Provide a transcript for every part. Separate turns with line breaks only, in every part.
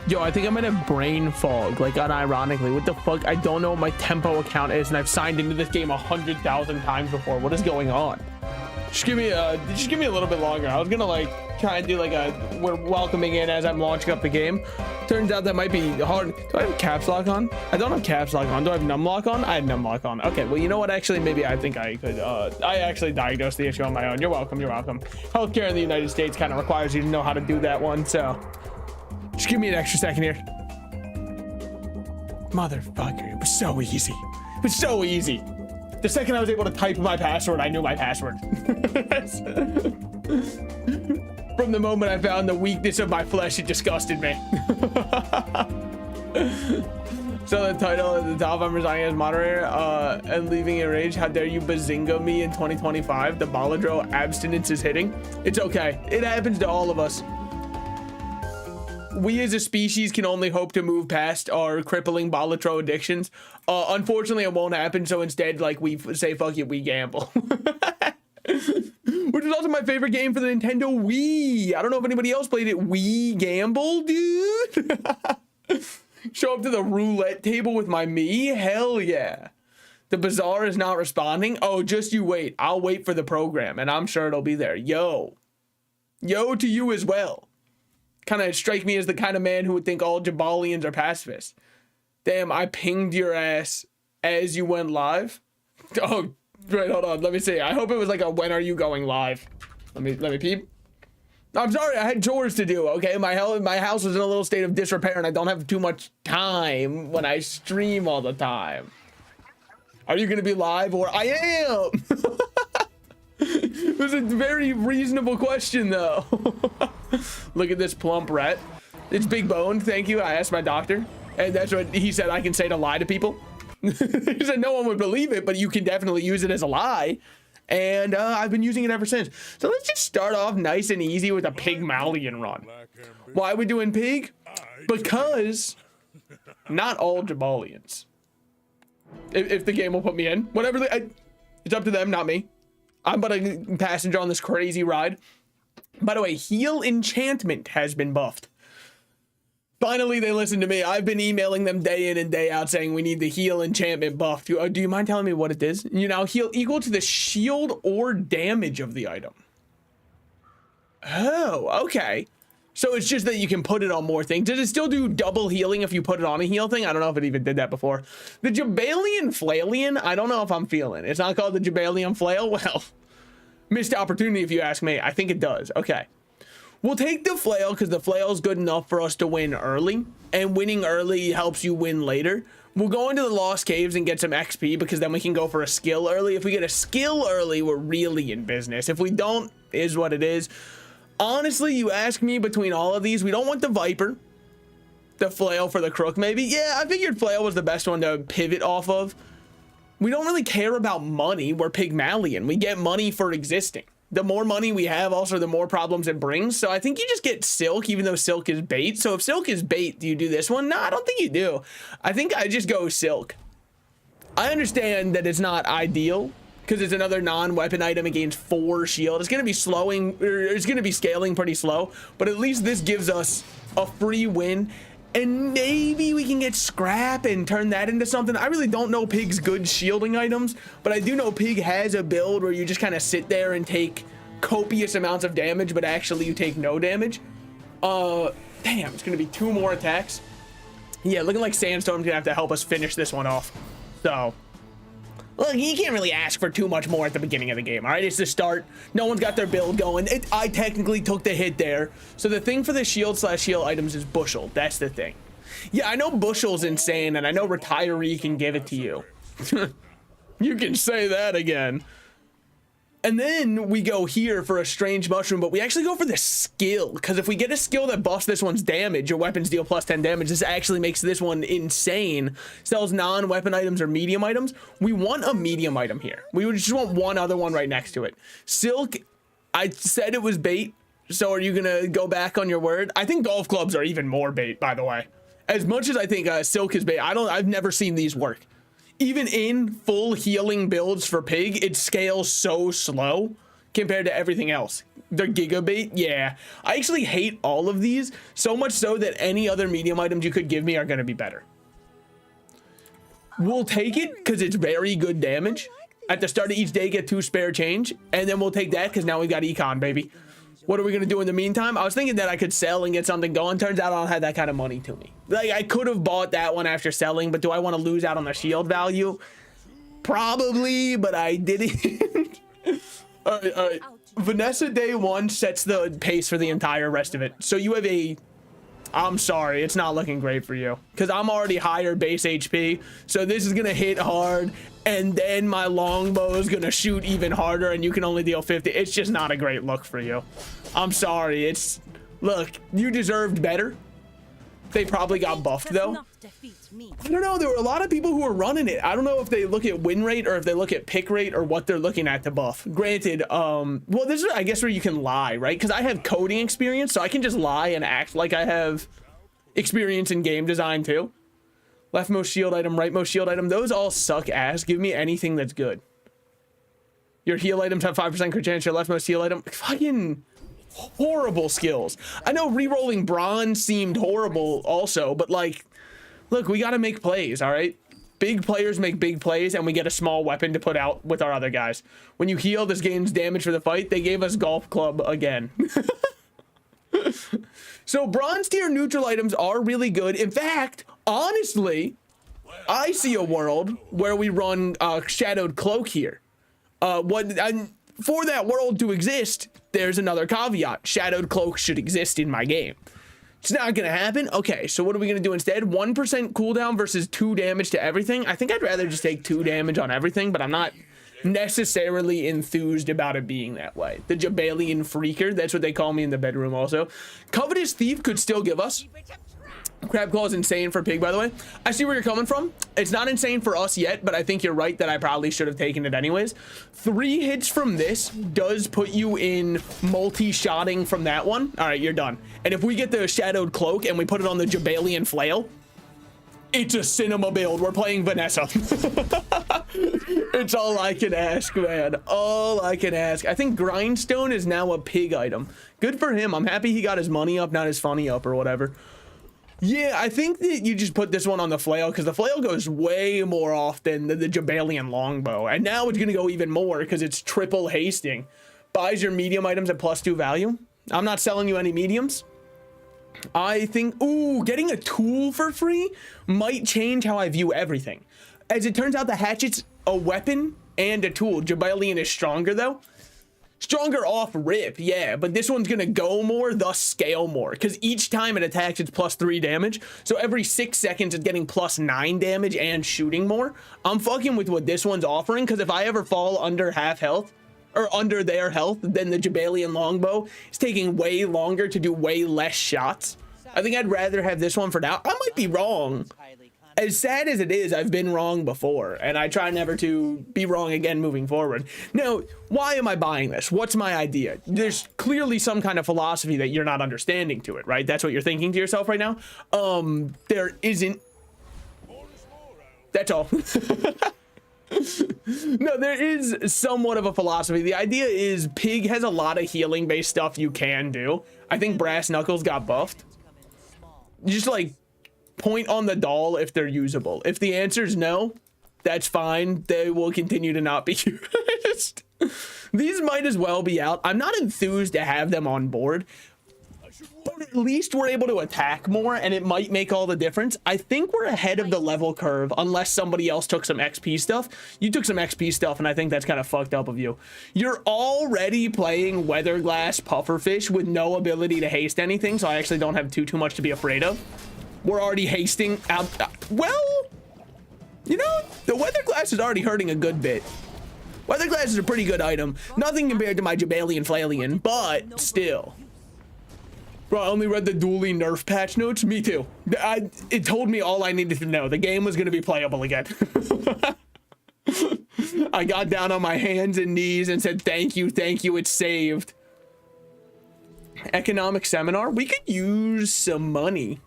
Yo, I think I'm in a brain fog, like unironically. What the fuck? I don't know what my tempo account is, and I've signed into this game 100,000 times before. What is going on? Just give me a little bit longer. I was gonna like try and do like we're welcoming in as I'm launching up the game. Turns out that might be hard. Do I have caps lock on? I don't have caps lock on. Do I have num lock on? I have num lock on. Okay, well, you know what? Actually, maybe I think I could. I actually diagnosed the issue on my own. You're welcome. You're welcome. Healthcare in the United States kind of requires you to know how to do that one. So just give me an extra second here. Motherfucker, it was so easy. It was so easy. The second I was able to type my password, I knew my password. From the moment I found the weakness of my flesh, it disgusted me. So the title at the top, I'm resigning as moderator and leaving a rage. How dare you bazinga me in 2025? The Baladro abstinence is hitting. It's okay. It happens to all of us. We as a species can only hope to move past our crippling Balatro addictions. Unfortunately, it won't happen. So instead, like, we say, fuck it, we gamble. Which is also my favorite game for the Nintendo Wii. I don't know if anybody else played it. Wii Gamble, dude. Show up to the roulette table with my me. Hell yeah. The Bazaar is not responding. Oh, just you wait. I'll wait for the program, and I'm sure it'll be there. Yo to you as well. Kind of strike me as the kind of man who would think all Jaballians are pacifists. Damn, I pinged your ass as you went live. Oh, right, hold on. Let me see. I hope it was like a when are you going live? Let me peep. I'm sorry, I had chores to do, okay? My house was in a little state of disrepair and I don't have too much time when I stream all the time. Are you gonna be live or I am? It was a very reasonable question though. Look at this plump rat. It's big boned, thank you. I asked my doctor and that's what he said I can say to lie to people. He said no one would believe it, but you can definitely use it as a lie. And I've been using it ever since. So let's just start off nice and easy with a Pygmalion run. Why are we doing pig? Because not all Jaballians. If the game will put me in, whatever, it's up to them, not me. I'm but a passenger on this crazy ride. By the way, heal enchantment has been buffed. Finally, they listened to me. I've been emailing them day in and day out saying we need the heal enchantment buff. Do you mind telling me what it is? You know, heal equal to the shield or damage of the item. Oh, okay. So it's just that you can put it on more things. Does it still do double healing if you put it on a heal thing? I don't know if it even did that before. The Jaballian Flailian, I don't know if I'm feeling. It's not called the Jaballian Flail? Well, missed opportunity if you ask me. I think it does. Okay. We'll take the flail because the flail is good enough for us to win early, and winning early helps you win later. We'll go into the Lost Caves and get some XP because then we can go for a skill early. If we get a skill early, we're really in business. If we don't, is what it is. Honestly, you ask me between all of these, we don't want the Viper. The flail for the crook, maybe. Yeah, I figured flail was the best one to pivot off of. We don't really care about money. We're Pygmalion. We get money for existing. The more money we have, also the more problems it brings. So I think you just get silk, even though silk is bait. So if silk is bait, do you do this one? No, I don't think you do. I think I just go silk. I understand that it's not ideal because it's another non-weapon item against 4 shield. It's going to be slowing, or it's going to be scaling pretty slow, but at least this gives us a free win. And maybe we can get scrap and turn that into something. I really don't know Pig's good shielding items, but I do know Pig has a build where you just kind of sit there and take copious amounts of damage, but actually you take no damage. Damn, it's gonna be 2 more attacks. Yeah, looking like Sandstorm's gonna have to help us finish this one off. So, look, you can't really ask for too much more at the beginning of the game, all right? It's the start. No one's got their build going. I technically took the hit there. So the thing for the shield/heal items is Bushel. That's the thing. Yeah, I know Bushel's insane, and I know Retiree can give it to you. You can say that again. And then we go here for a strange mushroom, but we actually go for the skill, because if we get a skill that buffs this one's damage, your weapons deal plus 10 damage, this actually makes this one insane. Sells non-weapon items or medium items. We want a medium item here. We would just want one other one right next to it. Silk, I said it was bait, so are you gonna go back on your word? I think golf clubs are even more bait, by the way. As much as I think silk is bait, I've never seen these work. Even in full healing builds for Pig, it scales so slow compared to everything else. The gigabait, yeah. I actually hate all of these, so much so that any other medium items you could give me are going to be better. We'll take it because it's very good damage. At the start of each day, get 2 spare change, and then we'll take that because now we've got econ, baby. What are we going to do in the meantime? I was thinking that I could sell and get something going. Turns out I don't have that kind of money to me. Like, I could have bought that one after selling, but do I want to lose out on the shield value? Probably, but I didn't. All right. Vanessa day 1 sets the pace for the entire rest of it. So you have a... I'm sorry, it's not looking great for you. Because I'm already higher base HP. So this is going to hit hard. And then my longbow is going to shoot even harder. And you can only deal 50. It's just not a great look for you. I'm sorry. It's... Look, you deserved better. They probably got buffed, though. I don't know. There were a lot of people who were running it. I don't know if they look at win rate or if they look at pick rate or what they're looking at to buff. Granted, well, this is, I guess, where you can lie, right? Because I have coding experience, so I can just lie and act like I have experience in game design, too. Leftmost shield item, rightmost shield item. Those all suck ass. Give me anything that's good. Your heal items have 5% crit chance. Your leftmost heal item. Fucking... horrible skills. I know re-rolling bronze seemed horrible also, but like, look, we got to make plays, all right? Big players make big plays, and we get a small weapon to put out with our other guys. When you heal, this gains damage for the fight. They gave us golf club again. So bronze tier neutral items are really good. In fact, honestly, I see a world where we run shadowed cloak here. For that world to exist, there's another caveat. Shadowed cloak should exist in my game. It's not gonna happen. Okay, so what are we gonna do instead? 1% cooldown versus 2 damage to everything. I think I'd rather just take 2 damage on everything, but I'm not necessarily enthused about it being that way. The Jaballian freaker, that's what they call me in the bedroom also. Covetous thief could still give us. Crab claw is insane for pig, by the way. I see where you're coming from. It's not insane for us yet, but I think you're right that I probably should have taken it anyways. 3 hits from this does put you in multi-shotting from that one. All right, you're done. And if we get the shadowed cloak and we put it on the Jaballian flail, it's a cinema build. We're playing Vanessa. It's all I can ask, man. All I can ask. I think grindstone is now a pig item. Good for him. I'm happy he got his money up, not his funny up or whatever. Yeah, I think that you just put this one on the flail because the flail goes way more often than the Jaballian longbow. And now it's going to go even more because it's triple hasting. Buys your medium items at +2 value. I'm not selling you any mediums. I think, ooh, getting a tool for free might change how I view everything. As it turns out, the hatchet's a weapon and a tool. Jaballian is stronger, though. Stronger off rip, yeah, but this one's gonna go more, thus scale more, because each time it attacks, it's +3 damage. So every 6 seconds, it's getting +9 damage and shooting more. I'm fucking with what this one's offering, because if I ever fall under half health, or under their health, then the Jaballian longbow is taking way longer to do way less shots. I think I'd rather have this one for now. I might be wrong. As sad as it is, I've been wrong before, and I try never to be wrong again moving forward. Now, why am I buying this? What's my idea? There's clearly some kind of philosophy that you're not understanding to it, right? That's what you're thinking to yourself right now. There isn't. That's all. No, there is somewhat of a philosophy. The idea is pig has a lot of healing based stuff you can do. I think brass knuckles got buffed. Just like point on the doll if they're usable. If the answer is no, that's fine. They will continue to not be used. These might as well be out. I'm not enthused to have them on board, but at least we're able to attack more, and it might make all the difference. I think we're ahead of the level curve, unless somebody else took some XP stuff. You took some XP stuff, and I think that's kind of fucked up of you. You're already playing Weatherglass Pufferfish with no ability to haste anything, so I actually don't have too much to be afraid of. We're already hasting out. Well, you know, the Weatherglass is already hurting a good bit. Weatherglass is a pretty good item. Nothing compared to my Jaballian Flailian, but still. Bro, I only read the dually nerf patch notes. Me too. It told me all I needed to know. The game was going to be playable again. I got down on my hands and knees and said, thank you, it's saved. Economic seminar? We could use some money.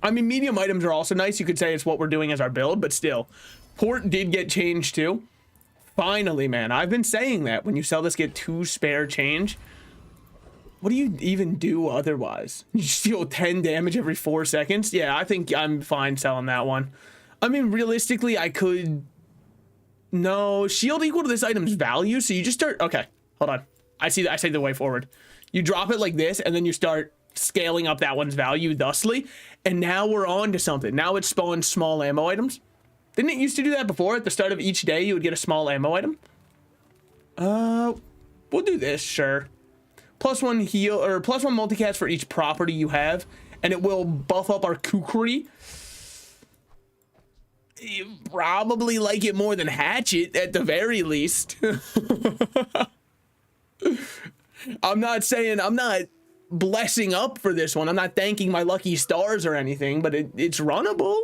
I mean, medium items are also nice. You could say it's what we're doing as our build, but still. Port did get changed too. Finally, man. I've been saying that when you sell this, get 2 spare change. What do you even do otherwise? You just deal 10 damage every 4 seconds? Yeah, I think I'm fine selling that one. I mean, realistically, I could... No, shield equal to this item's value, so you just start... Okay, hold on. I see the way forward. You drop it like this, and then you start scaling up that one's value thusly, and now we're on to something. Now it spawns small ammo items. Didn't it used to do that before? At the start of each day, you would get a small ammo item? We'll do this, sure. +1 heal, or +1 multicast for each property you have, and it will buff up our kukri. You probably like it more than hatchet, at the very least. I'm not blessing up for this one. I'm not thanking my lucky stars or anything, but it's runnable.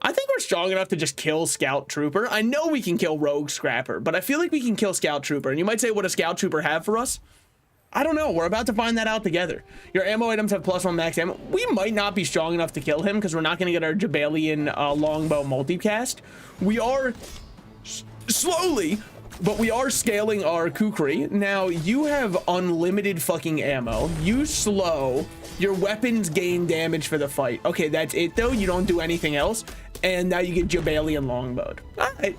I think we're strong enough to just kill Scout Trooper. I know we can kill Rogue Scrapper, but I feel like we can kill Scout Trooper. And you might say, what does Scout Trooper have for us? I don't know. We're about to find that out together. Your ammo items have +1 max ammo. We might not be strong enough to kill him because we're not going to get our Jaballian longbow multicast. We are slowly, but we are scaling our kukri. Now, you have unlimited fucking ammo. You slow. Your weapons gain damage for the fight. Okay, that's it, though. You don't do anything else. And now you get Jaballian longbowed. All right.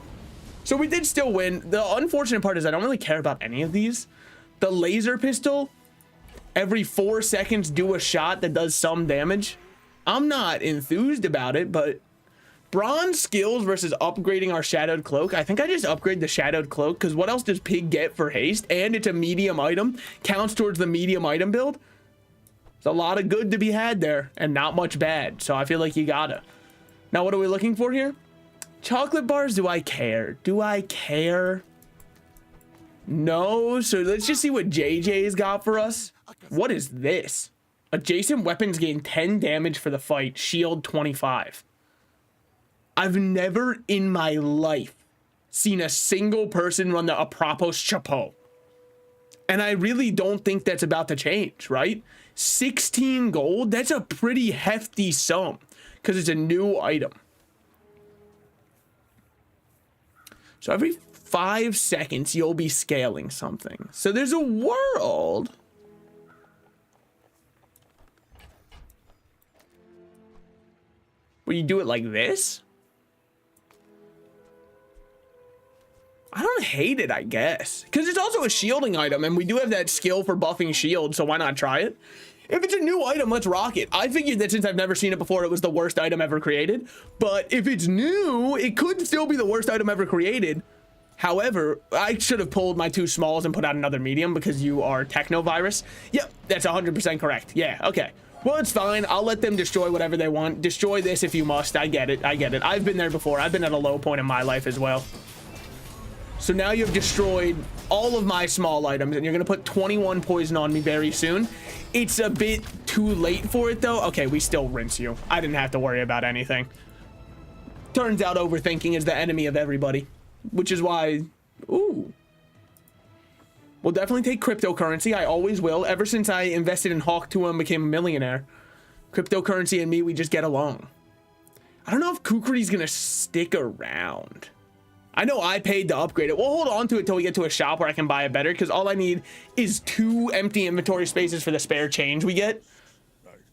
So we did still win. The unfortunate part is I don't really care about any of these. The laser pistol, every 4 seconds do a shot that does some damage. I'm not enthused about it, but bronze skills versus upgrading our shadowed cloak. I think I just upgrade the shadowed cloak because what else does pig get for haste? And it's a medium item, counts towards the medium item build. There's a lot of good to be had there and not much bad. So I feel like you gotta. Now, what are we looking for here? Chocolate bars, do I care? Do I care? No, so let's just see what JJ's got for us. What is this? Adjacent weapons gain 10 damage for the fight, shield 25. I've never in my life seen a single person run the Apropos Chapeau. And I really don't think that's about to change, right? 16 gold, that's a pretty hefty sum because it's a new item. So every 5 seconds, you'll be scaling something. So there's a world where you do it like this. I don't hate it, I guess. Because it's also a shielding item, and we do have that skill for buffing shield, so why not try it? If it's a new item, let's rock it. I figured that since I've never seen it before, it was the worst item ever created. But if it's new, it could still be the worst item ever created. However, I should have pulled my 2 smalls and put out another medium because you are Technovirus. Yep, that's 100% correct. Yeah, okay. Well, it's fine. I'll let them destroy whatever they want. Destroy this if you must. I get it. I get it. I've been there before. I've been at a low point in my life as well. So now you've destroyed all of my small items, and you're going to put 21 poison on me very soon. It's a bit too late for it, though. Okay, we still rinse you. I didn't have to worry about anything. Turns out overthinking is the enemy of everybody. Which is why, ooh. We'll definitely take cryptocurrency. I always will. Ever since I invested in Hawk 2 and became a millionaire, cryptocurrency and me, we just get along. I don't know if Kukri's gonna stick around. I know I paid to upgrade it. We'll hold on to it till we get to a shop where I can buy it better, because all I need is 2 empty inventory spaces for the spare change we get.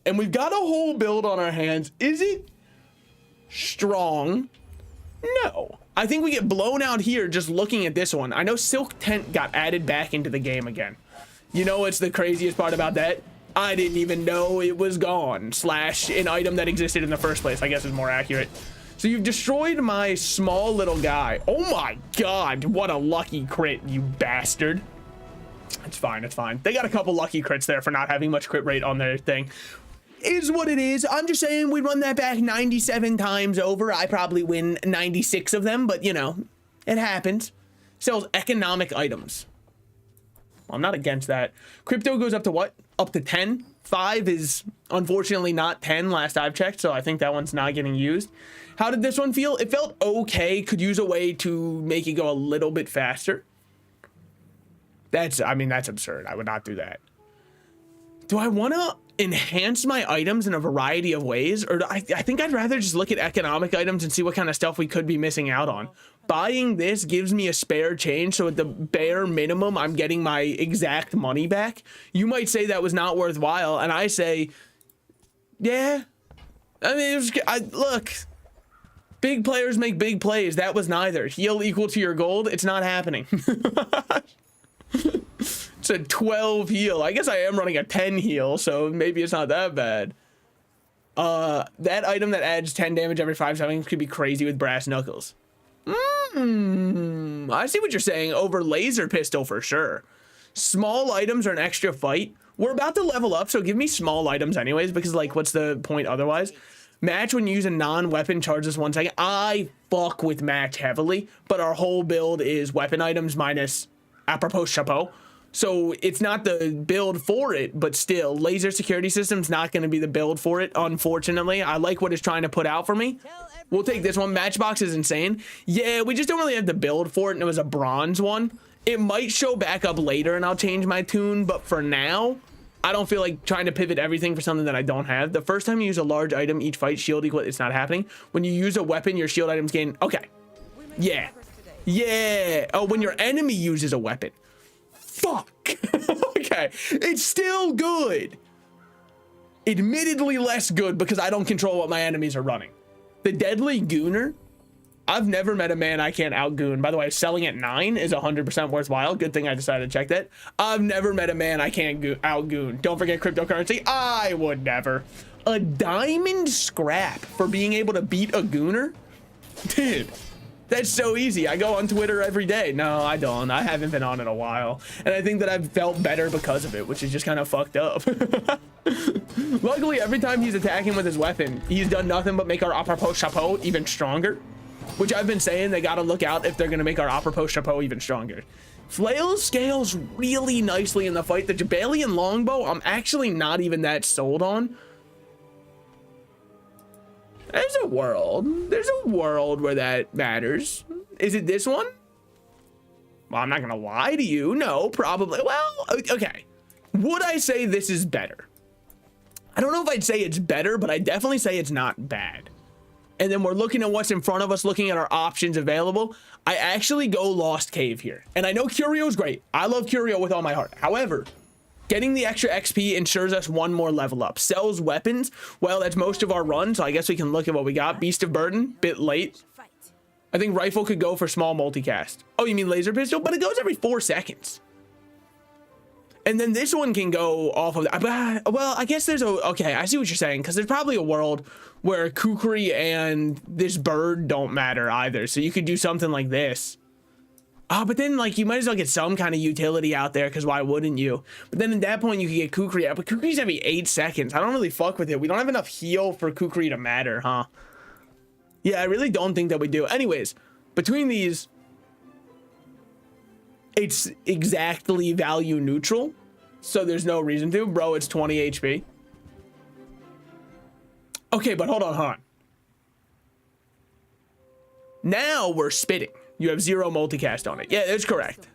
And we've got a whole build on our hands. Is it strong? No. I think we get blown out here just looking at this one. I know Silk Tent got added back into the game again. You know what's the craziest part about that? I didn't even know it was gone. Slash an item that existed in the first place, I guess is more accurate. So you've destroyed my small little guy. Oh my god, what a lucky crit, you bastard. It's fine, it's fine. They got a couple lucky crits there for not having much crit rate on their thing. Is what it is. I'm just saying we run that back 97 times over. I probably win 96 of them, but you know, it happens. Sells economic items. Well, I'm not against that. Crypto goes up to what? Up to 10. 5 is unfortunately not 10 last I've checked, so I think that one's not getting used. How did this one feel? It felt okay. Could use a way to make it go a little bit faster. I mean, that's absurd. I would not do that. Do I want to enhance my items in a variety of ways, or I think I'd rather just look at economic items and see what kind of stuff we could be missing out on. buying this gives me a spare change, so at the bare minimum I'm getting my exact money back. You might say that was not worthwhile, and I say, yeah. I mean, look, big players make big plays. That was neither. Heal equal to your gold. It's not happening. It's a 12 heal. I guess I am running a 10 heal, so maybe it's not that bad. That item that adds 10 damage every 5 seconds could be crazy with brass knuckles. I see what you're saying. Over laser pistol for sure. Small items are an extra fight. We're about to level up, so give me small items anyways, because like, what's the point otherwise? Match when you use a non-weapon charges 1 second. I fuck with match heavily, but our whole build is weapon items minus apropos chapeau. So it's not the build for it, but still, laser security system's not going to be the build for it, unfortunately. I like what it's trying to put out for me. We'll take this one. Matchbox is insane. Yeah, we just don't really have the build for it, and it was a bronze one. It might show back up later, and I'll change my tune, but for now, I don't feel like trying to pivot everything for something that I don't have. The first time you use a large item, each fight shield equal, it's not happening. When you use a weapon, your shield items gain. Okay. Yeah. Yeah. Oh, when your enemy uses a weapon. Fuck. Okay. It's still good. Admittedly less good because I don't control what my enemies are running. The Deadly Gooner. I've never met a man I can't outgoon. By the way, selling at 9 is 100% worthwhile. Good thing I decided to check that. I've never met a man I can't outgoon. Don't forget cryptocurrency. I would never. A diamond scrap for being able to beat a gooner? Dude, that's so easy. I go on Twitter every day. No, I don't. I haven't been on in a while. And I think that I've felt better because of it, which is just kind of fucked up. Luckily, every time he's attacking with his weapon, he's done nothing but make our apropos chapeau even stronger. Which I've been saying they gotta look out if they're gonna make our apropos chapeau even stronger. Flail scales really nicely in the fight. The Jaballian longbow, I'm actually not even that sold on. There's a world where that matters. Is it this one? Well, I'm not gonna lie to you. No, probably. Well, okay. Would I say this is better? I don't know if I'd say it's better, but I definitely say it's not bad. And then we're looking at what's in front of us, looking at our options available. I actually go Lost Cave here. And I know Curio is great. I love Curio with all my heart. However, getting the extra XP ensures us one more level up. Sells weapons. Well, that's most of our run, so I guess we can look at what we got. Beast of Burden, bit late. I think Rifle could go for small multicast. Oh, you mean Laser Pistol? But it goes every 4 seconds. And then this one can go off of that. Well, I guess there's a, okay, I see what you're saying, because there's probably a world where Kukri and this bird don't matter either. So you could do something like this. Oh, but then like you might as well get some kind of utility out there, because why wouldn't you? But then at that point you could get Kukri out, but Kukri's every 8 seconds. I don't really fuck with it. We don't have enough heal for Kukri to matter, huh? Yeah, I really don't think that we do. Anyways, between these, it's exactly value neutral, so there's no reason to. Bro, it's 20 HP. Okay, but hold on. Now we're spitting. You have 0 multicast on it. Yeah, that's correct.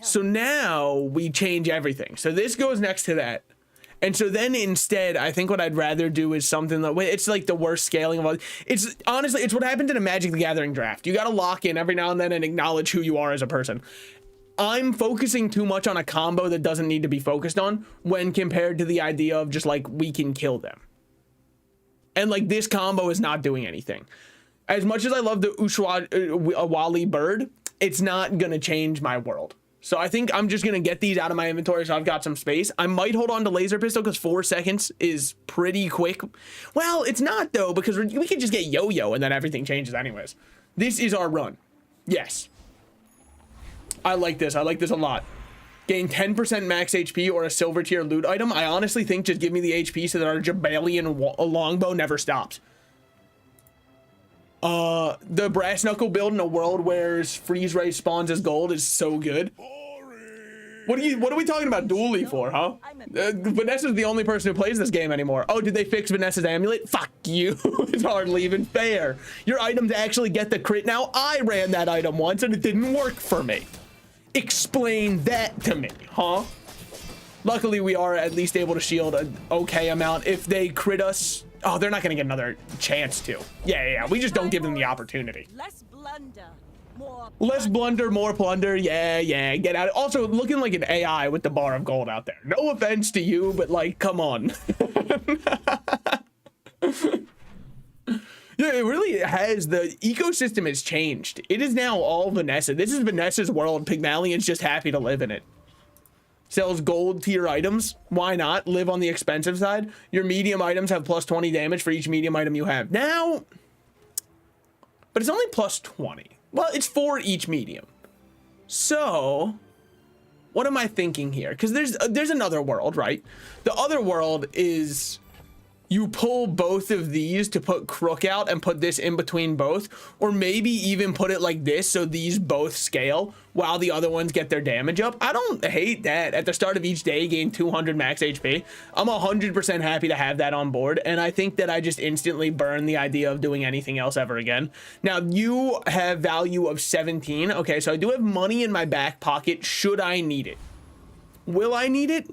So now we change everything. So this goes next to that. And so then instead, I think what I'd rather do is something that, it's like the worst scaling of all. It's honestly, it's what happened in a Magic the Gathering draft. You got to lock in every now and then and acknowledge who you are as a person. I'm focusing too much on a combo that doesn't need to be focused on when compared to the idea of just like, we can kill them. And like this combo is not doing anything. As much as I love the Wally bird, it's not going to change my world. So I think I'm just going to get these out of my inventory so I've got some space. I might hold on to Laser Pistol because 4 seconds is pretty quick. Well, it's not though, because we can just get Yo-Yo and then everything changes anyways. This is our run. Yes. I like this. I like this a lot. Gain 10% max HP or a silver tier loot item. I honestly think just give me the HP so that our Jaballian longbow never stops. The brass knuckle build in a world where freeze ray spawns as gold is so good. What are we talking about dually for, huh? Vanessa's the only person who plays this game anymore. Oh, did they fix Vanessa's amulet? Fuck you. It's hardly even fair. Your items actually get the crit now. I ran that item once and it didn't work for me. Explain that to me, huh? Luckily, we are at least able to shield an okay amount. If they crit us, oh, they're not gonna get another chance to. Yeah, we just don't give them the opportunity.
blunder, more
Less blunder, more plunder. Yeah, get out. Also, looking like an AI with the bar of gold out there. No offense to you, but like, come on. Yeah, it really has. The ecosystem has changed. It is now all Vanessa. This is Vanessa's world. Pygmalion's just happy to live in it. Sells gold tier items. Why not? Live on the expensive side. Your medium items have plus 20 damage for each medium item you have. Now, but it's only plus 20. Well, it's for each medium. So, what am I thinking here? Because there's another world, right? The other world is you pull both of these to put Crook out and put this in between both, or maybe even put it like this so these both scale while the other ones get their damage up. I don't hate that. At the start of each day, gain 200 max HP. I'm 100% happy to have that on board, and I think that I just instantly burn the idea of doing anything else ever again. Now, you have value of 17. Okay, so I do have money in my back pocket should I need it. Will I need it?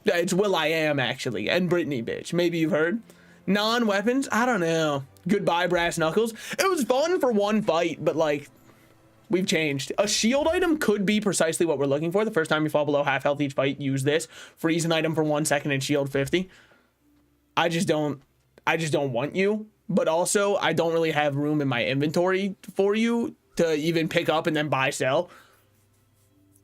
It's Will I Am, actually, and Brittany, bitch. Maybe you've heard. Non-weapons? I don't know. Goodbye, Brass Knuckles. It was fun for one fight, but, like, we've changed. A shield item could be precisely what we're looking for. The first time you fall below half health each fight, use this. Freeze an item for 1 second and shield 50. I just don't want you, but also I don't really have room in my inventory for you to even pick up and then buy, sell.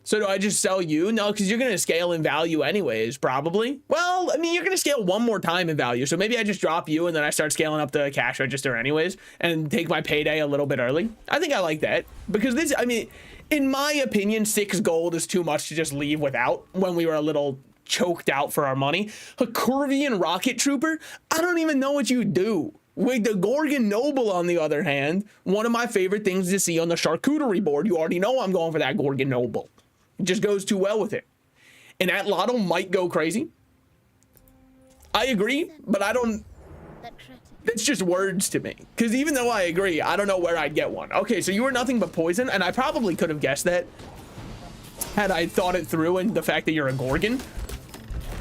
So do I just sell you? No, because you're going to scale in value anyways, probably. Well, I mean, you're going to scale one more time in value. So maybe I just drop you and then I start scaling up the cash register anyways and take my payday a little bit early. I think I like that because this, I mean, in my opinion, 6 gold is too much to just leave without when we were a little choked out for our money. Hakurvian Rocket Trooper, I don't even know what you do. With the Gorgon Noble, on the other hand, one of my favorite things to see on the charcuterie board. You already know I'm going for that Gorgon Noble. It just goes too well with it. And that lotto might go crazy. I agree, but I don't... It's just words to me. Because even though I agree, I don't know where I'd get one. Okay, so you were nothing but poison, and I probably could have guessed that had I thought it through and the fact that you're a Gorgon.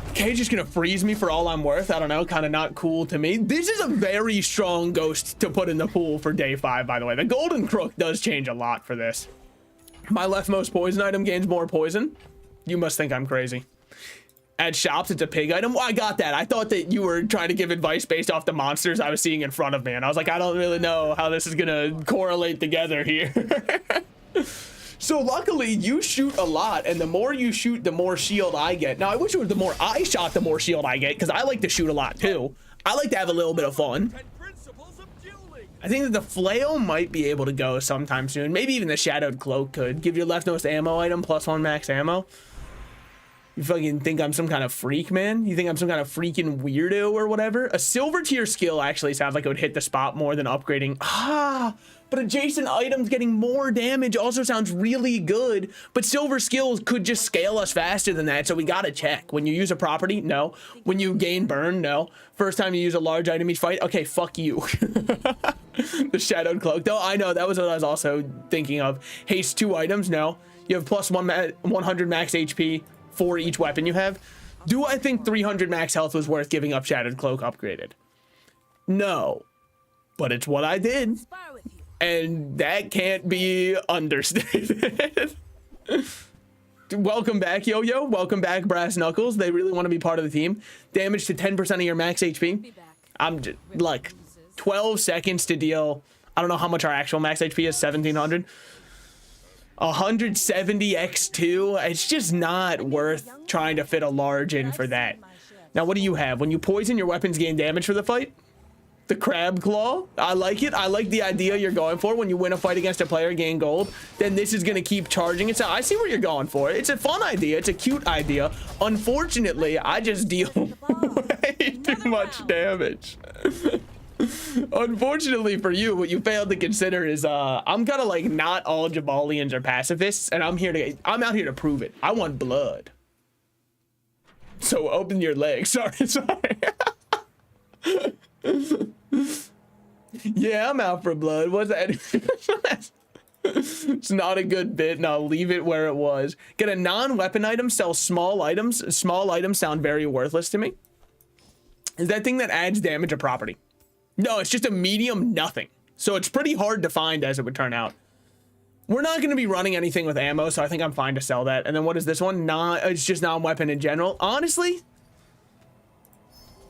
Okay, just gonna freeze me for all I'm worth. I don't know, kind of not cool to me. This is a very strong ghost to put in the pool for day 5, by the way. The Golden Crook does change a lot for this. My leftmost poison item gains more poison. You must think I'm crazy. At shops, it's a pig item. Well, I got that. I thought that you were trying to give advice based off the monsters I was seeing in front of me. And I was like, I don't really know how this is going to correlate together here. So luckily, you shoot a lot. And the more you shoot, the more shield I get. Now, I wish it was the more I shot, the more shield I get. Because I like to shoot a lot, too. I like to have a little bit of fun. I think that the flail might be able to go sometime soon. Maybe even the shadowed cloak could. Give your leftmost ammo item +1 max ammo. You fucking think I'm some kind of freak, man? You think I'm some kind of freaking weirdo or whatever? A silver tier skill actually sounds like it would hit the spot more than upgrading. But adjacent items getting more damage also sounds really good. But silver skills could just scale us faster than that, so we gotta check. When you use a property, no. When you gain burn, no. First time you use a large item each fight, okay, fuck you. The shadowed cloak, though, I know, that was what I was also thinking of. Haste 2 items, no. You have +100 max HP for each weapon you have. Do I think 300 max health was worth giving up shadowed cloak upgraded? No. But it's what I did. And that can't be understated. Welcome back, Yo-Yo. Welcome back, Brass Knuckles. They really want to be part of the team. Damage to 10% of your max HP. I'm just, like, 12 seconds to deal. I don't know how much our actual max HP is, 1700. 170 x2. It's just not worth trying to fit a large in for that. Now, what do you have? When you poison, your weapons gain damage for the fight. The crab claw, I like it. I like the idea you're going for. When you win a fight against a player, gain gold, then this is going to keep charging itself. I see what you're going for. It's a fun idea. It's a cute idea. Unfortunately, I just deal way too much damage. Unfortunately for you, what you failed to consider is I'm kind of like not all Jaballians are pacifists, and I'm out here to prove it. I want blood. So open your legs. Sorry. Yeah, I'm out for blood. What's that? It's not a good bit. No, leave it where it was. Get a non-weapon item, sell small items. Small items sound very worthless to me. Is that thing that adds damage to property? No, it's just a medium nothing. So it's pretty hard to find, as it would turn out. We're not going to be running anything with ammo, so I think I'm fine to sell that. And then what is this one? It's just non-weapon in general. Honestly,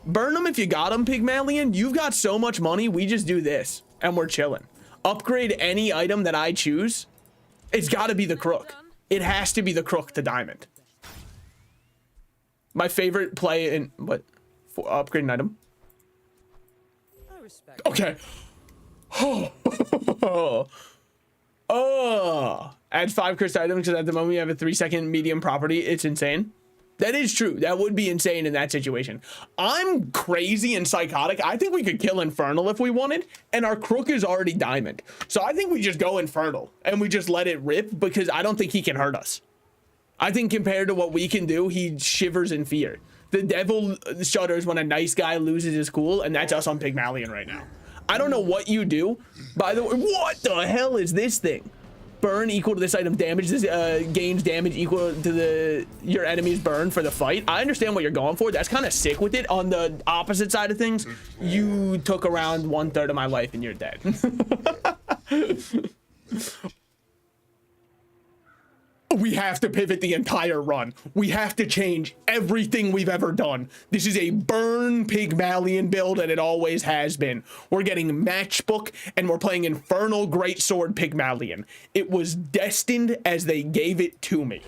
burn them if you got them, Pygmalion. You've got so much money. We just do this, and we're chilling. Upgrade any item that I choose. It's got to be the crook. It has to be the crook to diamond. My favorite play in... What? For upgrade an item. Okay. Oh, add 5 cursed items because at the moment we have a 3-second medium property. It's insane. That is true. That would be insane in that situation. I'm crazy and psychotic. I think we could kill Infernal if we wanted, and our crook is already diamond. So I think we just go Infernal and we just let it rip because I don't think he can hurt us. I think compared to what we can do, he shivers in fear. The devil shudders when a nice guy loses his cool, and that's us on Pygmalion right now. I don't know what you do. By the way, what the hell is this thing? Burn equal to this item damage. This gains damage equal to your enemy's burn for the fight. I understand what you're going for. That's kind of sick with it. On the opposite side of things, you took around 1/3 of my life and you're dead. We have to pivot the entire run. We have to change everything we've ever done. This is a burn Pygmalion build, and it always has been. We're getting matchbook, and we're playing Infernal Greatsword Pygmalion. It was destined as they gave it to me.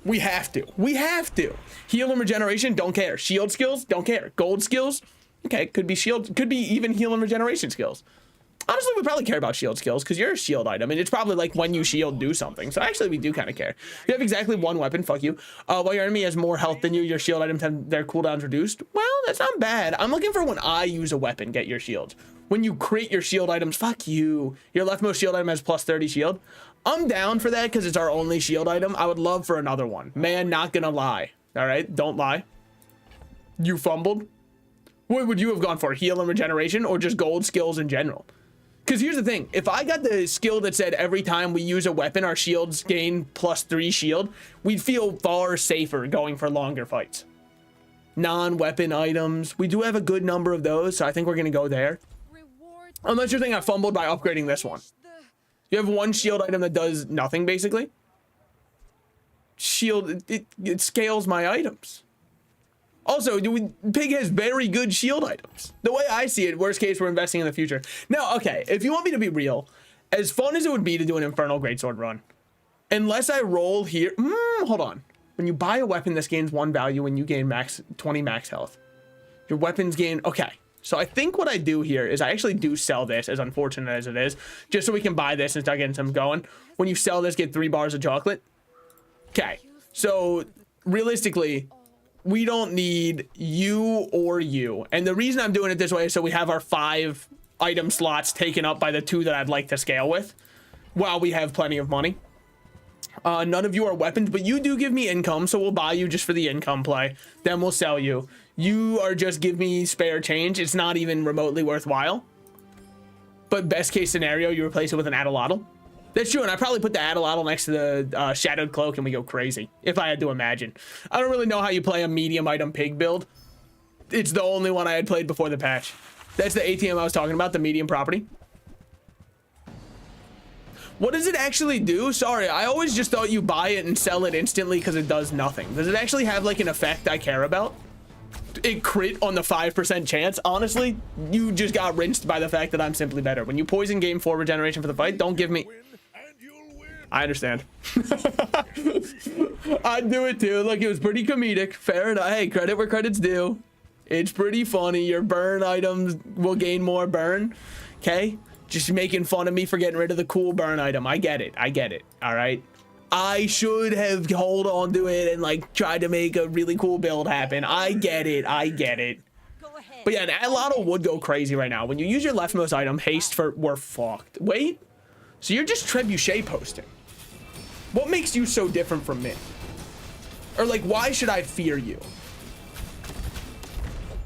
We have to. We have to. Heal and regeneration, don't care. Shield skills, don't care. Gold skills, okay, could be shield, could be even heal and regeneration skills. Honestly, we probably care about shield skills because you're a shield item, and it's probably like when you shield, do something. So actually, we do kind of care. If you have exactly 1 weapon, fuck you. While your enemy has more health than you, your shield items have their cooldowns reduced. Well, that's not bad. I'm looking for when I use a weapon, get your shields. When you create your shield items, fuck you. Your leftmost shield item has plus 30 shield. I'm down for that because it's our only shield item. I would love for another one. Man, not gonna lie. All right, don't lie. You fumbled. What would you have gone for? Heal and regeneration or just gold skills in general? Because here's the thing, if I got the skill that said every time we use a weapon, our shields gain plus 3 shield, we'd feel far safer going for longer fights. Non-weapon items, we do have a good number of those, so I think we're going to go there. Unless you're thinking I fumbled by upgrading this one. You have 1 shield item that does nothing, basically. Shield, it scales my items. Also, Pig has very good shield items. The way I see it, worst case, we're investing in the future. Now, okay, if you want me to be real, as fun as it would be to do an Infernal Greatsword run, unless I roll here, hold on. When you buy a weapon, this gains 1 value when you gain 20 max health. Your weapons gain, okay. So I think what I do here is I actually do sell this, as unfortunate as it is, just so we can buy this and start getting some going. When you sell this, get 3 bars of chocolate. Okay, so realistically, we don't need you or you. And the reason I'm doing it this way is so we have our 5 item slots taken up by the 2 that I'd like to scale with while we have plenty of money. None of you are weapons, but you do give me income, so we'll buy you just for the income play. Then we'll sell you. You are just give me spare change. It's not even remotely worthwhile. But best case scenario, you replace it with an Adelatl. That's true, and I probably put the Adelatl next to the Shadowed Cloak and we go crazy, if I had to imagine. I don't really know how you play a medium item pig build. It's the only one I had played before the patch. That's the ATM I was talking about, the medium property. What does it actually do? Sorry, I always just thought you buy it and sell it instantly because it does nothing. Does it actually have like an effect I care about? It crit on the 5% chance. Honestly, you just got rinsed by the fact that I'm simply better. When you poison game 4 regeneration for the fight, don't give me... I understand. I'd do it too. Look, it was pretty comedic. Fair enough. Hey, credit where credit's due. It's pretty funny. Your burn items will gain more burn. Okay? Just making fun of me for getting rid of the cool burn item. I get it. I get it. All right? I should have held on to it and like tried to make a really cool build happen. I get it. I get it. But yeah, an Adelatl would go crazy right now. When you use your leftmost item, haste for... We're fucked. Wait. So you're just trebuchet posting. What makes you so different from me? Or like, why should I fear you?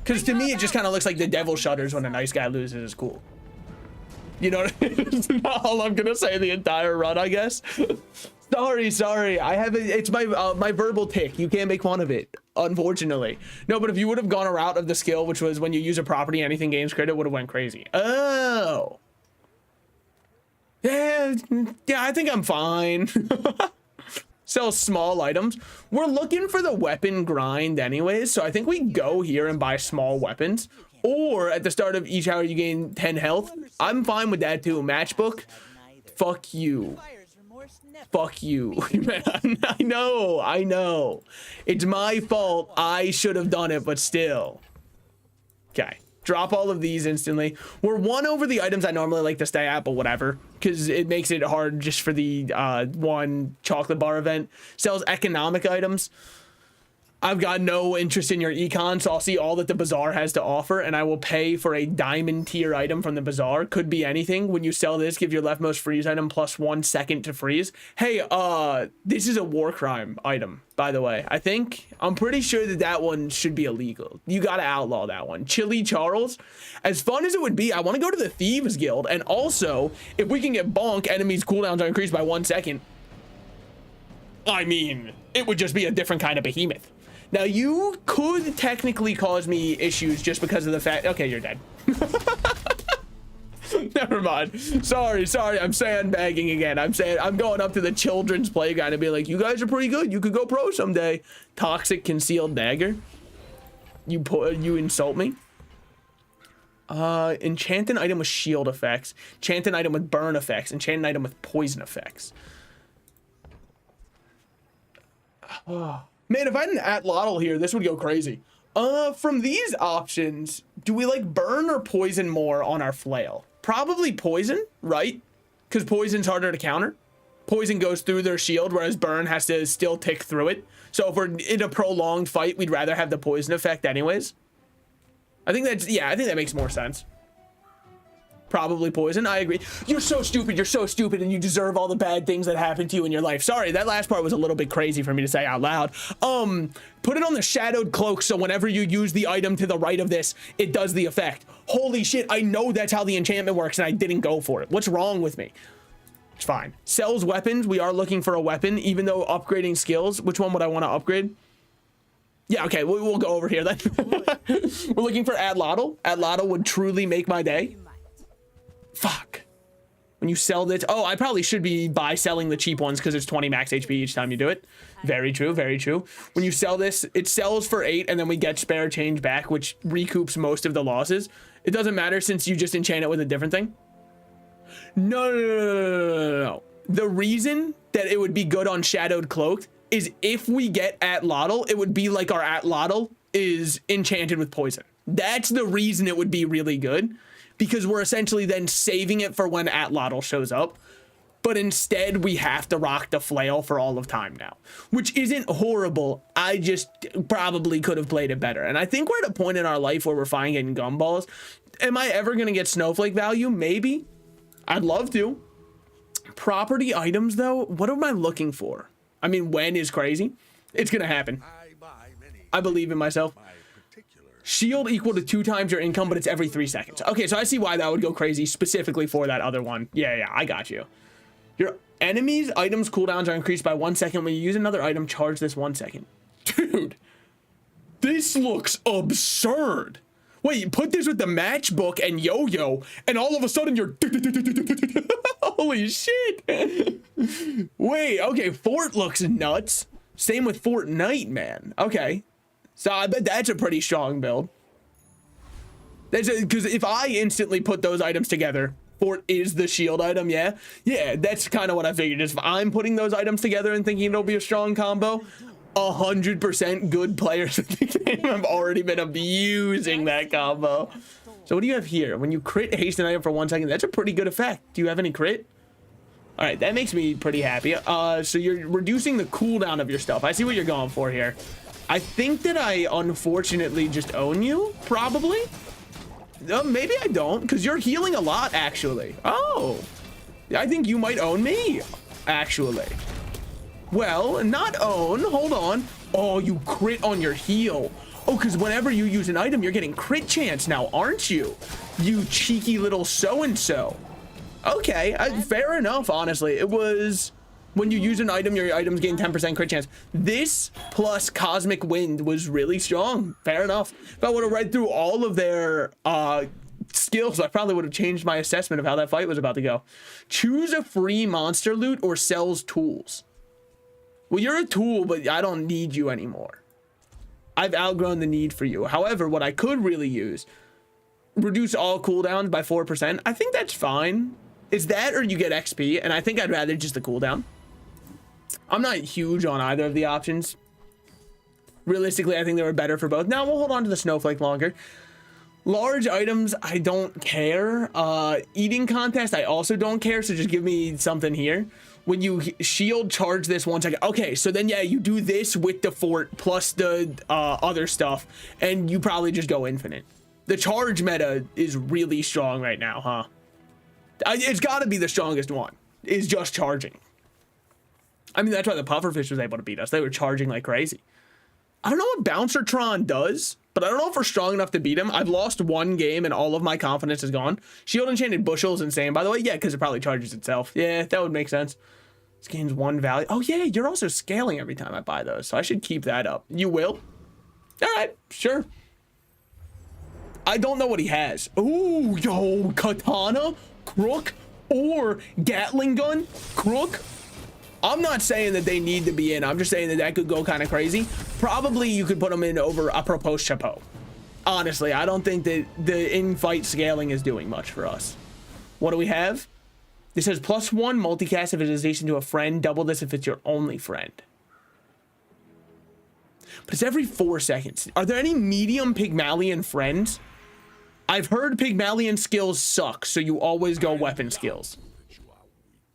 Because to me, it just kind of looks like the devil shudders when a nice guy loses his cool. You know what I mean? It's not all I'm going to say the entire run, I guess. Sorry. I have it's my verbal tick. You can't make fun of it, unfortunately. No, but if you would have gone a route of the skill, which was when you use a property, anything gains credit, would have went crazy. Oh. Yeah, I think I'm fine. Sell small items. We're looking for the weapon grind anyways, so I think we go here and buy small weapons. Or at the start of each hour you gain 10 health. I'm fine with that too. Matchbook, fuck you. Fuck you. Man, I know. It's my fault. I should have done it, but still. Okay. Drop all of these instantly. We're one over the items I normally like to stay at, but whatever. Because it makes it hard just for the one chocolate bar event. Sells economic items. I've got no interest in your econ, so I'll see all that the Bazaar has to offer, and I will pay for a diamond tier item from the Bazaar. Could be anything. When you sell this, give your leftmost freeze item plus 1 second to freeze. Hey, this is a war crime item, by the way. I'm pretty sure that one should be illegal. You gotta outlaw that one. Chili Charles, as fun as it would be, I want to go to the Thieves Guild, and also, if we can get bonk, enemies cooldowns are increased by 1 second. I mean, it would just be a different kind of behemoth. Now, you could technically cause me issues just because of the fact... Okay, you're dead. Never mind. Sorry. I'm sandbagging again. I'm going up to the children's playground and be like, you guys are pretty good. You could go pro someday. Toxic concealed dagger. You insult me. Enchanted item with shield effects. Enchanted item with burn effects. Enchanted item with poison effects. Oh. Man, if I had an Atlatl here, this would go crazy. From these options, do we like burn or poison more on our flail? Probably poison, right? Because poison's harder to counter. Poison goes through their shield, whereas burn has to still tick through it. So if we're in a prolonged fight, we'd rather have the poison effect anyways. I think that makes more sense. Probably poison. I agree. You're so stupid, and you deserve all the bad things that happen to you in your life. Sorry, that last part was a little bit crazy for me to say out loud. Put it on the shadowed cloak, so whenever you use the item to the right of this, it does the effect. Holy shit, I know that's how the enchantment works, and I didn't go for it. What's wrong with me? It's fine. Sells weapons. We are looking for a weapon, even though upgrading skills. Which one would I want to upgrade? Yeah, okay, we'll go over here then. We're looking for Atlatl. Atlatl would truly make my day. Fuck. When you sell this, oh, I probably should be selling the cheap ones because it's 20 max HP each time you do it. Very true, very true. When you sell this, it sells for 8 and then we get spare change back, which recoups most of the losses. It doesn't matter since you just enchant it with a different thing. No. The reason that it would be good on Shadowed Cloaked is if we get Atlatl, it would be like our Atlatl is enchanted with poison. That's the reason it would be really good. Because we're essentially then saving it for when Atlatl shows up. But instead, we have to rock the flail for all of time now. Which isn't horrible. I just probably could have played it better. And I think we're at a point in our life where we're fine getting gumballs. Am I ever going to get snowflake value? Maybe. I'd love to. Property items, though? What am I looking for? I mean, when is crazy? It's going to happen. I believe in myself. Shield equal to 2 times your income, but it's every 3 seconds. Okay, so I see why that would go crazy specifically for that other one. Yeah, I got you. Your enemies' items cooldowns are increased by 1 second. When you use another item, charge this 1 second. Dude, this looks absurd. Wait, you put this with the matchbook and yo-yo, and all of a sudden you're... Holy shit. Wait, okay, Fort looks nuts. Same with Fortnite, man. Okay. So I bet that's a pretty strong build. Because if I instantly put those items together, Fort is the shield item, yeah? Yeah, that's kind of what I figured. If I'm putting those items together and thinking it'll be a strong combo, 100% good players of the game have already been abusing that combo. So what do you have here? When you crit haste an item for 1 second, that's a pretty good effect. Do you have any crit? All right, that makes me pretty happy. So you're reducing the cooldown of your stuff. I see what you're going for here. I think that I unfortunately just own you, probably. Maybe I don't, because you're healing a lot, actually. Oh, I think you might own me, actually. Well, not own, hold on. Oh, you crit on your heal. Oh, because whenever you use an item, you're getting crit chance now, aren't you? You cheeky little so-and-so. Okay, fair enough, honestly. It was... When you use an item, your items gain 10% crit chance. This plus Cosmic Wind was really strong. Fair enough. If I would have read through all of their skills, I probably would have changed my assessment of how that fight was about to go. Choose a free monster loot or sells tools. Well, you're a tool, but I don't need you anymore. I've outgrown the need for you. However, what I could really use, reduce all cooldowns by 4%. I think that's fine. It's that or you get XP, and I think I'd rather just the cooldown. I'm not huge on either of the options. Realistically, I think they were better for both. Now we'll hold on to the snowflake longer. Large items, I don't care. Eating contest, I also don't care. So just give me something here. When you shield charge this 1 second. Okay, so then yeah, you do this with the fort plus the other stuff, and you probably just go infinite. The charge meta is really strong right now, huh? It's got to be the strongest one. Is just charging. I mean, that's why the pufferfish was able to beat us. They were charging like crazy. I don't know what Bouncertron does, but I don't know if we're strong enough to beat him. I've lost 1 game and all of my confidence is gone. Shield Enchanted Bushel is insane, by the way. Yeah, because it probably charges itself. Yeah, that would make sense. This gains 1 value. Oh, yeah, you're also scaling every time I buy those, so I should keep that up. You will? All right, sure. I don't know what he has. Ooh, yo, Katana, Crook, or Gatling Gun, Crook. I'm not saying that they need to be in. I'm just saying that that could go kind of crazy. Probably you could put them in over apropos chapeau. Honestly, I don't think that the in-fight scaling is doing much for us. What do we have? This says +1 multicast if it is adjacent to a friend. Double this if it's your only friend. But it's every 4 seconds. Are there any medium Pygmalion friends? I've heard Pygmalion skills suck, so you always go weapon skills.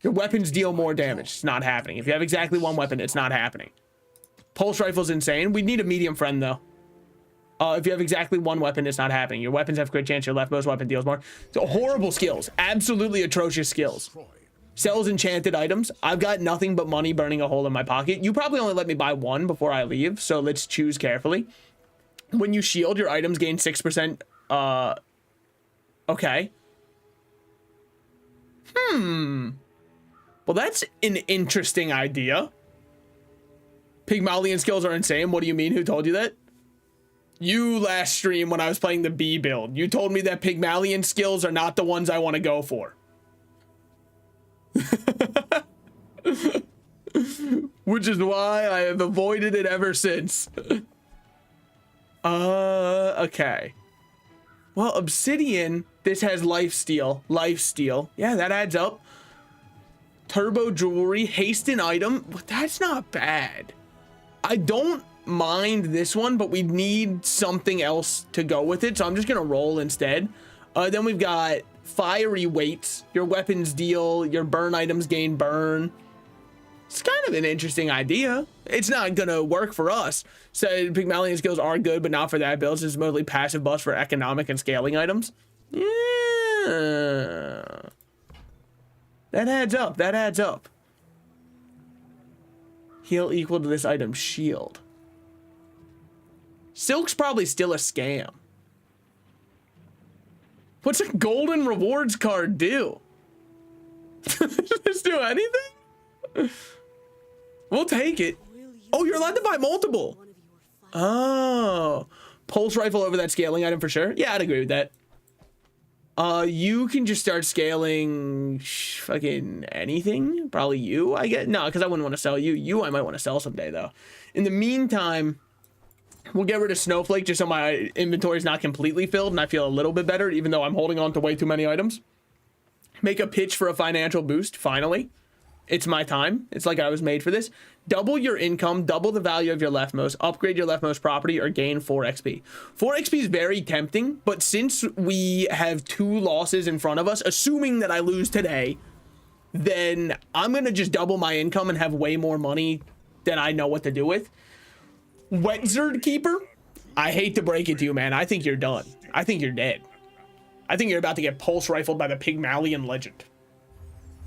Your weapons deal more damage. It's not happening. If you have exactly 1 weapon, it's not happening. Pulse rifle's insane. We need a medium friend, though. If you have exactly 1 weapon, it's not happening. Your weapons have crit chance. Your leftmost weapon deals more. So horrible skills. Absolutely atrocious skills. Sells enchanted items. I've got nothing but money burning a hole in my pocket. You probably only let me buy 1 before I leave, so let's choose carefully. When you shield, your items gain 6%. Okay. Well, that's an interesting idea. Pygmalion skills are insane. What do you mean? Who told you that? You last stream when I was playing the B build. You told me that Pygmalion skills are not the ones I want to go for. Which is why I have avoided it ever since. Okay. Well, Obsidian, this has lifesteal. Lifesteal. Yeah, that adds up. Turbo jewelry, hasten item. That's not bad. I don't mind this one, but we need something else to go with it, so I'm just gonna roll instead. Then we've got fiery weights. Your weapons deal, your burn items gain burn. It's kind of an interesting idea. It's not gonna work for us. So Pygmalion skills are good, but not for that build. It's mostly passive buffs for economic and scaling items. Yeah. That adds up. That adds up. Heal equal to this item's shield. Silk's probably still a scam. What's a golden rewards card do? Does this do anything? We'll take it. Oh, you're allowed to buy multiple. Oh. Pulse rifle over that scaling item for sure. Yeah, I'd agree with that. You can just start scaling fucking anything. Probably you, I get. No, because I wouldn't want to sell you. You, I might want to sell someday, though. In the meantime, we'll get rid of Snowflake just so my inventory is not completely filled and I feel a little bit better, even though I'm holding on to way too many items. Make a pitch for a financial boost, finally. It's my time. It's like I was made for this. Double your income, double the value of your leftmost, upgrade your leftmost property, or gain 4 XP. 4 XP is very tempting, but since we have 2 losses in front of us, assuming that I lose today, then I'm going to just double my income and have way more money than I know what to do with. Wexard Keeper, I hate to break it to you, man. I think you're done. I think you're dead. I think you're about to get pulse rifled by the Pygmalion legend.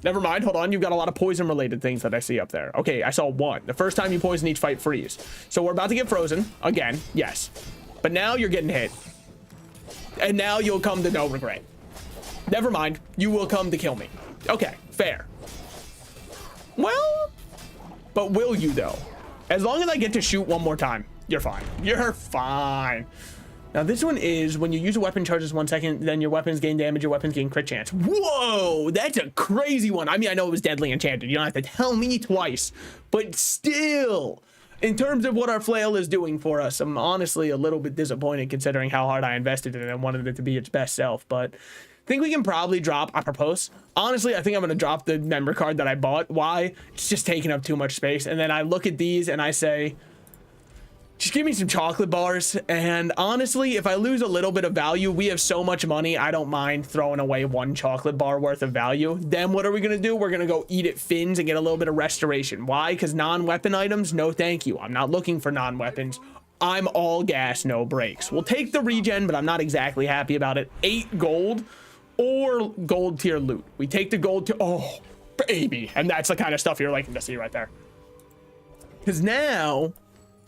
Never mind, hold on. You've got a lot of poison related things that I see up there. Okay, I saw 1. The first time you poison each fight, freeze. So we're about to get frozen again. Yes. But now you're getting hit. And now you'll come to no regret. Never mind. You will come to kill me. Okay, fair. Well, but will you though? As long as I get to shoot 1 more time, you're fine. You're fine. Now this one is when you use a weapon charges 1 second, then your weapons gain damage, your weapons gain crit chance. Whoa, that's a crazy one. I mean, I know it was deadly enchanted. You don't have to tell me twice, but still, in terms of what our flail is doing for us, I'm honestly a little bit disappointed considering how hard I invested in it and wanted it to be its best self, but I think we can probably drop apropos. Honestly, I think I'm going to drop the member card that I bought. Why? It's just taking up too much space. And then I look at these and I say, just give me some chocolate bars. And honestly, if I lose a little bit of value, we have so much money, I don't mind throwing away 1 chocolate bar worth of value. Then what are we going to do? We're going to go eat at Finn's and get a little bit of restoration. Why? Because non-weapon items, no thank you. I'm not looking for non-weapons. I'm all gas, no brakes. We'll take the regen, but I'm not exactly happy about it. 8 gold or gold tier loot. We take the gold tier. Oh, baby. And that's the kind of stuff you're liking to see right there. Because now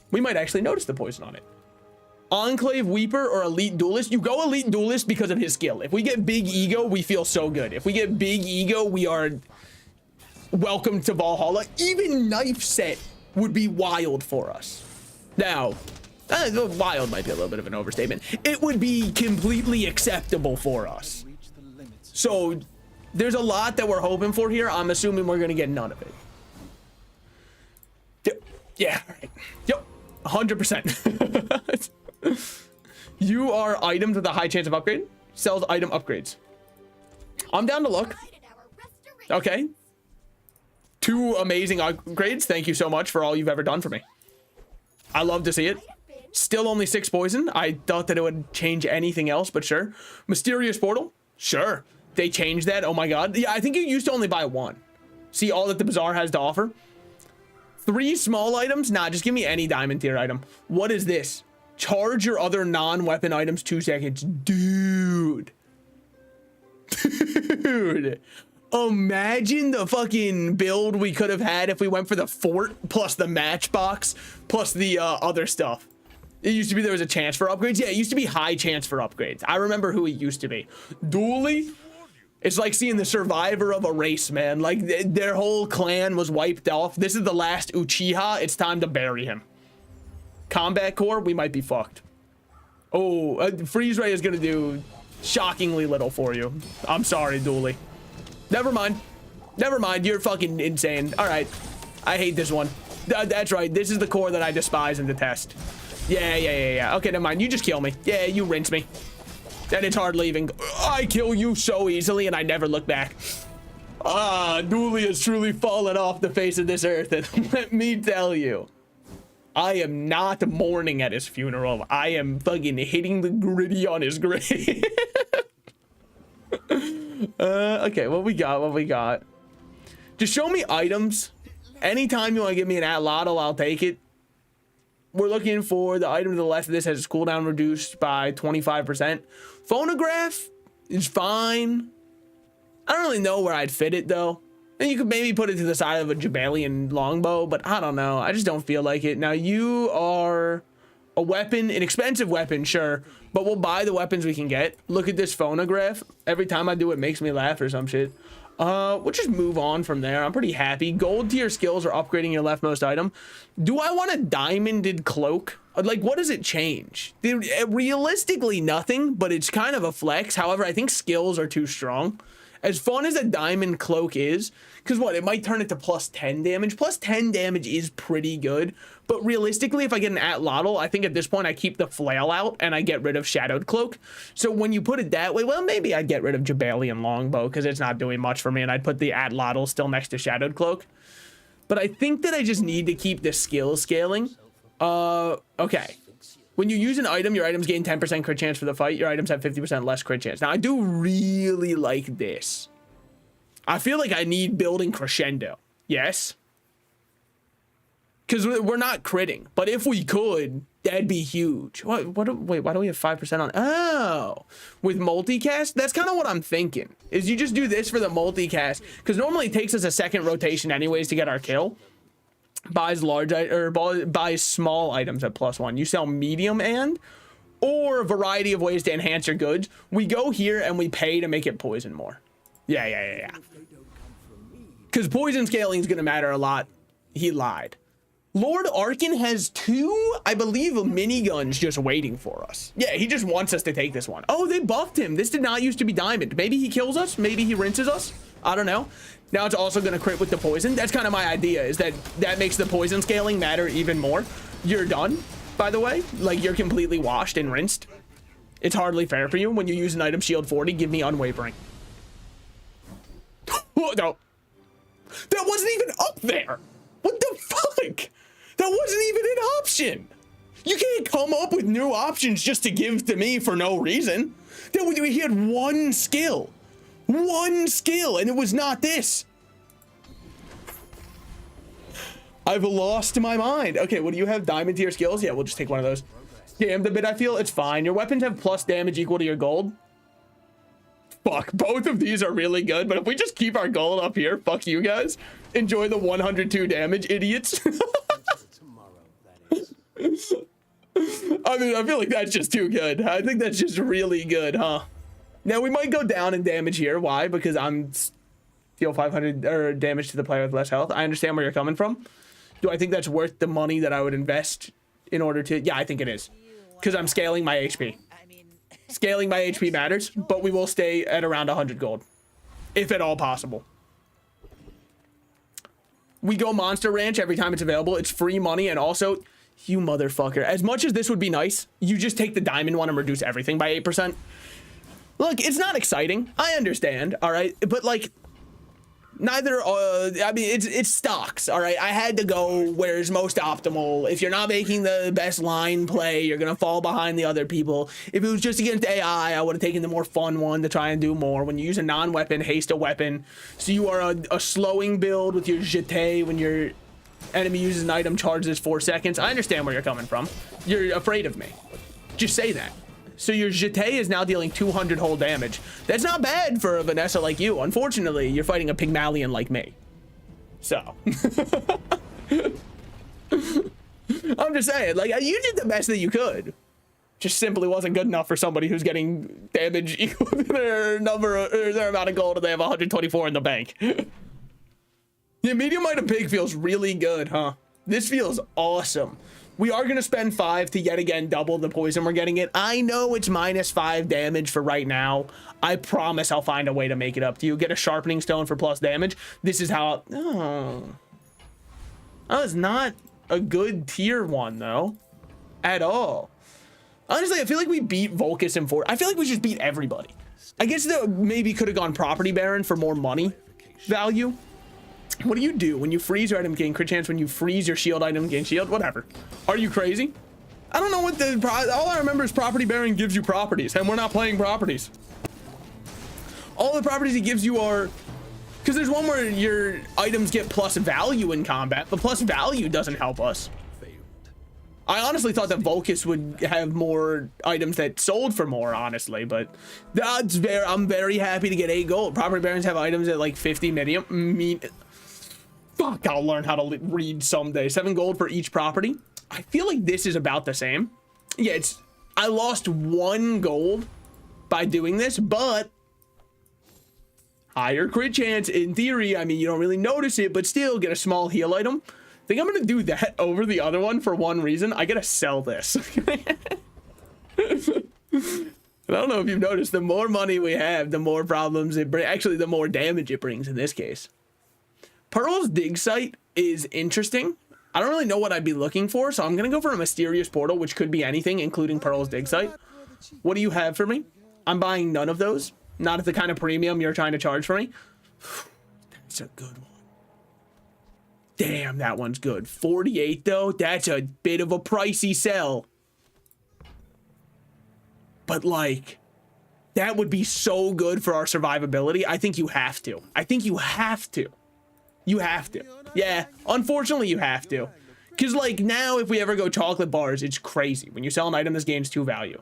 we might actually notice the poison on it. Enclave Weeper or Elite Duelist. You go Elite Duelist because of his skill. If we get Big Ego, we feel so good. If we get Big Ego, we are welcome to Valhalla. Even Knife Set would be wild for us. Now, wild might be a little bit of an overstatement. It would be completely acceptable for us. So there's a lot that we're hoping for here. I'm assuming we're going to get none of it. Yeah, right. Yep. 100%. You are items with a high chance of upgrade. Sells item upgrades. I'm down to look. Okay. 2 amazing upgrades. Thank you so much for all you've ever done for me. I love to see it. Still only 6 poison. I thought that it would change anything else, but sure. Mysterious Portal. Sure. They changed that. Oh my god. Yeah, I think you used to only buy 1. See all that the Bazaar has to offer. 3 small items? Nah, just give me any diamond tier item. What is this? Charge your other non-weapon items 2 seconds. Dude. Dude. Imagine the fucking build we could have had if we went for the fort plus the matchbox plus the other stuff. It used to be there was a chance for upgrades. Yeah, it used to be high chance for upgrades. I remember who it used to be. Dooley? It's like seeing the survivor of a race, man. Like, their whole clan was wiped off. This is the last Uchiha. It's time to bury him. Combat core, we might be fucked. Oh, freeze ray is going to do shockingly little for you. I'm sorry, Dooley. Never mind. Never mind. You're fucking insane. All right. I hate this one. That's right. This is the core that I despise and detest. Yeah. Okay, never mind. You just kill me. Yeah, you rinse me. And it's hard leaving. I kill you so easily and I never look back. Dooley has truly fallen off the face of this earth. And let me tell you, I am not mourning at his funeral. I am fucking hitting the gritty on his grave. Okay, what we got? Just show me items. Anytime you want to give me an at-lotto, I'll take it. We're looking for the item to the left of this has its cooldown reduced by 25%. Phonograph is fine. I don't really know where I'd fit it though. And you could maybe put it to the side of a Jaballian longbow, but I don't know. I just don't feel like it. Now you are a weapon, an expensive weapon, sure, but we'll buy the weapons we can get. Look at this phonograph. Every time I do it makes me laugh or some shit. We'll just move on from there. I'm pretty happy. Gold tier skills are upgrading your leftmost item. Do I want a diamonded cloak? Like, what does it change? Realistically, nothing, but it's kind of a flex. However, I think skills are too strong. As fun as a diamond cloak is, because what, it might turn it to plus 10 damage. Plus 10 damage is pretty good, but realistically, if I get an at-lotl, I think at this point I keep the flail out and I get rid of shadowed cloak. So when you put it that way, well, maybe I'd get rid of Jaballian longbow because it's not doing much for me, and I'd put the at-lotl still next to shadowed cloak. But I think that I just need to keep the skill scaling. Okay. When you use an item, your items gain 10% crit chance for the fight. Your items have 50% less crit chance. Now, I do really like this. I feel like I need building crescendo. Yes? Because we're not critting. But if we could, that'd be huge. Wait, why do we have 5% on? Oh, with multicast? That's kind of what I'm thinking. Is you just do this for the multicast. Because normally it takes us a second rotation anyways to get our kill. Buys buys small items at +1. You sell medium or a variety of ways to enhance your goods. We go here and we pay to make it poison more. Yeah. Because poison scaling is going to matter a lot. He lied. Lord Arkin has 2, I believe, miniguns just waiting for us. Yeah, he just wants us to take this one. Oh, they buffed him. This did not used to be diamond. Maybe he kills us. Maybe he rinses us. I don't know. Now it's also going to crit with the poison. That's kind of my idea, is that makes the poison scaling matter even more. You're done, by the way. Like, you're completely washed and rinsed. It's hardly fair for you. When you use an item shield 40, give me unwavering. Oh, no. That wasn't even up there. What the fuck? That wasn't even an option. You can't come up with new options just to give to me for no reason. He had one skill, and it was not this. I've lost my mind. Okay, what do you have? Diamond tier skills? Yeah, we'll just take one of those. Damn the bit, I feel it's fine. Your weapons have plus damage equal to your gold. Fuck, both of these are really good, but if we just keep our gold up here, fuck you guys. Enjoy the 102 damage, idiots. I mean, I feel like that's just too good. I think that's just really good, huh? Now, we might go down in damage here. Why? Because I'm deal 500 or damage to the player with less health. I understand where you're coming from. Do I think that's worth the money that I would invest in order to... Yeah, I think it is. Because I'm scaling my HP. Scaling my HP matters, but we will stay at around 100 gold. If at all possible. We go Monster Ranch every time it's available. It's free money, and also... You motherfucker. As much as this would be nice, you just take the diamond one and reduce everything by 8%. Look, it's not exciting. I understand, all right? But, like, neither, I mean, it's stocks, all right? I had to go where's most optimal. If you're not making the best line play, you're going to fall behind the other people. If it was just against AI, I would have taken the more fun one to try and do more. When you use a non-weapon, haste a weapon. So you are a slowing build with your jeté when your enemy uses an item, charges 4 seconds. I understand where you're coming from. You're afraid of me. Just say that. So your jeté is now dealing 200 whole damage. That's not bad for a Vanessa like you. Unfortunately, you're fighting a Pygmalion like me. So. I'm just saying, like, you did the best that you could. Just simply wasn't good enough for somebody who's getting damage equal to their number, or their amount of gold, and they have 124 in the bank. The medium item pig feels really good, huh? This feels awesome. We are going to spend 5 to yet again double the poison we're getting it. I know it's -5 damage for right now. I promise I'll find a way to make it up to you. Get a sharpening stone for plus damage. This is how... Oh. That was not a good tier 1, though. At all. Honestly, I feel like we beat Volcus in 4. I feel like we just beat everybody. I guess that maybe could have gone Property Baron for more money value. What do you do when you freeze your item gain crit chance? When you freeze your shield item gain shield? Whatever. Are you crazy? I don't know what the... All I remember is Property Baron gives you properties, and we're not playing properties. All the properties he gives you are... Because there's one where your items get plus value in combat, but plus value doesn't help us. I honestly thought that Volcus would have more items that sold for more, honestly, but that's very... I'm very happy to get 8 gold. Property Barons have items at like 50 medium. Fuck, I'll learn how to read someday. 7 gold for each property. I feel like this is about the same. Yeah, it's... I lost 1 gold by doing this, but... Higher crit chance, in theory. I mean, you don't really notice it, but still get a small heal item. I think I'm going to do that over the other one for one reason. I got to sell this. I don't know if you've noticed, the more money we have, the more problems it brings. Actually, the more damage it brings in this case. Pearl's dig site is interesting. I don't really know what I'd be looking for, so I'm going to go for a mysterious portal, which could be anything, including Pearl's dig site. What do you have for me? I'm buying none of those. Not at the kind of premium you're trying to charge for me. That's a good one. Damn, that one's good. 48, though? That's a bit of a pricey sell. But, like, that would be so good for our survivability. I think you have to. I think you have to. You have to. Yeah, unfortunately, you have to. Because, like, now, if we ever go chocolate bars, it's crazy. When you sell an item, this gains 2 value.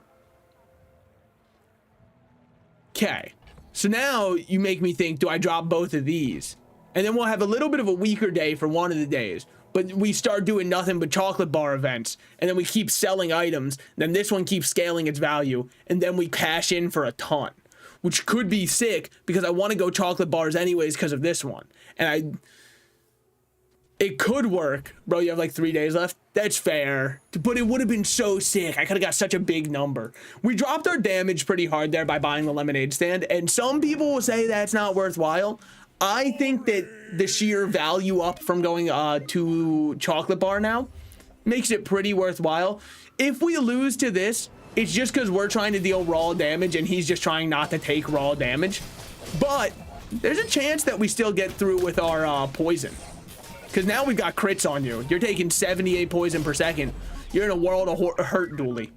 Okay. So now you make me think, do I drop both of these? And then we'll have a little bit of a weaker day for one of the days. But we start doing nothing but chocolate bar events. And then we keep selling items. Then this one keeps scaling its value. And then we cash in for a ton. Which could be sick because I want to go chocolate bars anyways because of this one. And It could work, bro. You have like 3 days left. That's fair, but it would have been so sick. I could have got such a big number. We dropped our damage pretty hard there by buying the lemonade stand, and some people will say that's not worthwhile. I think that the sheer value up from going to chocolate bar now makes it pretty worthwhile. If we lose to this, it's just because we're trying to deal raw damage and he's just trying not to take raw damage. But there's a chance that we still get through with our poison. Because now we've got crits on you. You're taking 78 poison per second. You're in a world of hurt, Dooley.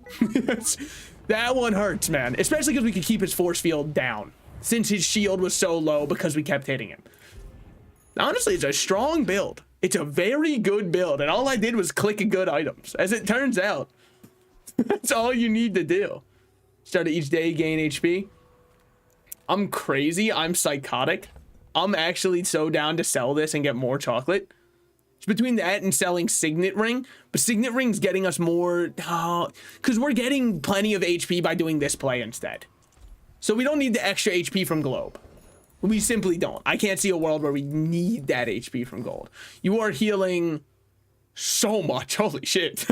That one hurts, man. Especially because we could keep his force field down. Since his shield was so low because we kept hitting him. Honestly, it's a strong build. It's a very good build. And all I did was click good items. As it turns out. That's all you need to do. Start of each day, gain HP. I'm crazy. I'm psychotic. I'm actually so down to sell this and get more chocolate. It's between that and selling Signet Ring. But Signet Ring's getting us more... because we're getting plenty of HP by doing this play instead. So we don't need the extra HP from Globe. We simply don't. I can't see a world where we need that HP from Gold. You are healing so much. Holy shit.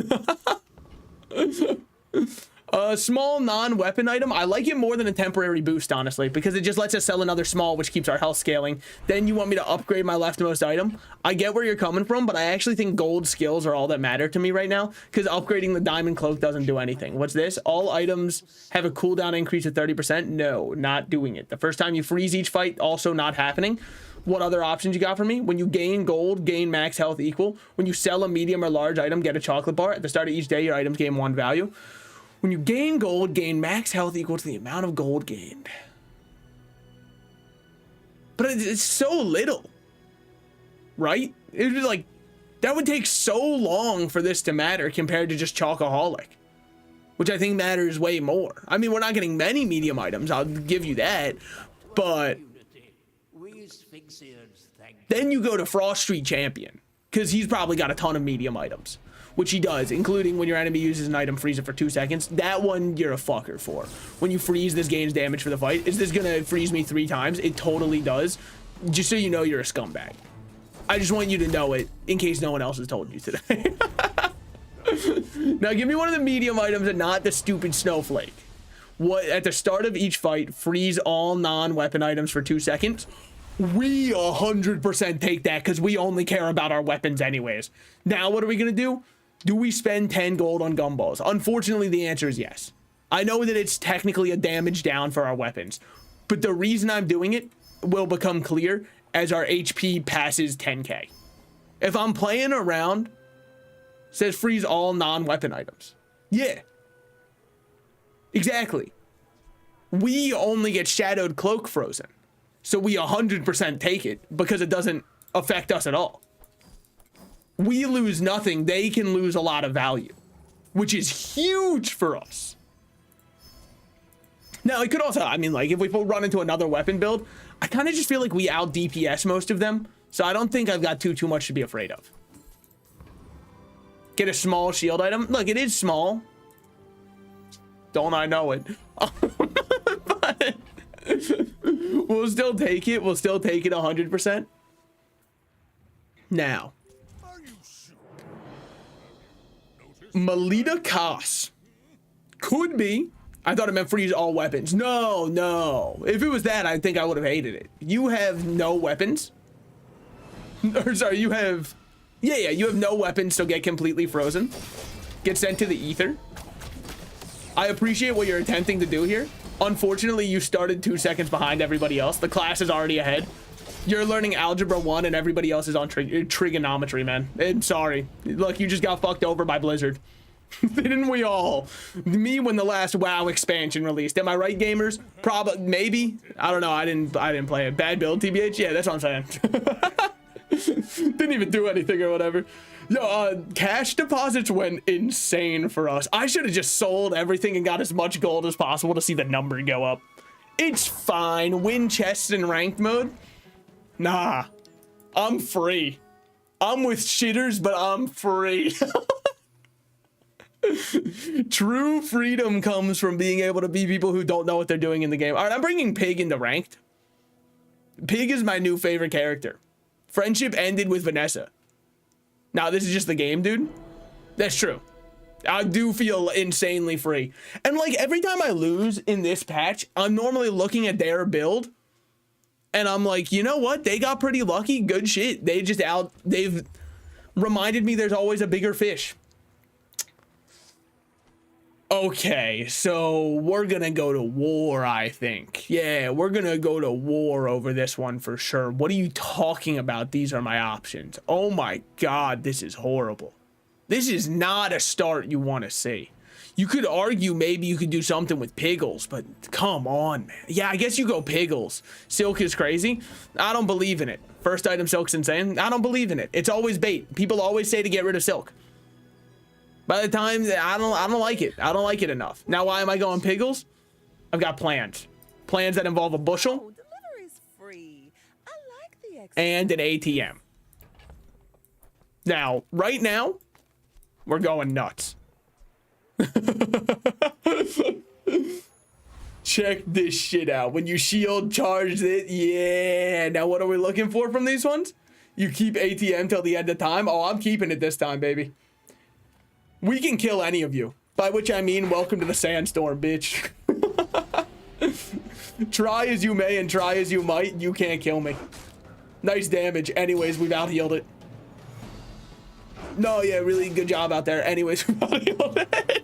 A small non-weapon item. I like it more than a temporary boost, honestly, because it just lets us sell another small, which keeps our health scaling. Then you want me to upgrade my leftmost item. I get where you're coming from, but I actually think gold skills are all that matter to me right now, because upgrading the diamond cloak doesn't do anything. What's this? All items have a cooldown increase of 30%. No, not doing it. The first time you freeze each fight, also not happening. What other options you got for me? When you gain gold, gain max health equal. When you sell a medium or large item, get a chocolate bar. At the start of each day, your items gain 1 value. When you gain gold, gain max health equal to the amount of gold gained. But it's so little, right? It would be like, that would take so long for this to matter compared to just Chocoholic, which I think matters way more. I mean, we're not getting many medium items, I'll give you that, but then you go to Frost Street Champion, because he's probably got a ton of medium items. Which he does, including when your enemy uses an item, freeze it for 2 seconds. That one, you're a fucker for. When you freeze, this gains damage for the fight. Is this gonna freeze me 3 times? It totally does. Just so you know, you're a scumbag. I just want you to know it, in case no one else has told you today. Now, give me one of the medium items and not the stupid snowflake. What, at the start of each fight, freeze all non-weapon items for 2 seconds. We 100% take that, because we only care about our weapons anyways. Now, what are we gonna do? Do we spend 10 gold on gumballs? Unfortunately, the answer is yes. I know that it's technically a damage down for our weapons, but the reason I'm doing it will become clear as our HP passes 10k. If I'm playing around, says freeze all non-weapon items. Yeah. Exactly. We only get Shadowed Cloak frozen. So we 100% take it because it doesn't affect us at all. We lose nothing. They can lose a lot of value, which is huge for us. Now, it could also, I mean, like, if we run into another weapon build, I kind of just feel like we out DPS most of them. So I don't think I've got too much to be afraid of. Get a small shield item. Look, it is small. Don't I know it? But we'll still take it. We'll still take it 100%. Now. Melita Koss. Could be. I thought it meant freeze all weapons. No, no. If it was that, I think I would have hated it. You have no weapons. Or sorry, you have... Yeah, you have no weapons, so get completely frozen. Get sent to the ether. I appreciate what you're attempting to do here. Unfortunately, you started 2 seconds behind everybody else. The class is already ahead. You're learning Algebra 1 and everybody else is on trigonometry, man. I'm sorry. Look, you just got fucked over by Blizzard. Didn't we all? Me when the last WoW expansion released. Am I right, gamers? Probably, maybe. I don't know. I didn't play it. Bad build, TBH? Yeah, that's what I'm saying. Didn't even do anything or whatever. Yo, cash deposits went insane for us. I should have just sold everything and got as much gold as possible to see the number go up. It's fine. Win chests in ranked mode. Nah, I'm free. I'm with shitters, but I'm free. True freedom comes from being able to be people who don't know what they're doing in the game. All right, I'm bringing Pig into ranked. Pig is my new favorite character. Friendship ended with Vanessa. Now, this is just the game, dude. That's true. I do feel insanely free. And like every time I lose in this patch, I'm normally looking at their build and I'm like, you know what? They got pretty lucky. Good shit. They've reminded me there's always a bigger fish. Okay, so we're gonna go to war, I think. Yeah, we're gonna go to war over this one for sure. What are you talking about? These are my options. Oh my God, this is horrible. This is not a start you want to see. You could argue maybe you could do something with Piggles, but come on, man. Yeah, I guess you go Piggles. Silk is crazy. I don't believe in it. First item, Silk's insane. I don't believe in it. It's always bait. People always say to get rid of Silk. By the time I don't like it. I don't like it enough. Now, why am I going Piggles? I've got plans. Plans that involve a bushel.
Oh, delivery's free. I like the
and an ATM. Now, right now, we're going nuts. Check this shit out. When you shield charge it, yeah. Now, what are we looking for from these ones? You keep ATM till the end of time. Oh, I'm keeping it this time, baby. We can kill any of you. By which I mean, welcome to the sandstorm, bitch. Try as you may and try as you might, you can't kill me. Nice damage. Anyways, we've out-healed it. No, yeah, really good job out there. Anyways, we've out-healed it.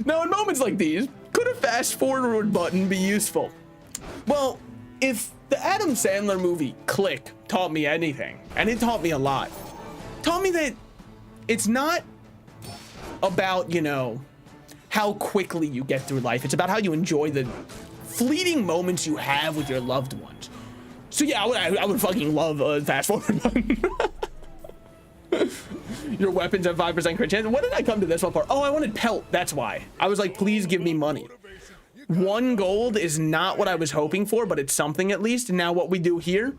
Now, in moments like these, could a fast-forward button be useful? Well, if the Adam Sandler movie, Click, taught me anything, and it taught me a lot, taught me that it's not about, you know, how quickly you get through life. It's about how you enjoy the fleeting moments you have with your loved ones. So yeah, I would fucking love a fast forward button. Your weapons have 5% crit chance. What did I come to this one for? Oh, I wanted pelt. That's why. I was like, please give me money. 1 gold is not what I was hoping for, but it's something at least. Now what we do here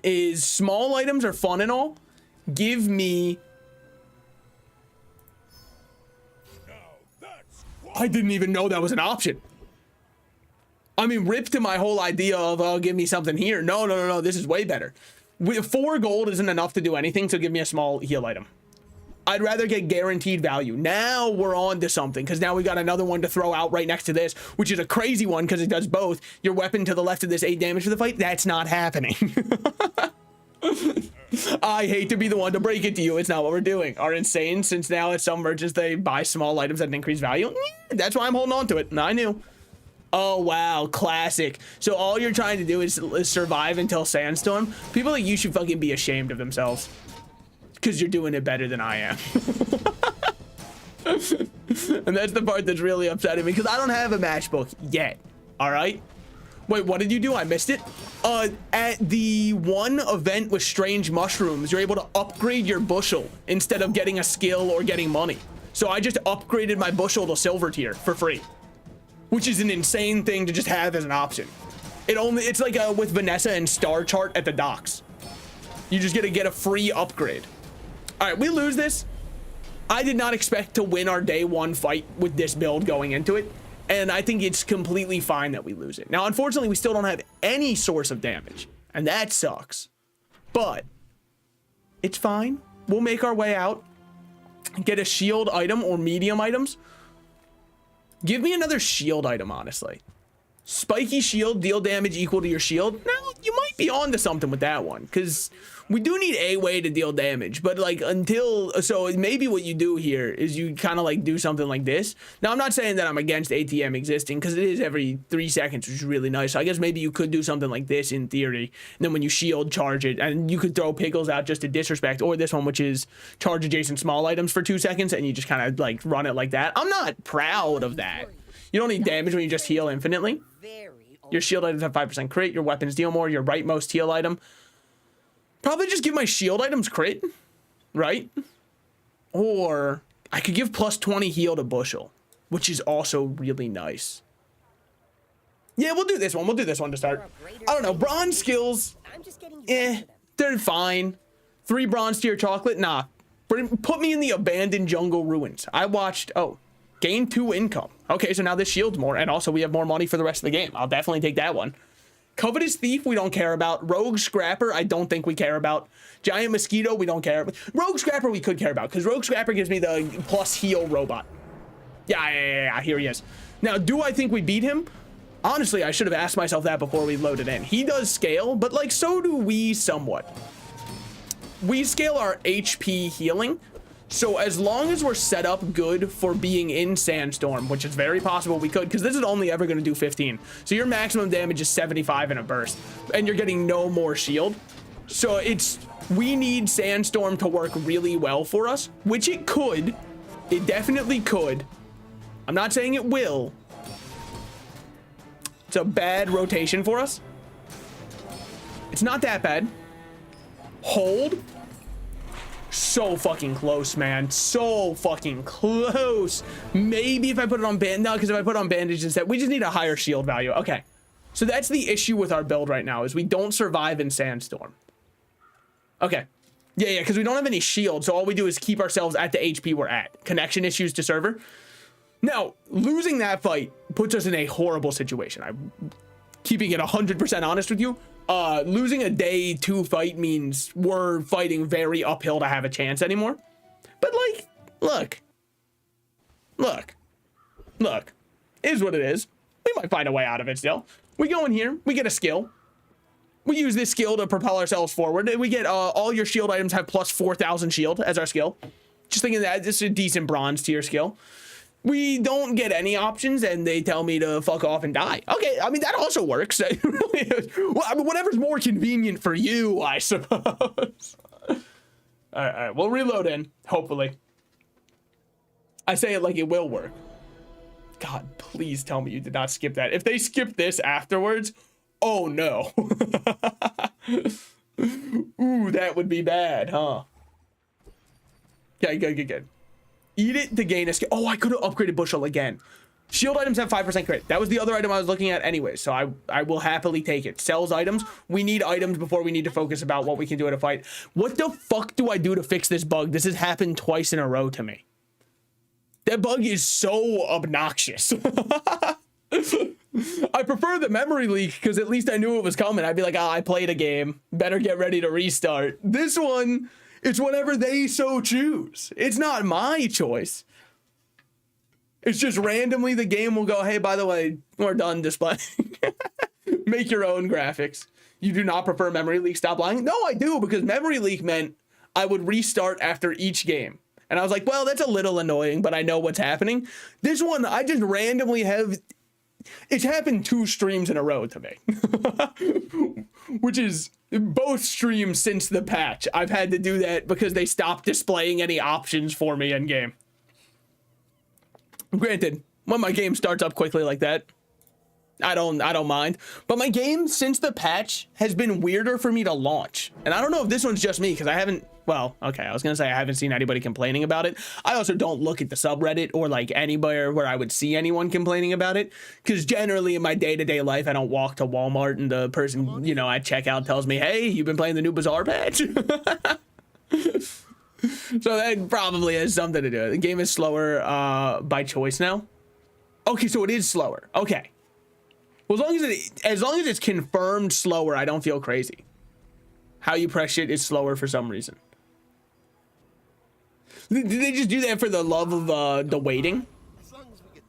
is small items are fun and all. Give me... I didn't even know that was an option. I mean, rip to my whole idea of, oh, give me something here. No. This is way better. 4 gold isn't enough to do anything, so give me a small heal item. I'd rather get guaranteed value. Now we're on to something, because now we got another one to throw out right next to this, which is a crazy one because it does both. Your weapon to the left of this 8 damage for the fight. That's not happening. I hate to be the one to break it to you. It's not what we're doing. Are insane, since now at some merchants they buy small items at an increased value. That's why I'm holding on to it. I knew. Oh wow, classic. So all you're trying to do is survive until sandstorm. People like you should fucking be ashamed of themselves, because you're doing it better than I am. And that's the part that's really upsetting me, because I don't have a matchbook yet. All right. Wait, what did you do? I missed it. At the one event with strange mushrooms, you're able to upgrade your bushel instead of getting a skill or getting money. So I just upgraded my bushel to silver tier for free, which is an insane thing to just have as an option. It's like with Vanessa and Star Chart at the docks. You just get a free upgrade. All right, we lose this. I did not expect to win our day 1 fight with this build going into it. And I think it's completely fine that we lose it. Now, unfortunately, we still don't have any source of damage, and that sucks. But it's fine. We'll make our way out, get a shield item or medium items. Give me another shield item, honestly. Spiky shield, deal damage equal to your shield. Now, you might be on to something with that one, because we do need a way to deal damage, but like so maybe what you do here is you kind of like do something like this. Now, I'm not saying that I'm against ATM existing, because it is every 3 seconds, which is really nice. So I guess maybe you could do something like this in theory, and then when you shield, charge it, and you could throw Pickles out just to disrespect, or this one, which is charge adjacent small items for 2 seconds, and you just kind of like run it like that. I'm not proud of that. You don't need damage when you just heal infinitely. Your shield items have 5% crit. Your weapons deal more. Your rightmost heal item. Probably just give my shield items crit, right? Or I could give plus 20 heal to bushel, which is also really nice. Yeah, we'll do this one. We'll do this one to start. I don't know. Bronze skills, they're fine. 3 bronze tier chocolate, nah. Put me in the abandoned jungle ruins. I watched, gain 2 income. Okay, so now this shield's more, and also we have more money for the rest of the game. I'll definitely take that one. Covetous Thief, we don't care about. Rogue Scrapper, I don't think we care about. Giant Mosquito, we don't care about. Rogue Scrapper, we could care about, because Rogue Scrapper gives me the plus heal robot. Yeah, here he is. Now, do I think we beat him? Honestly, I should have asked myself that before we loaded in. He does scale, but like, so do we somewhat. We scale our HP healing. So as long as we're set up good for being in Sandstorm, which is very possible we could, because this is only ever going to do 15. So your maximum damage is 75 in a burst, and you're getting no more shield. So we need Sandstorm to work really well for us, which it could. It definitely could. I'm not saying it will. It's a bad rotation for us. It's not that bad. Hold. So fucking close, man. So fucking close. Maybe if I put it on no, because if I put on bandage instead, we just need a higher shield value. Okay. So that's the issue with our build right now, is we don't survive in Sandstorm. Okay. Yeah, because we don't have any shield, so all we do is keep ourselves at the HP we're at. Connection issues to server. Now, losing that fight puts us in a horrible situation. I'm keeping it 100% honest with you. Losing a day 2 fight means we're fighting very uphill to have a chance anymore. But like, look, is what it is. We might find a way out of it still. We go in here, we get a skill. We use this skill to propel ourselves forward. We get all your shield items have plus 4,000 shield as our skill. Just thinking that this is a decent bronze tier skill. We don't get any options, and they tell me to fuck off and die. Okay, I mean, that also works. It really is. Well, I mean, whatever's more convenient for you, I suppose. All right, we'll reload in, hopefully. I say it like it will work. God, please tell me you did not skip that. If they skip this afterwards, oh no. Ooh, that would be bad, huh? Okay, good. Eat it to gain a skill. Oh, I could have upgraded Bushel again. Shield items have 5% crit. That was the other item I was looking at anyway, so I will happily take it. Sells items. We need items before we need to focus about what we can do in a fight. What the fuck do I do to fix this bug? This has happened twice in a row to me. That bug is so obnoxious. I prefer the memory leak because at least I knew it was coming. I'd be like, I played a game. Better get ready to restart. This one... it's whenever they so choose. It's not my choice. It's just randomly the game will go, hey, by the way, we're done displaying. Make your own graphics. You do not prefer memory leak? Stop lying. No, I do, because memory leak meant I would restart after each game. And I was like, well, that's a little annoying, but I know what's happening. This one, I just randomly have... it's happened 2 streams in a row to me. Which is both streams since the patch. I've had to do that because they stopped displaying any options for me in game. Granted, when my game starts up quickly like that, I don't mind. But my game since the patch has been weirder for me to launch. And I don't know if this one's just me because I haven't, well, okay, I was gonna say I haven't seen anybody complaining about it. I also don't look at the subreddit or like anywhere where I would see anyone complaining about it, because generally in my day-to-day life I don't walk to Walmart and the person, you know, at checkout tells me, hey, you've been playing the new Bazaar patch. So that probably has something to do with it. The game is slower by choice now. Okay, so it is slower. Okay. Well, as long as it's confirmed slower, I don't feel crazy. How you press shit is slower for some reason. Did they just do that for the love of the waiting?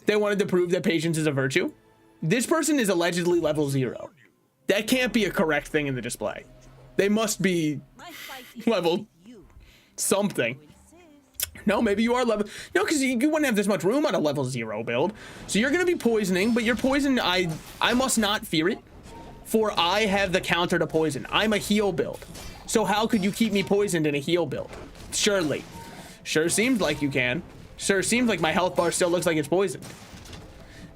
They wanted to prove that patience is a virtue? This person is allegedly level 0. That can't be a correct thing in the display. They must be level something. No, maybe you are level... no, because you wouldn't have this much room on a level 0 build. So you're going to be poisoning, but your poison, I must not fear it. For I have the counter to poison. I'm a heal build. So how could you keep me poisoned in a heal build? Surely. Sure seems like you can. Sure seems like my health bar still looks like it's poisoned.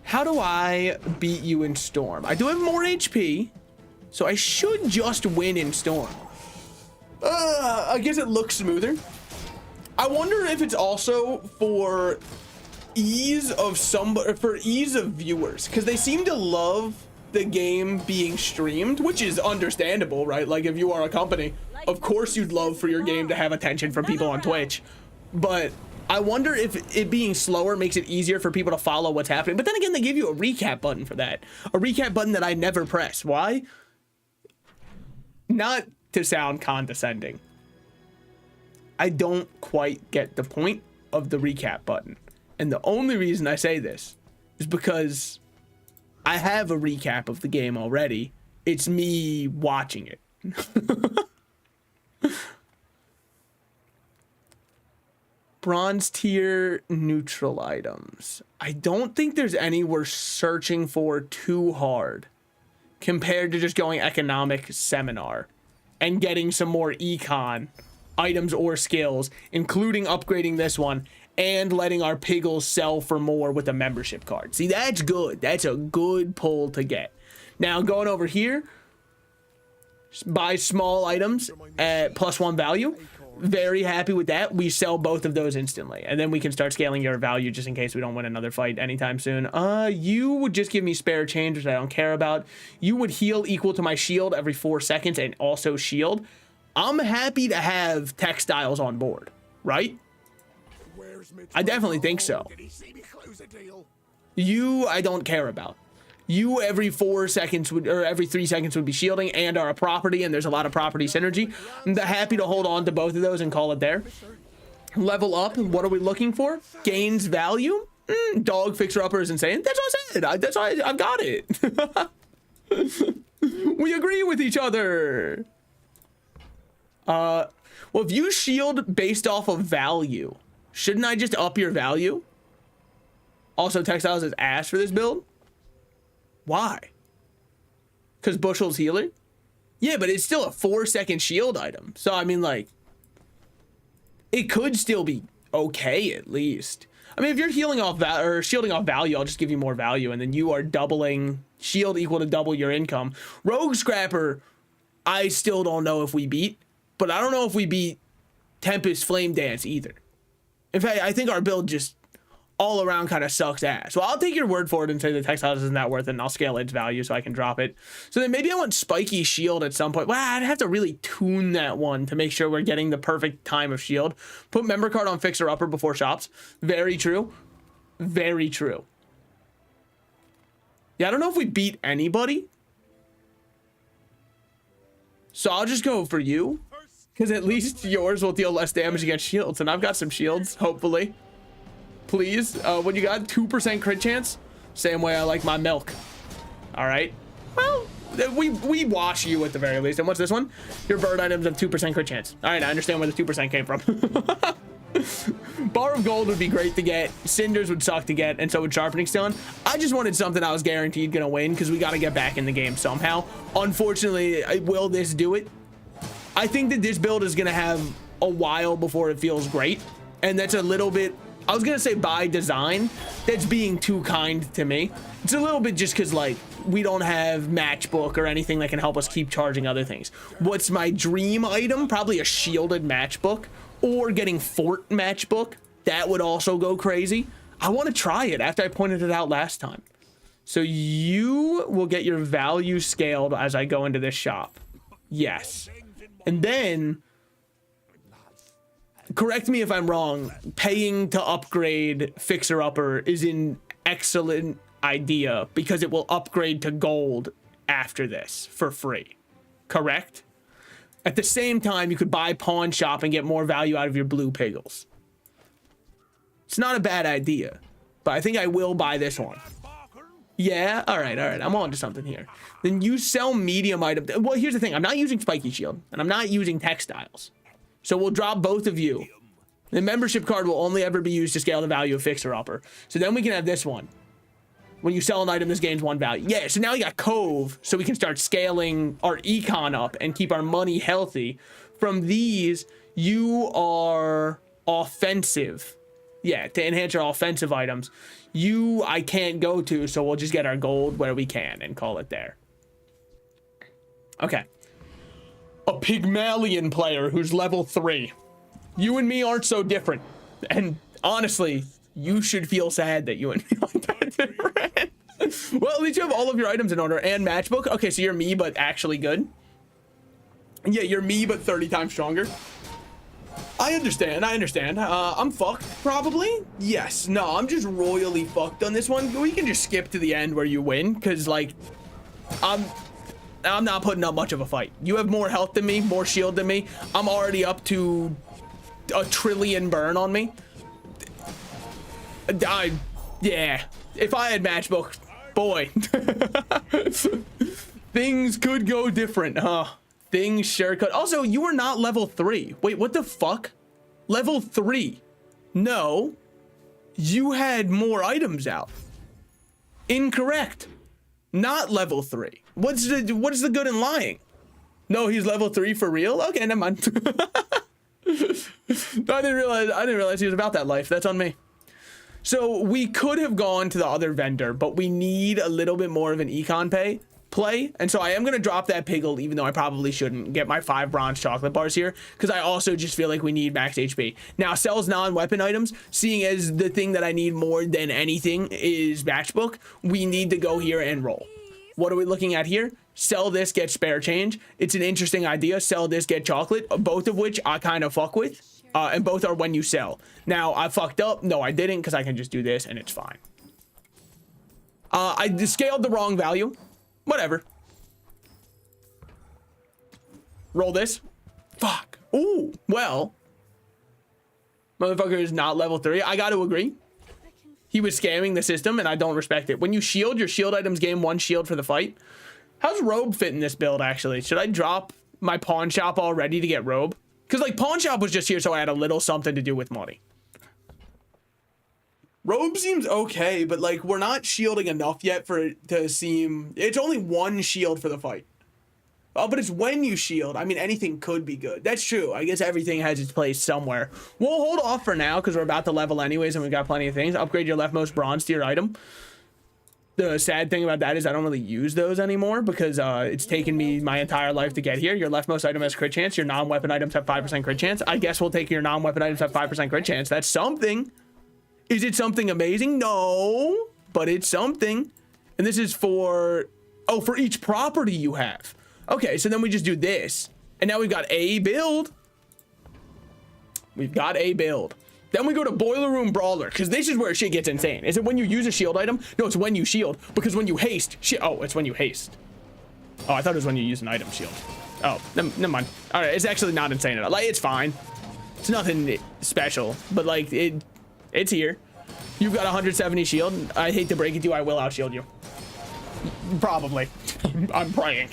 How do I beat you in Storm? I do have more HP, so I should just win in Storm. I guess it looks smoother. I wonder if it's also for ease of viewers, because they seem to love the game being streamed, which is understandable, right? Like if you are a company, of course you'd love for your game to have attention from people on Twitch. But I wonder if it being slower makes it easier for people to follow what's happening. But then again, they give you a recap button for that. A recap button that I never press. Why? Not to sound condescending. I don't quite get the point of the recap button. And the only reason I say this is because I have a recap of the game already. It's me watching it. Bronze tier neutral items. I don't think there's any we're searching for too hard compared to just going economic seminar and getting some more econ items or skills, including upgrading this one and letting our piggles sell for more with a membership card. See, that's good. That's a good pull to get. Now going over here, buy small items at +1 value. Very happy with that. We sell both of those instantly, and then we can start scaling your value just in case we don't win another fight anytime soon. You would just give me spare change, which I don't care about. You would heal equal to my shield every 4 seconds and also shield. I'm happy to have textiles on board, right? I definitely think so. You, I don't care about. You every 4 seconds would, or every 3 seconds would be shielding and are a property, and there's a lot of property synergy. I'm happy to hold on to both of those and call it there. Level up, what are we looking for? Gains value? Dog fixer upper is insane. That's what I said. That's why I've got it. We agree with each other. Well, if you shield based off of value, shouldn't I just up your value? Also, textiles is ass for this build. Why? Because Bushel's healer? Yeah, but it's still a 4-second shield item. So, I mean, like, it could still be okay at least. I mean, if you're healing off or shielding off value, I'll just give you more value, and then you are doubling shield equal to double your income. Rogue Scrapper, I still don't know if we beat, but I don't know if we beat Tempest Flame Dance either. In fact, I think our build just all around kind of sucks ass. Well, I'll take your word for it and say the textiles isn't that worth it, and I'll scale its value so I can drop it. So then maybe I want spiky shield at some point. Well, I'd have to really tune that one to make sure we're getting the perfect time of shield. Put member card on fixer upper before shops. Very true. Very true. Yeah, I don't know if we beat anybody. So I'll just go for you, because at least yours will deal less damage against shields, and I've got some shields, hopefully. Please, what you got? 2% crit chance? Same way I like my milk. All right. Well, we wash you at the very least. And what's this one? Your bird items have 2% crit chance. All right, I understand where the 2% came from. Bar of gold would be great to get. Cinders would suck to get, and so would sharpening stone. I just wanted something I was guaranteed gonna win, because we got to get back in the game somehow. Unfortunately, will this do it? I think that this build is gonna have a while before it feels great, and that's a little bit, I was gonna say by design. That's being too kind to me. It's a little bit just because, like, we don't have matchbook or anything that can help us keep charging other things. What's my dream item? Probably a shielded matchbook, or getting fort matchbook. That would also go crazy. I want to try it after I pointed it out last time. So you will get your value scaled as I go into this shop. Yes. And then, correct me if I'm wrong, paying to upgrade Fixer Upper is an excellent idea because it will upgrade to gold after this for free. Correct? At the same time, you could buy Pawn Shop and get more value out of your blue piggles. It's not a bad idea, but I think I will buy this one. Yeah, all right. I'm on to something here. Then you sell medium items. Well, here's the thing. I'm not using Spiky Shield, and I'm not using textiles. So we'll drop both of you. The membership card will only ever be used to scale the value of Fixer Upper. So then we can have this one. When you sell an item, this gains 1 value. Yeah, so now we got Cove, so we can start scaling our econ up and keep our money healthy. From these, you are offensive. Yeah, to enhance your offensive items. You, I can't go to, so we'll just get our gold where we can and call it there. Okay. A Pygmalion player who's level 3. You and me aren't so different. And honestly, you should feel sad that you and me aren't that different. Well, at least you have all of your items in order and matchbook. Okay, so you're me, but actually good. Yeah, you're me, but 30 times stronger. I understand. I'm fucked, probably. Yes. No, I'm just royally fucked on this one. We can just skip to the end where you win, because, like, I'm not putting up much of a fight. You have more health than me, more shield than me. I'm already up to a trillion burn on me. Yeah. If I had matchbook, boy. Things could go different, huh? Things sure could. Also, you are not level 3. Wait, what the fuck? Level 3? No. You had more items out. Incorrect. Not level 3. What's the good in lying? No, he's level 3 for real? Okay, never mind. I didn't realize he was about that life. That's on me. So we could have gone to the other vendor, but we need a little bit more of an econ play, and so I am going to drop that piggle, even though I probably shouldn't, get my 5 bronze chocolate bars here, because I also just feel like we need max HP. Now, sells non-weapon items, seeing as the thing that I need more than anything is matchbook, we need to go here and roll. What are we looking at here? Sell this, get spare change. It's an interesting idea. Sell this, get chocolate, both of which I kind of fuck with, and both are when you sell. Now, I fucked up. No, I didn't, because I can just do this, and it's fine. I scaled the wrong value. Whatever. Roll this. Fuck. Ooh, well. Motherfucker is not level 3. I got to agree. He was scamming the system, and I don't respect it. When you shield, your shield items gain 1 shield for the fight. How's robe fit in this build, actually? Should I drop my pawn shop already to get robe? Because, like, pawn shop was just here so I had a little something to do with money. Robe seems okay, but, like, we're not shielding enough yet for it to seem... It's only 1 shield for the fight. Oh, but it's when you shield. I mean, anything could be good. That's true. I guess everything has its place somewhere. We'll hold off for now because we're about to level anyways and we've got plenty of things. Upgrade your leftmost bronze to your item. The sad thing about that is I don't really use those anymore because it's taken me my entire life to get here. Your leftmost item has crit chance. Your non-weapon items have 5% crit chance. I guess we'll take your non-weapon items have 5% crit chance. That's something. Is it something amazing? No, but it's something. And this is for, oh, for each property you have. Okay, so then we just do this. And now we've got a build. We've got a build. Then we go to Boiler Room Brawler, because this is where shit gets insane. Is it when you use a shield item? No, it's when you shield, because when you haste, shit, oh, it's when you haste. Oh, I thought it was when you use an item shield. Oh, never mind. All right, it's actually not insane at all. Like, it's fine. It's nothing special, but like, it's here. You've got 170 shield. I hate to break it to you, I will outshield you. Probably. I'm praying.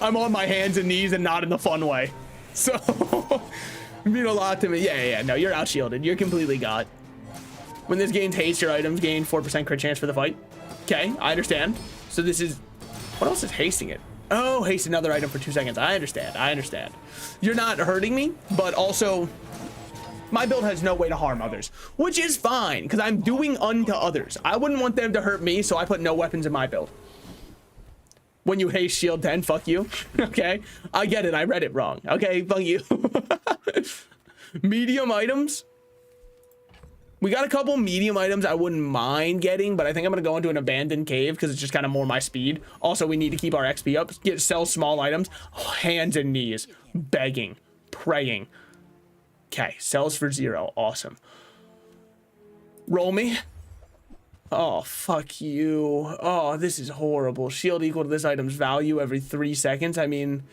I'm on my hands and knees and not in the fun way. So, it mean a lot to me. Yeah, no, you're outshielded. You're completely got. When this gains haste, your items gain 4% crit chance for the fight. Okay, I understand. So this is, what else is hasting it? Oh, haste another item for 2 seconds. I understand. You're not hurting me, but also my build has no way to harm others, which is fine because I'm doing unto others. I wouldn't want them to hurt me, so I put no weapons in my build. When you haste shield 10, fuck you. Okay, I get it. I read it wrong. Okay, fuck you. Medium items. We got a couple medium items I wouldn't mind getting, but I think I'm going to go into an abandoned cave because it's just kind of more my speed. Also, we need to keep our XP up. Sell small items. Oh, hands and knees. Begging. Praying. Okay, sells for 0. Awesome. Roll me. Oh, fuck you. Oh, this is horrible. Shield equal to this item's value every 3 seconds. I mean,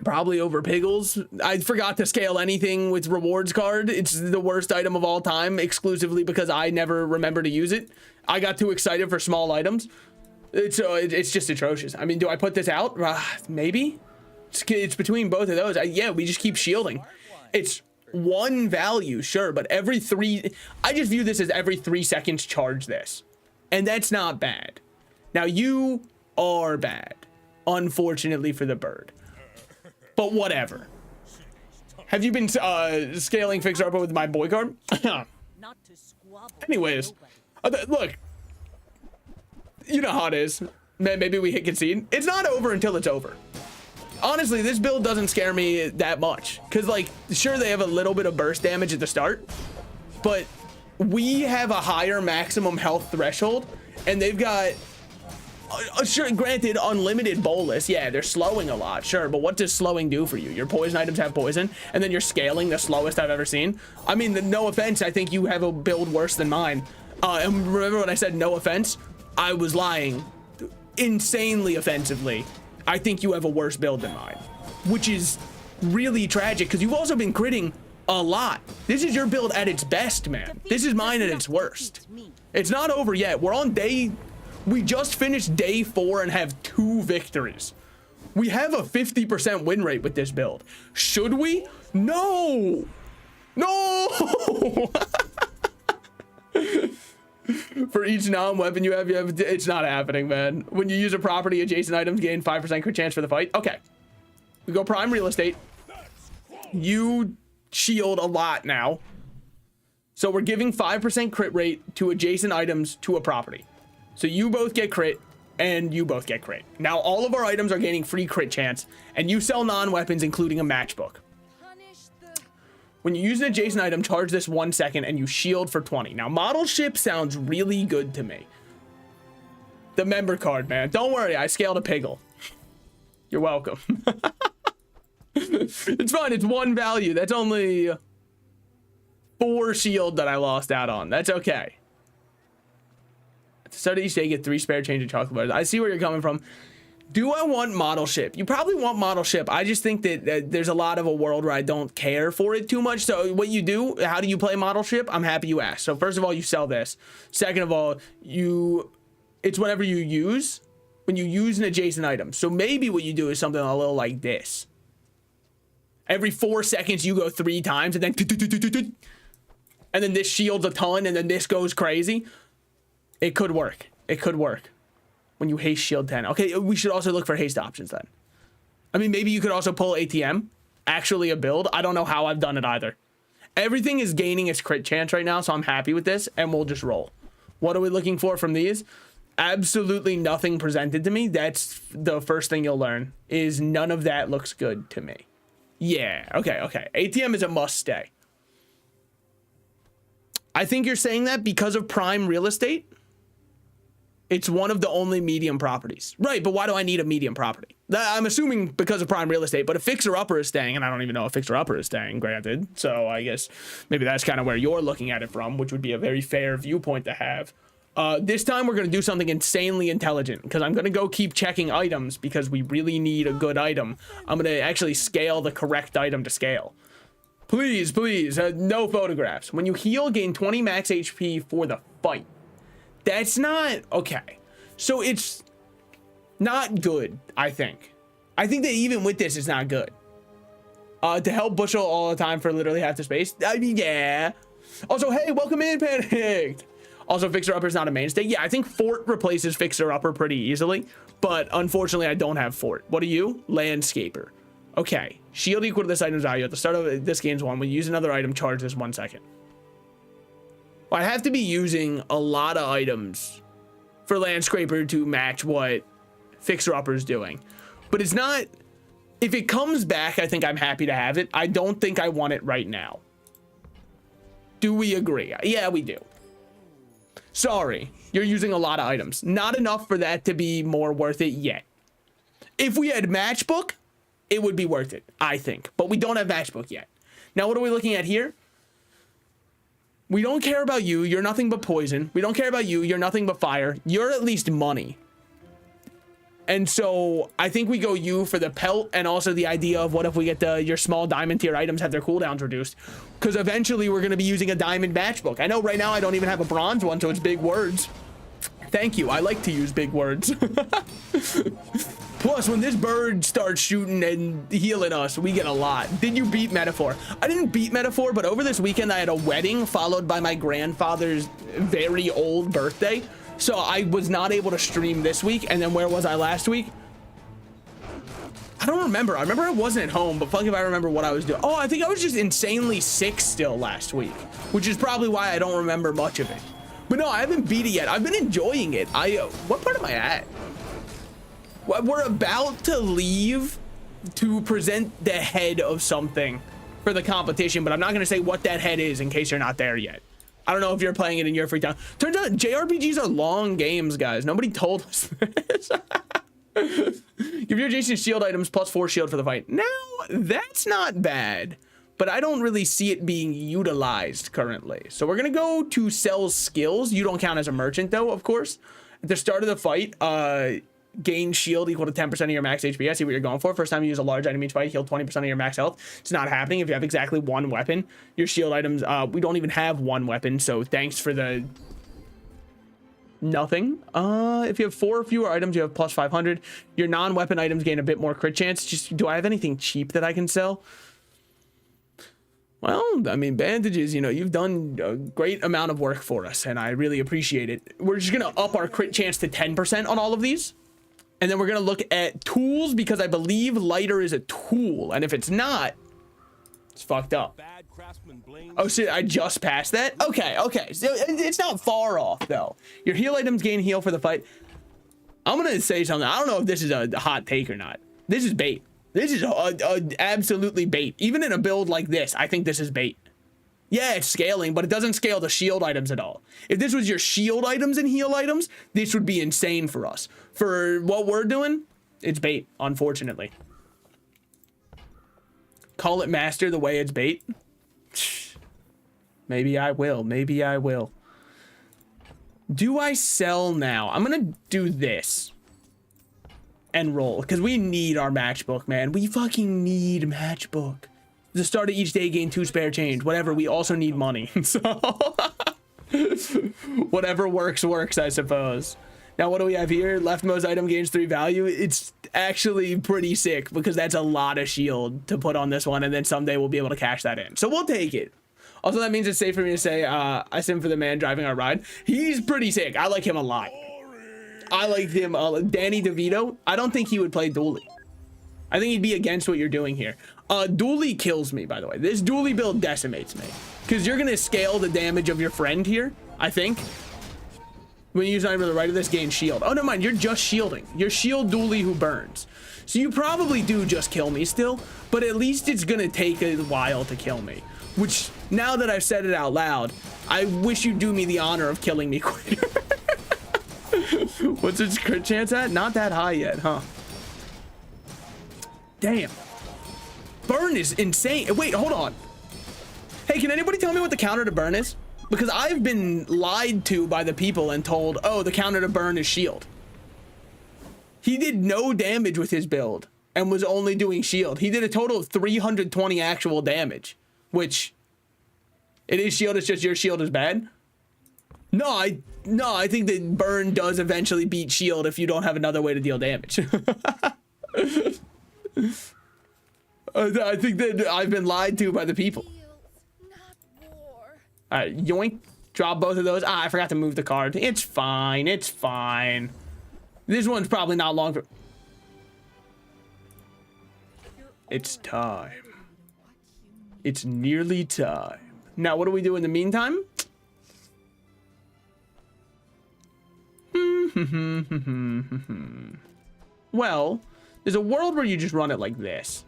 probably over piggles. I forgot to scale anything with rewards card. It's the worst item of all time, exclusively because I never remember to use it. I got too excited for small items. It's just atrocious. I mean, do I put this out? Maybe. It's between both of those. Yeah, we just keep shielding. It's 1 value, sure, but every 3, I just view this as every 3 seconds charge this, and that's not bad. Now you are bad, unfortunately for the bird, but whatever. Have you been scaling Fixer Upper with my boy card? Anyways, look, you know how it is. Maybe we hit concede. It's not over until it's over. Honestly, this build doesn't scare me that much because, like, sure, they have a little bit of burst damage at the start, but we have a higher maximum health threshold and they've got Sure, granted, unlimited bolus, yeah, they're slowing a lot, sure, but what does slowing do for you? Your poison items have poison, and then you're scaling the slowest I've ever seen. I mean, no offense, I think you have a build worse than mine. And remember when I said no offense? I was lying insanely offensively. I think you have a worse build than mine, which is really tragic because you've also been critting a lot. This is your build at its best, man. This is mine at its worst. It's not over yet. We're on we just finished day 4 and have 2 victories. We have a 50% win rate with this build. Should we? No! No! For each non-weapon you have, it's not happening, man. When you use a property, adjacent items gain 5% crit chance for the fight. Okay. We go prime real estate. You shield a lot now. So we're giving 5% crit rate to adjacent items to a property. So you both get crit and you both get crit. Now all of our items are gaining free crit chance and you sell non-weapons, including a matchbook. When you use an adjacent item, charge this 1 second and you shield for 20. Now model ship sounds really good to me. The member card, man. Don't worry, I scaled a piggle. You're welcome. It's fine, it's 1 value. That's only 4 shield that I lost out on. That's okay. At the start of each day, get 3 spare change of chocolate bars. I see where you're coming from. Do I want model ship? You probably want model ship. I just think that there's a lot of a world where I don't care for it too much. So what you do, how do you play model ship? I'm happy you asked. So first of all, you sell this. Second of all, it's whatever you use when you use an adjacent item. So maybe what you do is something a little like this. Every 4 seconds you go 3 times and then this shields a ton and then this goes crazy. It could work. It could work. When you haste shield 10. Okay, we should also look for haste options then. I mean, maybe you could also pull ATM. Actually a build. I don't know how I've done it either. Everything is gaining its crit chance right now, so I'm happy with this, and we'll just roll. What are we looking for from these? Absolutely nothing presented to me. That's the first thing you'll learn, is none of that looks good to me. Yeah, okay. ATM is a must stay. I think you're saying that because of prime real estate. It's one of the only medium properties. Right, but why do I need a medium property? I'm assuming because of prime real estate, but a fixer-upper is staying, and I don't even know if fixer-upper is staying, granted. So I guess maybe that's kind of where you're looking at it from, which would be a very fair viewpoint to have. This time we're going to do something insanely intelligent, because I'm going to go keep checking items, because we really need a good item. I'm going to actually scale the correct item to scale. Please, no photographs. When you heal, gain 20 max HP for the fight. That's not okay. So it's not good, I think. I think that even with this, it's not good. To help Bushel all the time for literally half the space. I mean, yeah. Also, hey, welcome in, Panicked. Also, Fixer Upper is not a mainstay. Yeah, I think Fort replaces Fixer Upper pretty easily, but unfortunately, I don't have Fort. What are you? Landscaper. Okay. Shield equal to this item's value. At the start of this game's 1, when you use another item, charge this 1 second. I have to be using a lot of items for Landscaper to match what Fixer Upper is doing. But it's not, if it comes back, I think I'm happy to have it. I don't think I want it right now. Do we agree? Yeah, we do. Sorry, you're using a lot of items. Not enough for that to be more worth it yet. If we had Matchbook, it would be worth it, I think. But we don't have Matchbook yet. Now, what are we looking at here? We don't care about you. You're nothing but poison. We don't care about you. You're nothing but fire. You're at least money. And so I think we go you for the pelt and also the idea of what if we get your small diamond tier items have their cooldowns reduced, because eventually we're going to be using a diamond matchbook. I know right now I don't even have a bronze one, so it's big words. Thank you. I like to use big words. Plus, when this bird starts shooting and healing us, we get a lot. Did you beat Metaphor? I didn't beat Metaphor, but over this weekend I had a wedding followed by my grandfather's very old birthday. So I was not able to stream this week. And then where was I last week? I don't remember. I remember I wasn't at home, but fuck if I remember what I was doing. Oh, I think I was just insanely sick still last week, which is probably why I don't remember much of it. But no, I haven't beat it yet. I've been enjoying it. What part am I at? We're about to leave to present the head of something for the competition, but I'm not going to say what that head is in case you're not there yet. I don't know if you're playing it in your free time. Turns out JRPGs are long games, guys. Nobody told us this. Give your adjacent shield items +4 shield for the fight. Now, that's not bad, but I don't really see it being utilized currently. So we're going to go to sell skills. You don't count as a merchant, though, of course. At the start of the fight, gain shield equal to 10% of your max HP. I see what you're going for. First time you use a large item each fight, heal 20% of your max health. It's not happening if you have exactly one weapon. Your shield items, we don't even have one weapon, so thanks for the nothing. If you have 4 or fewer items, you have +500. Your non-weapon items gain a bit more crit chance. Just, do I have anything cheap that I can sell? Well, I mean, bandages, you know, you've done a great amount of work for us, and I really appreciate it. We're just going to up our crit chance to 10% on all of these. And then we're going to look at tools, because I believe lighter is a tool. And if it's not, it's fucked up. Oh, shit, I just passed that? Okay, okay. So it's not far off, though. Your heal items gain heal for the fight. I'm going to say something. I don't know if this is a hot take or not. This is bait. This is absolutely bait. Even in a build like this, I think this is bait. Yeah, it's scaling, but it doesn't scale the shield items at all. If this was your shield items and heal items, this would be insane for us. For what we're doing, it's bait, unfortunately. Call it master the way it's bait. Maybe I will. Maybe I will. Do I sell now? I'm going to do this. And roll, because we need our matchbook, man. We fucking need matchbook. The start of each day, gain 2 spare change. Whatever, we also need money. So, whatever works, I suppose. Now, what do we have here? Leftmost item gains 3 value. It's actually pretty sick, because that's a lot of shield to put on this one, and then someday we'll be able to cash that in. So, we'll take it. Also, that means it's safe for me to say, I sim for the man driving our ride. He's pretty sick. I like him a lot. I like him. Danny DeVito. I don't think he would play Dooley. I think he'd be against what you're doing here. Dooley kills me, by the way. This Dooley build decimates me, because you're going to scale the damage of your friend here, I think. When you use item to the right of this, gain shield. Oh, never mind. You're just shielding. You're shield Dooley who burns. So you probably do just kill me still, but at least it's going to take a while to kill me. Which, now that I've said it out loud, I wish you'd do me the honor of killing me quicker. What's its crit chance at? Not that high yet, huh? Damn. Burn is insane. Wait, hold on. Hey, can anybody tell me what the counter to burn is? Because I've been lied to by the people and told, oh, the counter to burn is shield. He did no damage with his build and was only doing shield. He did a total of 320 actual damage, which it is shield. It's just your shield is bad. No, I think that burn does eventually beat shield if you don't have another way to deal damage. I think that I've been lied to by the people. All right, yoink. Drop both of those. I forgot to move the card. It's fine. It's fine. This one's probably not long for... It's time. It's nearly time. Now, what do we do in the meantime? Well, there's a world where you just run it like this.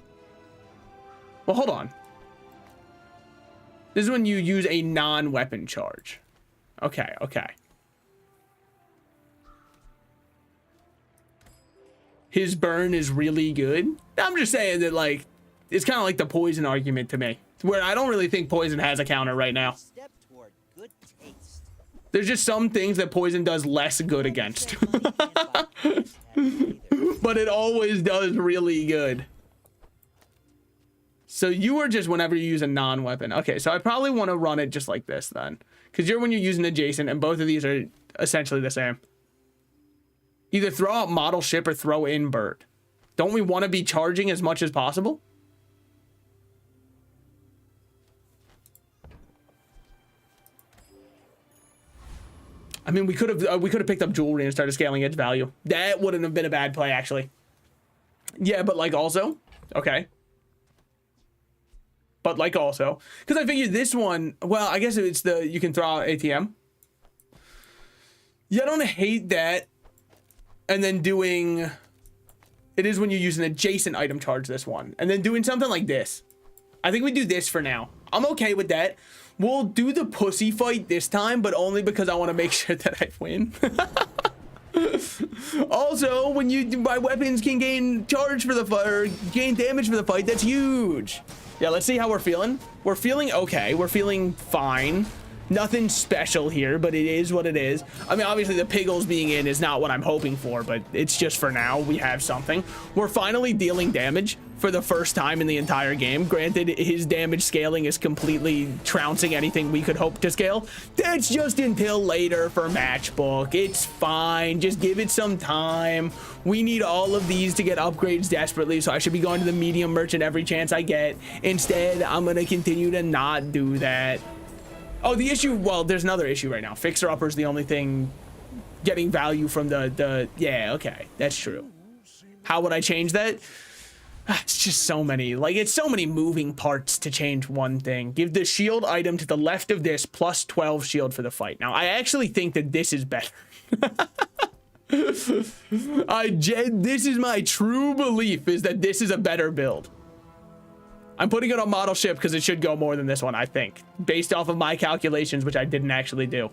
Well, hold on. This is when you use a non-weapon charge. Okay, okay. His burn is really good. I'm just saying that, like, it's kind of like the poison argument to me, where I don't really think poison has a counter right now.
Step toward good taste.
There's just some things that poison does less good against. But it always does really good. So you are just whenever you use a non-weapon. Okay, so I probably want to run it just like this then. Because you're when you're using adjacent, and both of these are essentially the same. Either throw out model ship or throw in bird. Don't we want to be charging as much as possible? I mean, we could have picked up jewelry and started scaling its value. That wouldn't have been a bad play, actually. Yeah, but like also, okay. But like also, because I figured this one, well, I guess it's the, you can throw out ATM. Yeah, I don't hate that. And then doing, it is when you use an adjacent item charge, this one. And then doing something like this. I think we do this for now. I'm okay with that. We'll do the pussy fight this time, but only because I want to make sure that I win. Also, when you buy weapons can gain charge for the fight, or gain damage for the fight, that's huge. Yeah, let's see how we're feeling. We're feeling okay. We're feeling fine. Nothing special here, but it is what it is. I mean, obviously the Piggles being in is not what I'm hoping for, but it's just for now. We have something. We're finally dealing damage for the first time in the entire game. Granted, his damage scaling is completely trouncing anything we could hope to scale. That's just until later for matchbook. It's fine. Just give it some time. We need all of these to get upgrades desperately, so I should be going to the medium merchant every chance I get. Instead, I'm going to continue to not do that. Oh, the issue, well, there's another issue right now. Fixer Upper is the only thing getting value from yeah, okay, that's true. How would I change that? It's just so many, like, it's so many moving parts to change one thing. Give the shield item to the left of this plus 12 shield for the fight. Now, I actually think that this is better. This is my true belief, is that this is a better build. I'm putting it on model ship because it should go more than this one, I think, based off of my calculations, which I didn't actually do.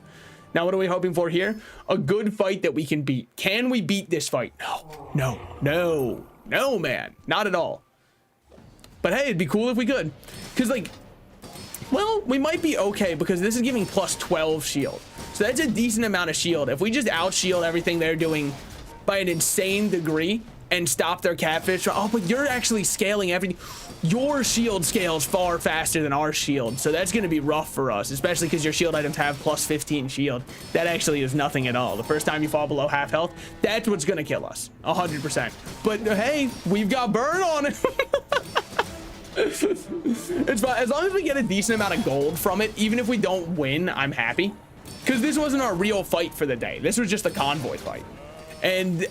Now, what are we hoping for here? A good fight that we can beat. Can we beat this fight? No, man, not at all. But hey, it'd be cool if we could, because, like, well, we might be okay because this is giving plus 12 shield. So that's a decent amount of shield. If we just out shield everything they're doing by an insane degree and stop their catfish. Oh, but you're actually scaling everything. Your shield scales far faster than our shield, so that's going to be rough for us, especially because your shield items have plus 15 shield. That actually is nothing at all. The first time you fall below half health, that's what's going to kill us, 100%. But hey, we've got burn on it. It's fine. As long as we get a decent amount of gold from it, even if we don't win, I'm happy. Because this wasn't our real fight for the day. This was just a convoy fight. And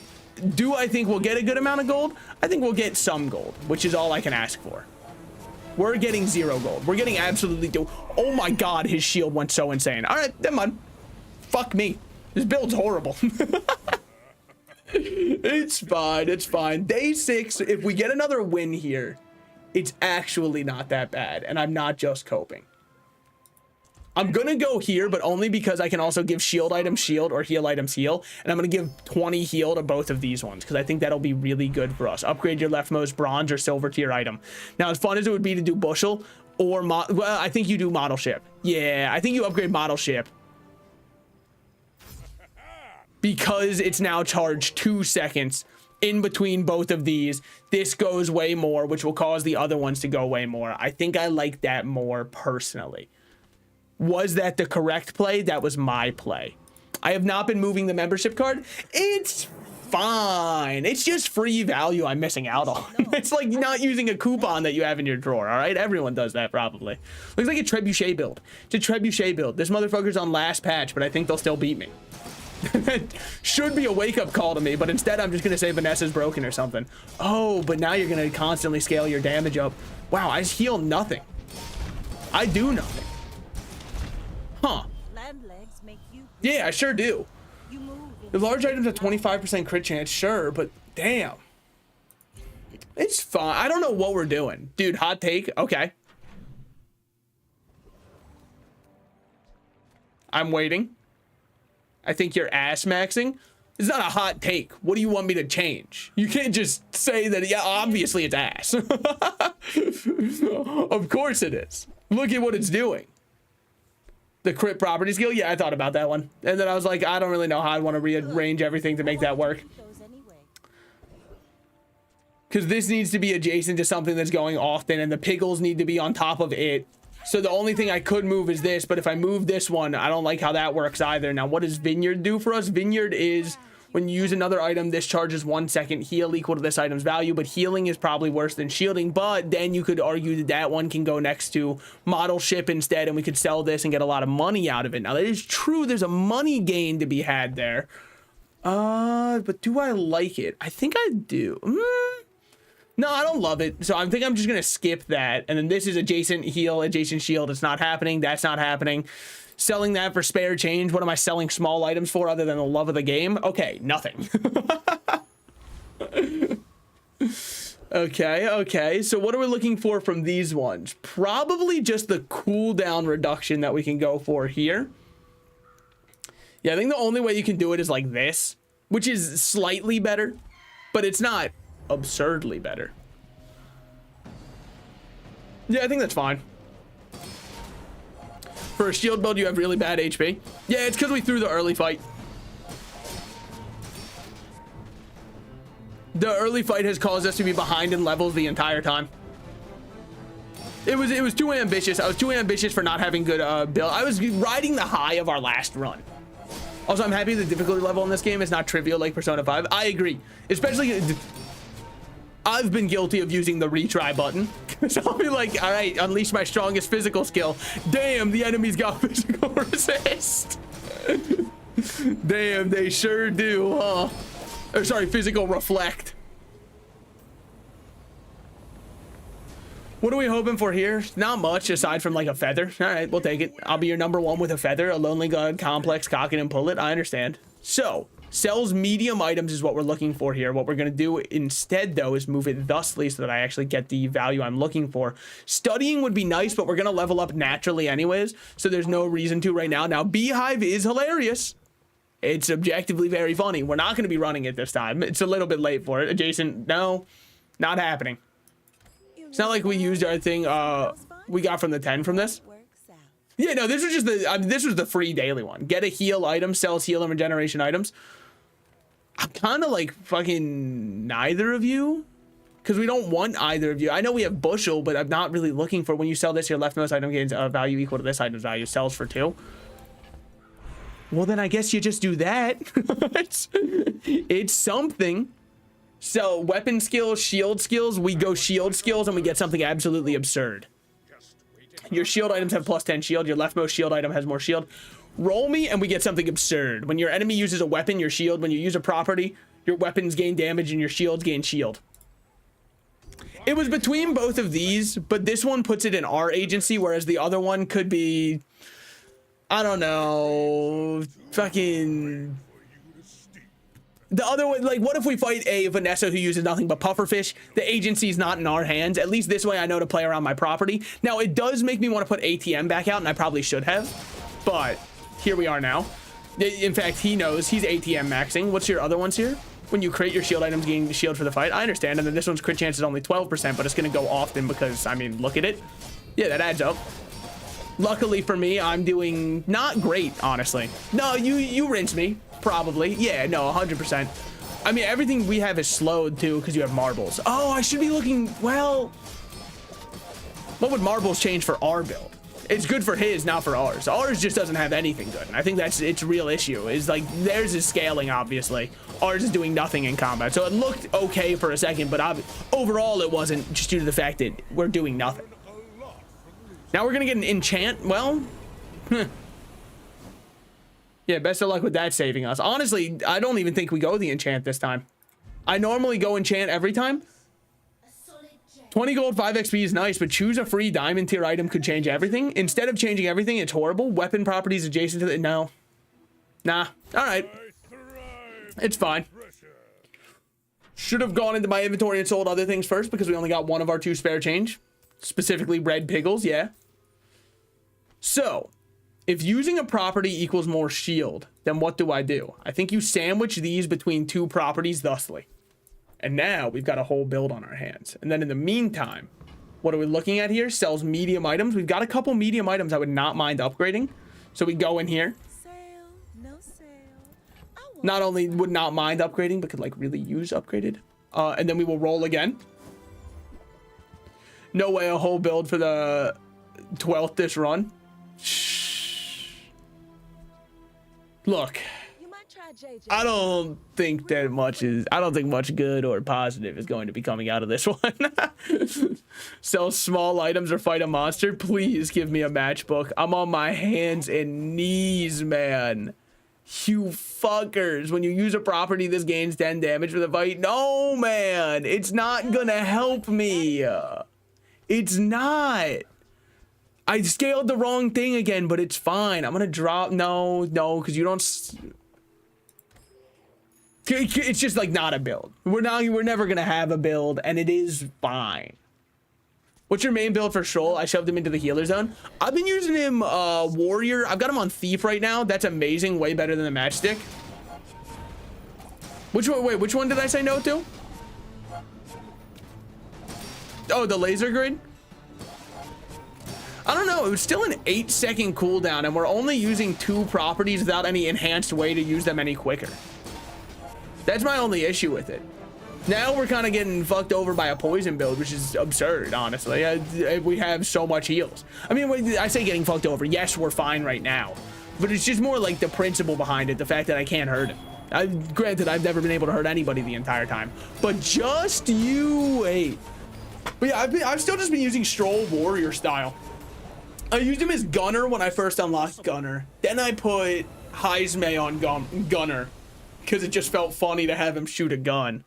do I think we'll get a good amount of gold? I think we'll get some gold, which is all I can ask for. We're getting 0 gold. We're getting absolutely oh my god, his shield went so insane. All right, never mind. Fuck me. This build's horrible. It's fine. It's fine. Day 6, if we get another win here, it's actually not that bad, and I'm not just coping. I'm gonna go here, but only because I can also give shield items shield or heal items heal, and I'm gonna give 20 heal to both of these ones because I think that'll be really good for us. Upgrade your leftmost bronze or silver tier item. Now, as fun as it would be to do bushel or well, I think you do model ship. Yeah, I think you upgrade model ship because it's now charged 2 seconds in between both of these. This goes way more, which will cause the other ones to go way more. I think I like that more personally. Was that the correct play? That was my play. I have not been moving the membership card. It's fine. It's just free value I'm missing out on. It's like not using a coupon that you have in your drawer, all right? Everyone does that probably. Looks like a trebuchet build. It's a trebuchet build. This motherfucker's on last patch, but I think they'll still beat me. Should be a wake-up call to me, but instead I'm just gonna say Vanessa's broken or something. Oh, but now you're gonna constantly scale your damage up. Wow, I heal nothing. I do nothing. Huh. Yeah, I sure do. The large items have 25% crit chance, sure, but damn. It's fine. I don't know what we're doing. Dude, hot take. Okay. I'm waiting. I think you're ass maxing. It's not a hot take. What do you want me to change? You can't just say that, yeah, obviously it's ass. Of course it is. Look at what it's doing. The crit property skill, yeah, I thought about that one. And then I was like, I don't really know how I want to rearrange everything to make that work. Because this needs to be adjacent to something that's going often, and the Piggles need to be on top of it. So the only thing I could move is this, but if I move this one, I don't like how that works either. Now, what does Vineyard do for us? Vineyard is when you use another item, this charges 1 second heal equal to this item's value, but healing is probably worse than shielding. But then you could argue that that one can go next to model ship instead, and we could sell this and get a lot of money out of it. Now, that is true. There's a money gain to be had there. But do I like it? I think I do. No, I don't love it. So I think I'm just going to skip that. And then this is adjacent heal, adjacent shield. It's not happening. That's not happening. Selling that for spare change. What am I selling small items for other than the love of the game? Okay, nothing. Okay, okay. So what are we looking for from these ones? Probably just the cooldown reduction that we can go for here. Yeah, I think the only way you can do it is like this, which is slightly better, but it's not absurdly better. Yeah, I think that's fine. For a shield build, you have really bad HP. Yeah, it's because we threw the early fight. The early fight has caused us to be behind in levels the entire time. It was too ambitious. I was too ambitious for not having good build. I was riding the high of our last run. Also, I'm happy the difficulty level in this game is not trivial like Persona 5. I agree. Especially, I've been guilty of using the retry button. So I'll be like, all right, unleash my strongest physical skill. Damn, the enemy's got physical resist. Damn, they sure do, huh? Or sorry, physical reflect. What are we hoping for here? Not much aside from like a feather. All right, we'll take it. I'll be your number one with a feather. A lonely god, complex, cock it and pull it. I understand. So, sells medium items is what we're looking for here. What we're going to do instead, though, is move it thusly so that I actually get the value I'm looking for. Studying would be nice, but we're going to level up naturally anyways, so there's no reason to right now. Now, Beehive is hilarious. It's objectively very funny. We're not going to be running it this time. It's a little bit late for it. Adjacent, no, not happening. It's not like we used our thing we got from the 10 from this. Yeah, no, this was just the this was the free daily one. Get a heal item, sells heal and regeneration items. I'm kind of like fucking neither of you, because we don't want either of you. I know we have bushel, but I'm not really looking for when you sell this, your leftmost item gains value equal to this item's value. Sells for 2. Well, then I guess you just do that. It's something. So weapon skills, shield skills, we go shield skills and we get something absolutely absurd. Your shield items have plus 10 shield. Your leftmost shield item has more shield. Roll me and we get something absurd. When your enemy uses a weapon, your shield. When you use a property, your weapons gain damage and your shields gain shield. It was between both of these, but this one puts it in our agency, whereas the other one could be, I don't know, fucking... The other one, like, what if we fight a Vanessa who uses nothing but pufferfish? The agency's not in our hands. At least this way I know to play around my property. Now, it does make me want to put ATM back out, and I probably should have. But here we are now. In fact, he knows. He's ATM maxing. What's your other ones here? When you create your shield items, gain the shield for the fight. I understand. And then this one's crit chance is only 12%, but it's going to go often because, I mean, look at it. Yeah, that adds up. Luckily for me, I'm doing not great, honestly. No, you rinse me. Probably. Yeah, no, 100%. I mean, everything we have is slowed, too, because you have marbles. Oh, I should be looking... Well... What would marbles change for our build? It's good for his, not for ours. Ours just doesn't have anything good. And I think that's its real issue. Is like, theirs is scaling, obviously. Ours is doing nothing in combat. So it looked okay for a second, but overall it wasn't, just due to the fact that we're doing nothing. Now we're going to get an enchant. Well... Yeah, best of luck with that saving us. Honestly, I don't even think we go the enchant this time. I normally go enchant every time. 20 gold, 5 XP is nice, but choose a free diamond tier item could change everything. Instead of changing everything, it's horrible. Weapon properties adjacent to it, no. Nah, all right. It's fine. Should have gone into my inventory and sold other things first because we only got one of our 2 spare change. Specifically red piggles, yeah. So... if using a property equals more shield, then what do? I think you sandwich these between 2 properties thusly. And now we've got a whole build on our hands. And then in the meantime, what are we looking at here? Sells medium items. We've got a couple medium items I would not mind upgrading. So we go in here.
Sale, no sale.
Not only would not mind upgrading, but could like really use upgraded. And then we will roll again. No way a whole build for the 12th this run. Look, I don't think much good or positive is going to be coming out of this one. Sell small items or fight a monster. Please give me a matchbook. I'm on my hands and knees, man. You fuckers. When you use a property, this gains 10 damage for the fight. No, man. It's not gonna help me. It's not. I scaled the wrong thing again, but it's fine. I'm gonna drop. No, because you don't. It's just like not a build. We're never gonna have a build, and it is fine. What's your main build for Shoal? I shoved him into the healer zone. I've been using him warrior. I've got him on thief right now. That's amazing. Way better than the matchstick. Which one? Wait, which one did I say no to? Oh, the laser grid. I don't know. It was still an 8-second cooldown, and we're only using 2 properties without any enhanced way to use them any quicker. That's my only issue with it. Now we're kind of getting fucked over by a poison build, which is absurd, honestly. We have so much heals. I mean, when I say getting fucked over, yes, we're fine right now. But it's just more like the principle behind it, the fact that I can't hurt him. Granted, I've never been able to hurt anybody the entire time. But just you wait. But yeah, I've still just been using Stroll warrior style. I used him as Gunner when I first unlocked Gunner. Then I put Heismay on Gunner because it just felt funny to have him shoot a gun.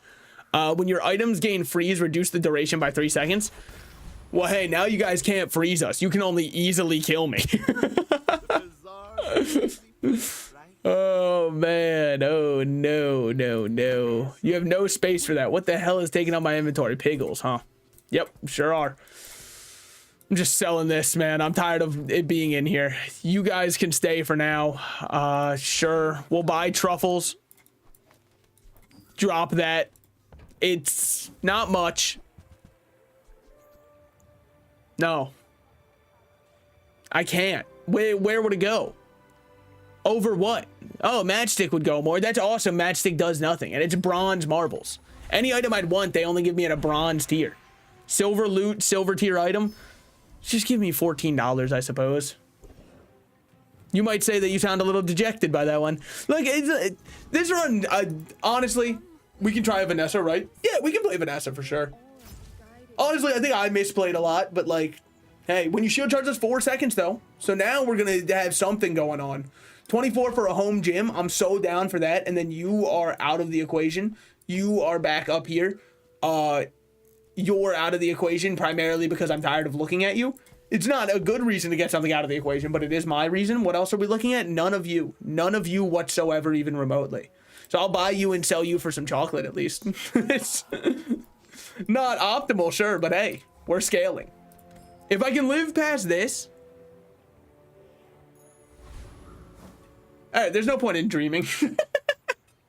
When your items gain freeze, reduce the duration by 3 seconds. Well, hey, now you guys can't freeze us. You can only easily kill me. Oh, man. Oh, no, no, no. You have no space for that. What the hell is taking up my inventory? Piggles, huh? Yep, sure are. I'm just selling this, man. I'm tired of it being in here. You guys can stay for now. Sure. We'll buy truffles. Drop that. It's not much. No. I can't. Where would it go? Over what? Oh, matchstick would go more. That's awesome. Matchstick does nothing. And it's bronze marbles. Any item I'd want, they only give me at a bronze tier. Silver loot, silver tier item. Just give me $14, I suppose. You might say that you sound a little dejected by that one. Like, this run, honestly, we can try a Vanessa, right? Yeah, we can play Vanessa for sure. Honestly, I think I misplayed a lot, but like, hey, when you shield charge us 4 seconds though. So now we're going to have something going on. 24 for a home gym. I'm so down for that. And then you are out of the equation. You are back up here. You're out of the equation primarily because I'm tired of looking at you. It's not a good reason to get something out of the equation, but it is my reason. What else are we looking at? None of you whatsoever, even remotely. So I'll buy you and sell you for some chocolate at least. It's not optimal, sure, but hey, we're scaling. If I can live past this, all right, there's no point in dreaming.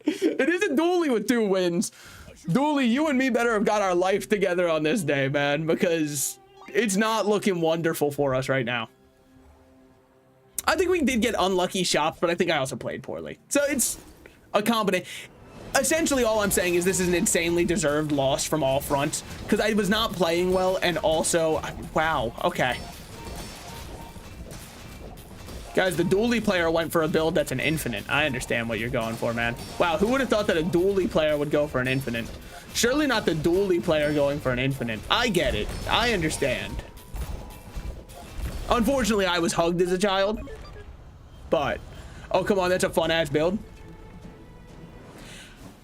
It is a dually with 2 wins. Dooley, you and me better have got our life together on this day, man, because it's not looking wonderful for us right now. I think we did get unlucky shots, but I think I also played poorly. So it's a combination. Essentially, all I'm saying is this is an insanely deserved loss from all fronts because I was not playing well, and also, wow, okay. Guys, the dually player went for a build that's an infinite. I understand what you're going for, man. Wow, who would have thought that a dually player would go for an infinite? Surely not the dually player going for an infinite. I get it. I understand. Unfortunately, I was hugged as a child. But, oh, come on, that's a fun-ass build.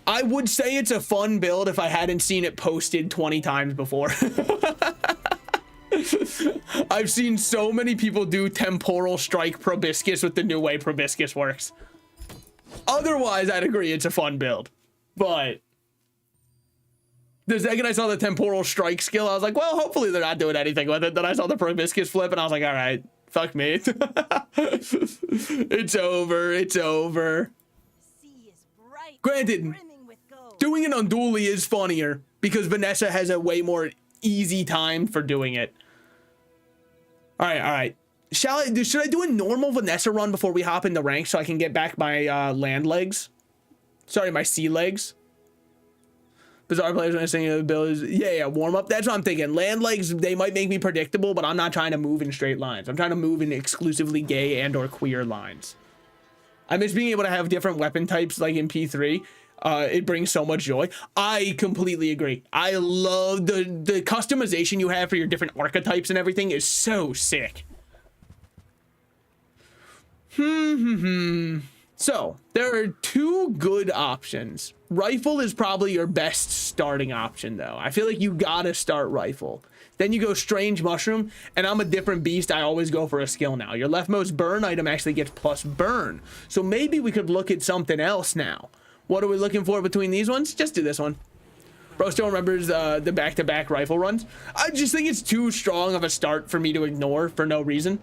I would say it's a fun build if I hadn't seen it posted 20 times before. I've seen so many people do temporal strike proboscis with the new way proboscis works. Otherwise, I'd agree it's a fun build. But the second I saw the temporal strike skill, I was like, well, hopefully they're not doing anything with it. Then I saw the proboscis flip, and I was like, all right, fuck me. It's over. It's over. Granted, doing it on dually is funnier because Vanessa has a way more easy time for doing it. All right. Should I do a normal Vanessa run before we hop into rank so I can get back my land legs? Sorry, my sea legs. Bizarre players when I sing the abilities. Yeah, warm up. That's what I'm thinking. Land legs, they might make me predictable, but I'm not trying to move in straight lines. I'm trying to move in exclusively gay and or queer lines. I miss being able to have different weapon types like in P3. It brings so much joy. I completely agree. I love the customization you have for your different archetypes and everything is so sick. So there are 2 good options. Rifle is probably your best starting option though. I feel like you gotta start rifle. Then you go strange mushroom, and I'm a different beast. I always go for a skill now. Your leftmost burn item actually gets plus burn. So maybe we could look at something else now. What are we looking for between these ones? Just do this one. Bro still remembers the back-to-back rifle runs. I just think it's too strong of a start for me to ignore for no reason.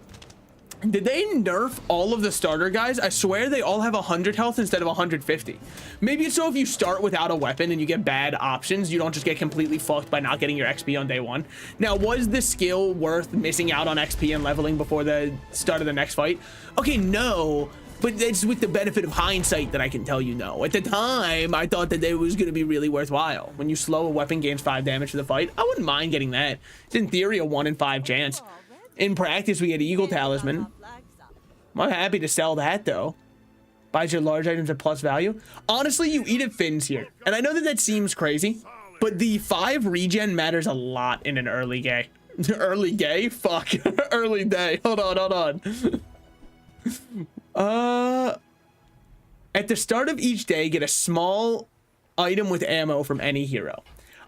Did they nerf all of the starter guys? I swear they all have 100 health instead of 150. Maybe it's so if you start without a weapon and you get bad options, you don't just get completely fucked by not getting your XP on day one. Now, was the skill worth missing out on XP and leveling before the start of the next fight? Okay, no, but it's with the benefit of hindsight that I can tell you no. At the time, I thought that it was going to be really worthwhile. When you slow a weapon gains 5 damage to the fight, I wouldn't mind getting that. It's in theory a 1 in 5 chance. In practice, we get Eagle Talisman. I'm happy to sell that, though. Buys your large items at plus value. Honestly, you eat at Finn's here. And I know that that seems crazy, but the 5 regen matters a lot in an early gay. Early gay? Fuck. Early day. Hold on. At the start of each day, get a small item with ammo from any hero.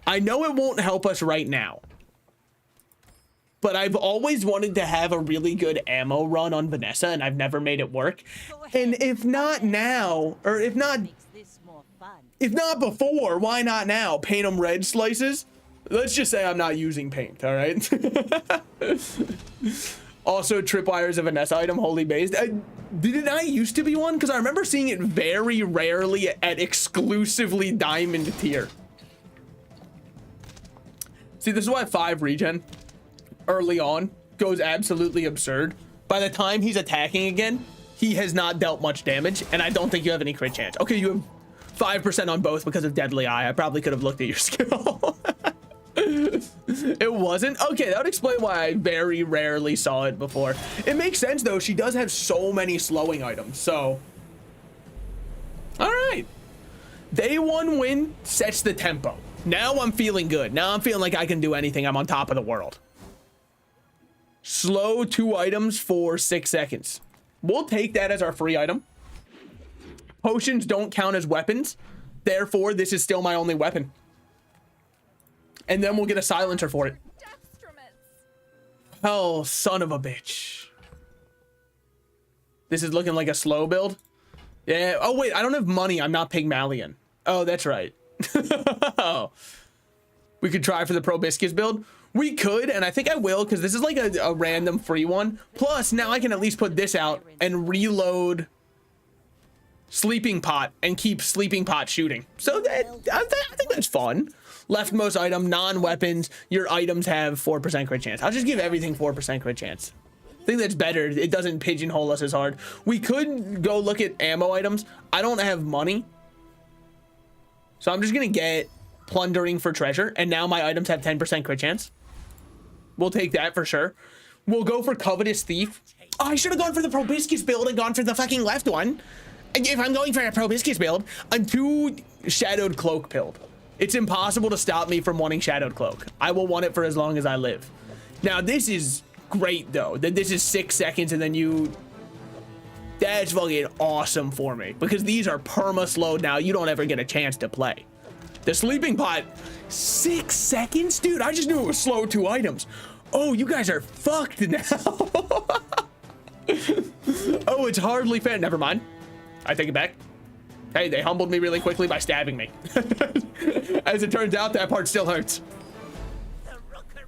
I know it won't help us right now, but I've always wanted to have a really good ammo run on Vanessa, and I've never made it work. And if not now, or if not before, why not now? Paint them red slices. Let's just say I'm not using paint, all right? Also, tripwire is a Vanessa item, wholly based. Did I used to be one? Because I remember seeing it very rarely at exclusively diamond tier. See, this is why 5 regen early on goes absolutely absurd. By the time he's attacking again, he has not dealt much damage, and I don't think you have any crit chance. Okay, you have 5% on both because of Deadly Eye. I probably could have looked at your skill. It wasn't? Okay, that would explain why I very rarely saw it before. It makes sense, though. She does have so many slowing items, so... All right. Day 1 win sets the tempo. Now I'm feeling good. Now I'm feeling like I can do anything. I'm on top of the world. Slow 2 items for 6 seconds. We'll take that as our free item. Potions don't count as weapons. Therefore, this is still my only weapon. And then we'll get a silencer for it. Oh, son of a bitch. This is looking like a slow build. Yeah. Oh, wait. I don't have money. I'm not Pygmalion. Oh, that's right. Oh. We could try for the proboscis build. We could, and I think I will, because this is like a random free one. Plus, now I can at least put this out and reload Sleeping Pot and keep Sleeping Pot shooting. So that I think that's fun. Leftmost item, non-weapons. Your items have 4% crit chance. I'll just give everything 4% crit chance. I think that's better. It doesn't pigeonhole us as hard. We could go look at ammo items. I don't have money, so I'm just gonna get plundering for treasure, and now my items have 10% crit chance. We'll take that for sure. We'll go for covetous thief. Oh, I should have gone for the proboscis build and gone for the fucking left one. If I'm going for a proboscis build, I'm too shadowed cloak pilled. It's impossible to stop me from wanting shadowed cloak. I will want it for as long as I live. Now this is great though, that this is 6 seconds and then you, that's fucking awesome for me, because these are perma slowed now. You don't ever get a chance to play. The sleeping pot, 6 seconds? Dude, I just knew it was slow 2 items. Oh, you guys are fucked now. Oh, it's hardly fair. Never mind. I take it back. Hey, they humbled me really quickly by stabbing me. As it turns out, that part still hurts.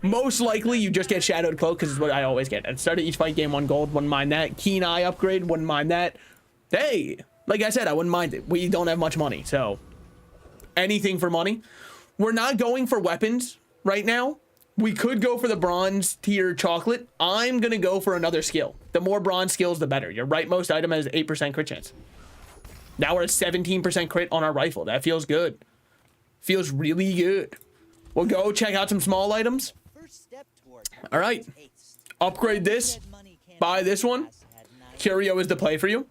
Most likely, you just get shadowed cloak, because it's what I always get. At the start of each fight, gain 1 gold. Wouldn't mind that. Keen eye upgrade. Wouldn't mind that. Hey, like I said, I wouldn't mind it. We don't have much money, so anything for money. We're not going for weapons right now. We could go for the bronze tier chocolate. I'm gonna go for another skill. The more bronze skills, the better. Your rightmost item has 8% crit chance. Now we're at 17% crit on our rifle. That feels good. Feels really good. We'll go check out some small items. All right. Upgrade this. Buy this one. Curio is the play for you.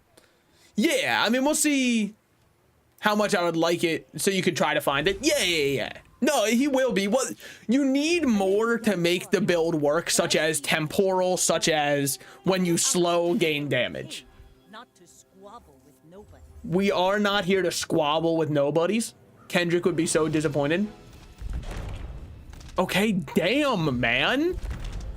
Yeah, I mean, we'll see how much I would like it so you could try to find it. Yeah. No, he will be. Well, you need more to make the build work, such as temporal, such as when you slow gain damage. We are not here to squabble with nobodies. Kendrick would be so disappointed. Okay, damn, man.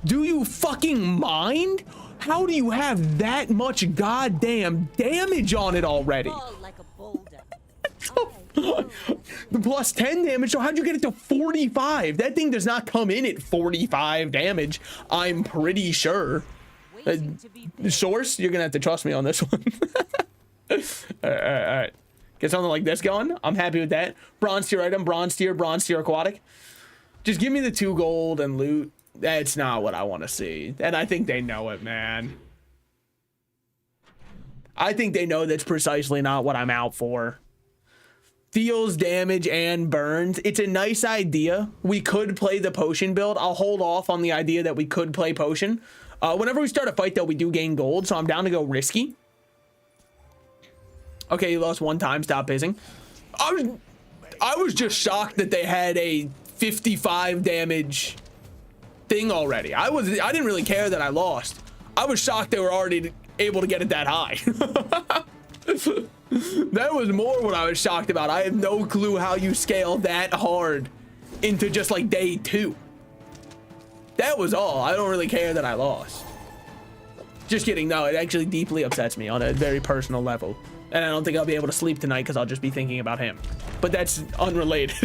Do you fucking mind? How do you have that much goddamn damage on it already?
Fall like a boulder.
The plus 10 damage, so how'd you get it to 45? That thing does not come in at 45 damage, I'm pretty sure.
Waiting to be big.
Source, you're gonna have to trust me on this one. All right. Get something like this going. I'm happy with that. Bronze tier item, bronze tier aquatic. Just give me the 2 gold and loot. That's not what I want to see. And I think they know it, man. I think they know that's precisely not what I'm out for. Deals damage and burns. It's a nice idea. We could play the potion build. I'll hold off on the idea that we could play potion. Whenever we start a fight, though, we do gain gold, so I'm down to go risky. Okay, you lost 1 time. Stop pissing. I was just shocked that they had a 55 damage thing already. I didn't really care that I lost. I was shocked they were already able to get it that high. That was more what I was shocked about. I have no clue how you scale that hard into just like day 2. That was all. I don't really care that I lost. Just kidding. No, it actually deeply upsets me on a very personal level. And I don't think I'll be able to sleep tonight because I'll just be thinking about him. But that's unrelated.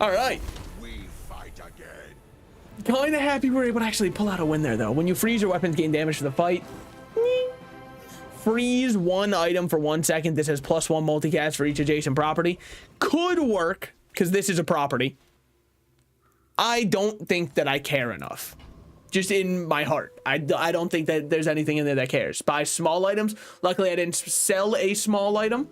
All right.
We fight again.
Kind of happy we're able to actually pull out a win there, though. When you freeze, your weapons gain damage for the fight. Freeze 1 item for 1 second. This has +1 multicast for each adjacent property. Could work because this is a property. I don't think that I care enough. Just in my heart. I don't think that there's anything in there that cares. Buy small items. Luckily, I didn't sell a small item.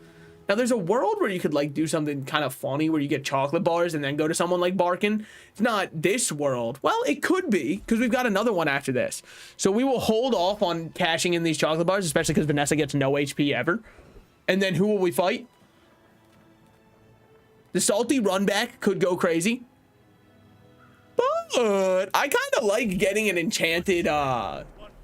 Now, there's a world where you could like do something kind of funny where you get chocolate bars and then go to someone like Barkin. It's not this world. Well, it could be because we've got another one after this. So we will hold off on cashing in these chocolate bars, especially because Vanessa gets no HP ever. And then who will we fight? The salty run back could go crazy. But I kind of like getting an enchanted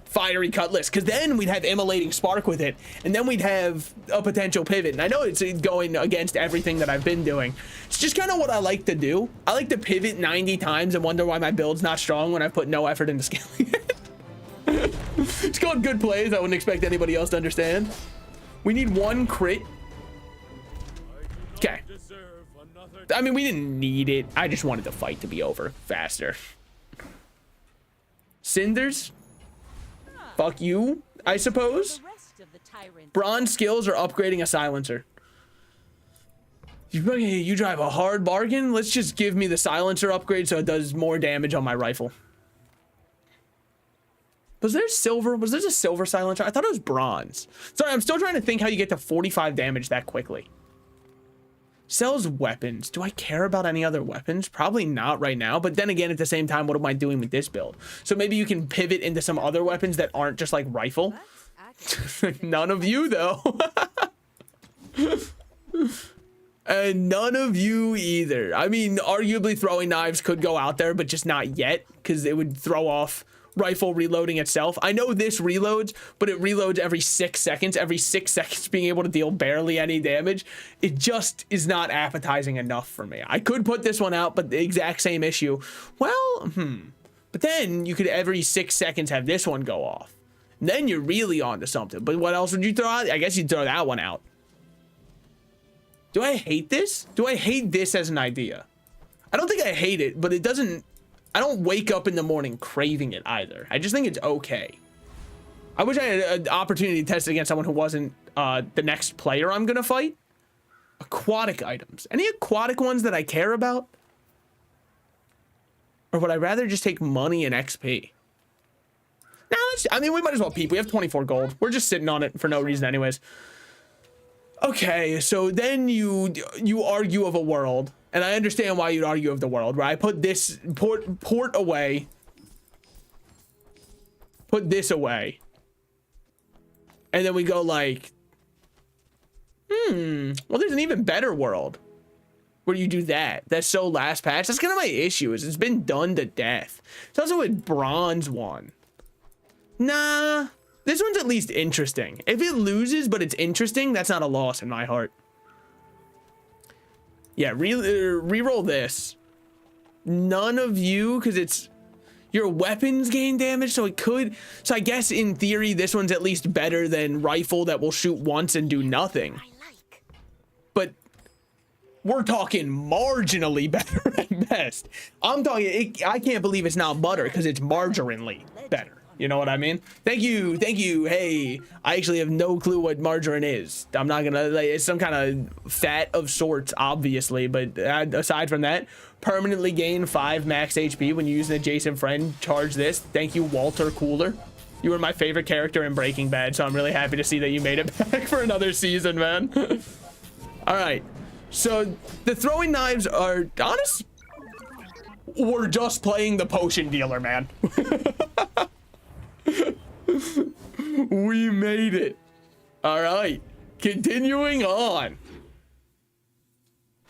fiery cutlass because then we'd have immolating spark with it and then we'd have a potential pivot. And I know it's going against everything that I've been doing. It's just kind of what I like to do. I like to pivot 90 times and wonder why my build's not strong when I put no effort into scaling it. It's called good plays. I wouldn't expect anybody else to understand. We need 1 crit. Okay. I mean, we didn't need it. I just wanted the fight to be over faster. Cinders. Fuck you, I suppose.
The rest of the tyrants.
Bronze skills or upgrading a silencer. You drive a hard bargain. Let's just give me the silencer upgrade so it does more damage on my rifle. Was there silver? Was there a silver silencer? I thought it was bronze. Sorry, I'm still trying to think how you get to 45 damage that quickly. Sells weapons. Do I care about any other weapons? Probably not right now. But then again, at the same time, what am I doing with this build? So maybe you can pivot into some other weapons that aren't just like rifle. None of you, though. And none of you either. I mean, arguably throwing knives could go out there, but just not yet because it would throw off rifle reloading itself. I know this reloads, but it reloads every 6 seconds. Every 6 seconds being able to deal barely any damage. It just is not appetizing enough for me. I could put this one out, but the exact same issue. Well, but then you could every 6 seconds have this one go off. And then you're really onto something. But what else would you throw out? I guess you'd throw that one out. Do I hate this? Do I hate this as an idea? I don't think I hate it, but it doesn't... I don't wake up in the morning craving it either. I just think it's okay. I wish I had an opportunity to test it against someone who wasn't the next player I'm gonna fight. Aquatic items. Any aquatic ones that I care about? Or would I rather just take money and XP? Now, I mean, we might as well peep. We have 24 gold. We're just sitting on it for no reason anyways. Okay, so then you argue of a world. And I understand why you'd argue of the world, where I put this port away. Put this away. And then we go like, well, there's an even better world where you do that. That's so last patch. That's kind of my issue, is it's been done to death. It's also a bronze one. Nah, this one's at least interesting. If it loses, but it's interesting, that's not a loss in my heart. Yeah, re-roll this. None of you, because it's your weapons gain damage, so it could. So I guess in theory, this one's at least better than rifle that will shoot once and do nothing. We're talking marginally better at best. I'm talking, I can't believe it's not butter because it's margarinely better. You know what I mean? Thank you, thank you. Hey, I actually have no clue what margarine is. I'm not gonna, like, it's some kind of fat of sorts, obviously, but aside from that, permanently gain 5 max HP when you use an adjacent friend. Charge this. Thank you, Walter Cooler. You were my favorite character in Breaking Bad, so I'm really happy to see that you made it back for another season, man. All right, so the throwing knives are honest. We're just playing the potion dealer, man. We made it. All right, continuing on.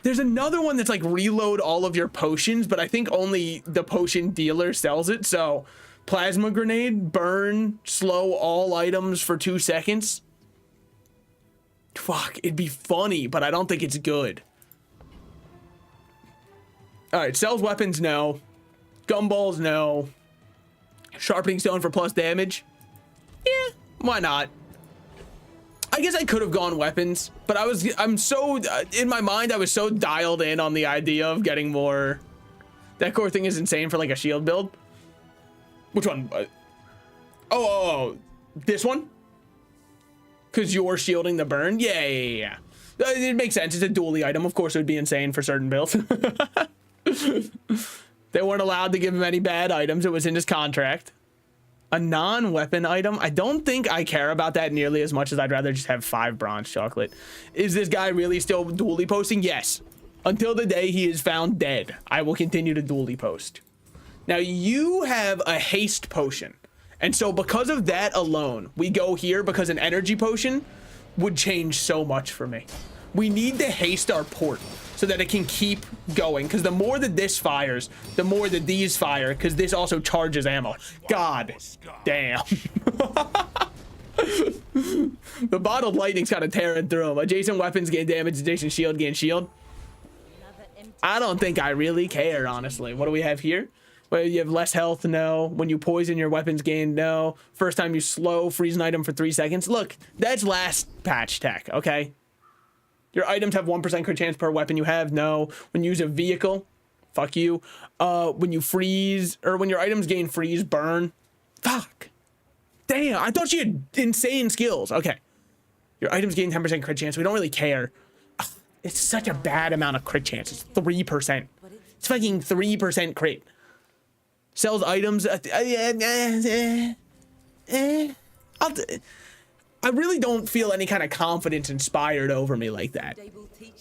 There's another one that's like reload all of your potions, but I think only the potion dealer sells it. So plasma grenade, burn, slow all items for 2 seconds. Fuck, it'd be funny, but I don't think it's good. All right, sells weapons, no. Gumballs, no. Sharpening stone for plus damage. Yeah, why not? I guess I could have gone weapons, but I'm so, in my mind, I was so dialed in on the idea of getting more. That core thing is insane for like a shield build. Which one? Oh, this one? Because you're shielding the burn? Yeah. It makes sense. It's a dually item. Of course, it would be insane for certain builds. They weren't allowed to give him any bad items. It was in his contract. A non-weapon item. I don't think I care about that nearly as much as I'd rather just have 5 bronze chocolate. Is this guy really still dually posting? Yes. Until the day he is found dead, I will continue to dually post. Now you have a haste potion. And so because of that alone, we go here because an energy potion would change so much for me. We need to haste our port so that it can keep going, because the more that this fires, the more that these fire, because this also charges ammo. God damn. The bottled lightning's kind of tearing through them. Adjacent weapons gain damage, adjacent shield gain shield. I don't think I really care, honestly. What do we have here? Well, you have less health, no. When you poison, your weapons gain, no. First time you slow, freeze an item for 3 seconds. Look, that's last patch tech, okay? Your items have 1% crit chance per weapon you have, no. When you use a vehicle, fuck you. When you freeze, or when your items gain freeze, burn. Fuck. Damn, I thought she had insane skills. Okay. Your items gain 10% crit chance. We don't really care. Ugh, it's such a bad amount of crit chance. It's 3%. It's fucking 3% crit. Sells items. I really don't feel any kind of confidence inspired over me like that,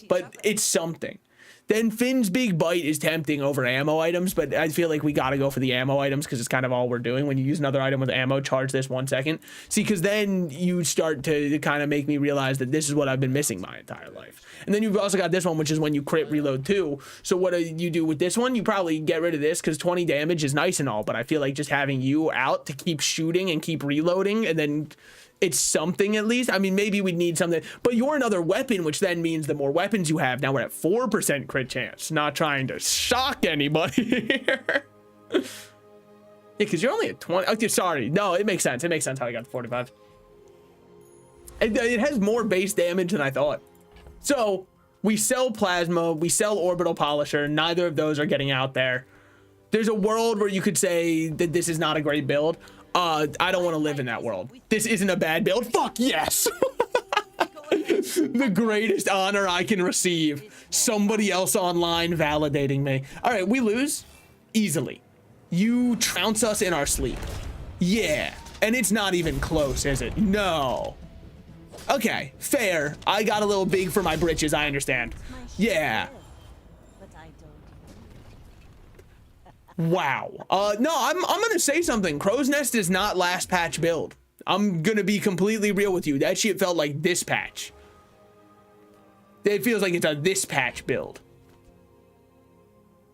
but it's something. Then Finn's Big Bite is tempting over ammo items, but I feel like we got to go for the ammo items because it's kind of all we're doing. When you use another item with ammo, charge this 1 second. See, because then you start to kind of make me realize that this is what I've been missing my entire life. And then you've also got this one, which is when you crit reload too. So what do you do with this one? You probably get rid of this because 20 damage is nice and all, but I feel like just having you out to keep shooting and keep reloading, and then it's something at least. I mean, maybe we'd need something, but you're another weapon, which then means the more weapons you have. Now we're at 4% crit chance. Not trying to shock anybody here. Yeah, because you're only at 20. Okay, sorry. No, it makes sense. It makes sense how I got to 45. It has more base damage than I thought. So we sell plasma, we sell orbital polisher. Neither of those are getting out there. There's a world where you could say that this is not a great build. I don't want to live in that world. This isn't a bad build. Fuck yes. The greatest honor I can receive. Somebody else online validating me. All right, we lose easily. You trounce us in our sleep. Yeah. And it's not even close, is it? No. Okay, fair. I got a little big for my britches, I understand. Yeah. Wow. No, I'm gonna say something. Crow's Nest is not last patch build. I'm gonna be completely real with you. That shit felt like this patch. It feels like it's a this patch build.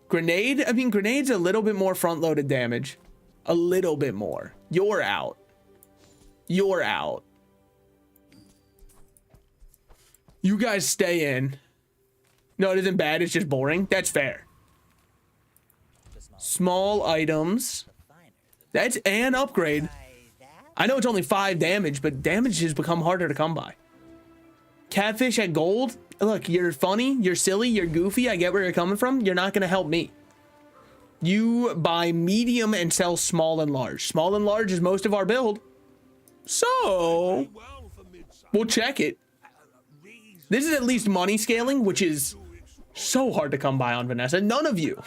Grenade? I mean, grenade's a little bit more front-loaded damage. A little bit more. You're out. You're out. You guys stay in. No, it isn't bad. It's just boring. That's fair. Small items. That's an upgrade. I know it's only 5 damage, but damage has become harder to come by. Catfish at gold. Look, you're funny, you're silly, you're goofy. I get where you're coming from. You're not gonna help me. You buy medium and sell small and large. Small and large is most of our build. So
Well for midsummer.
we'll check it. This is at least money scaling, which is so hard to come by on Vanessa. None of you.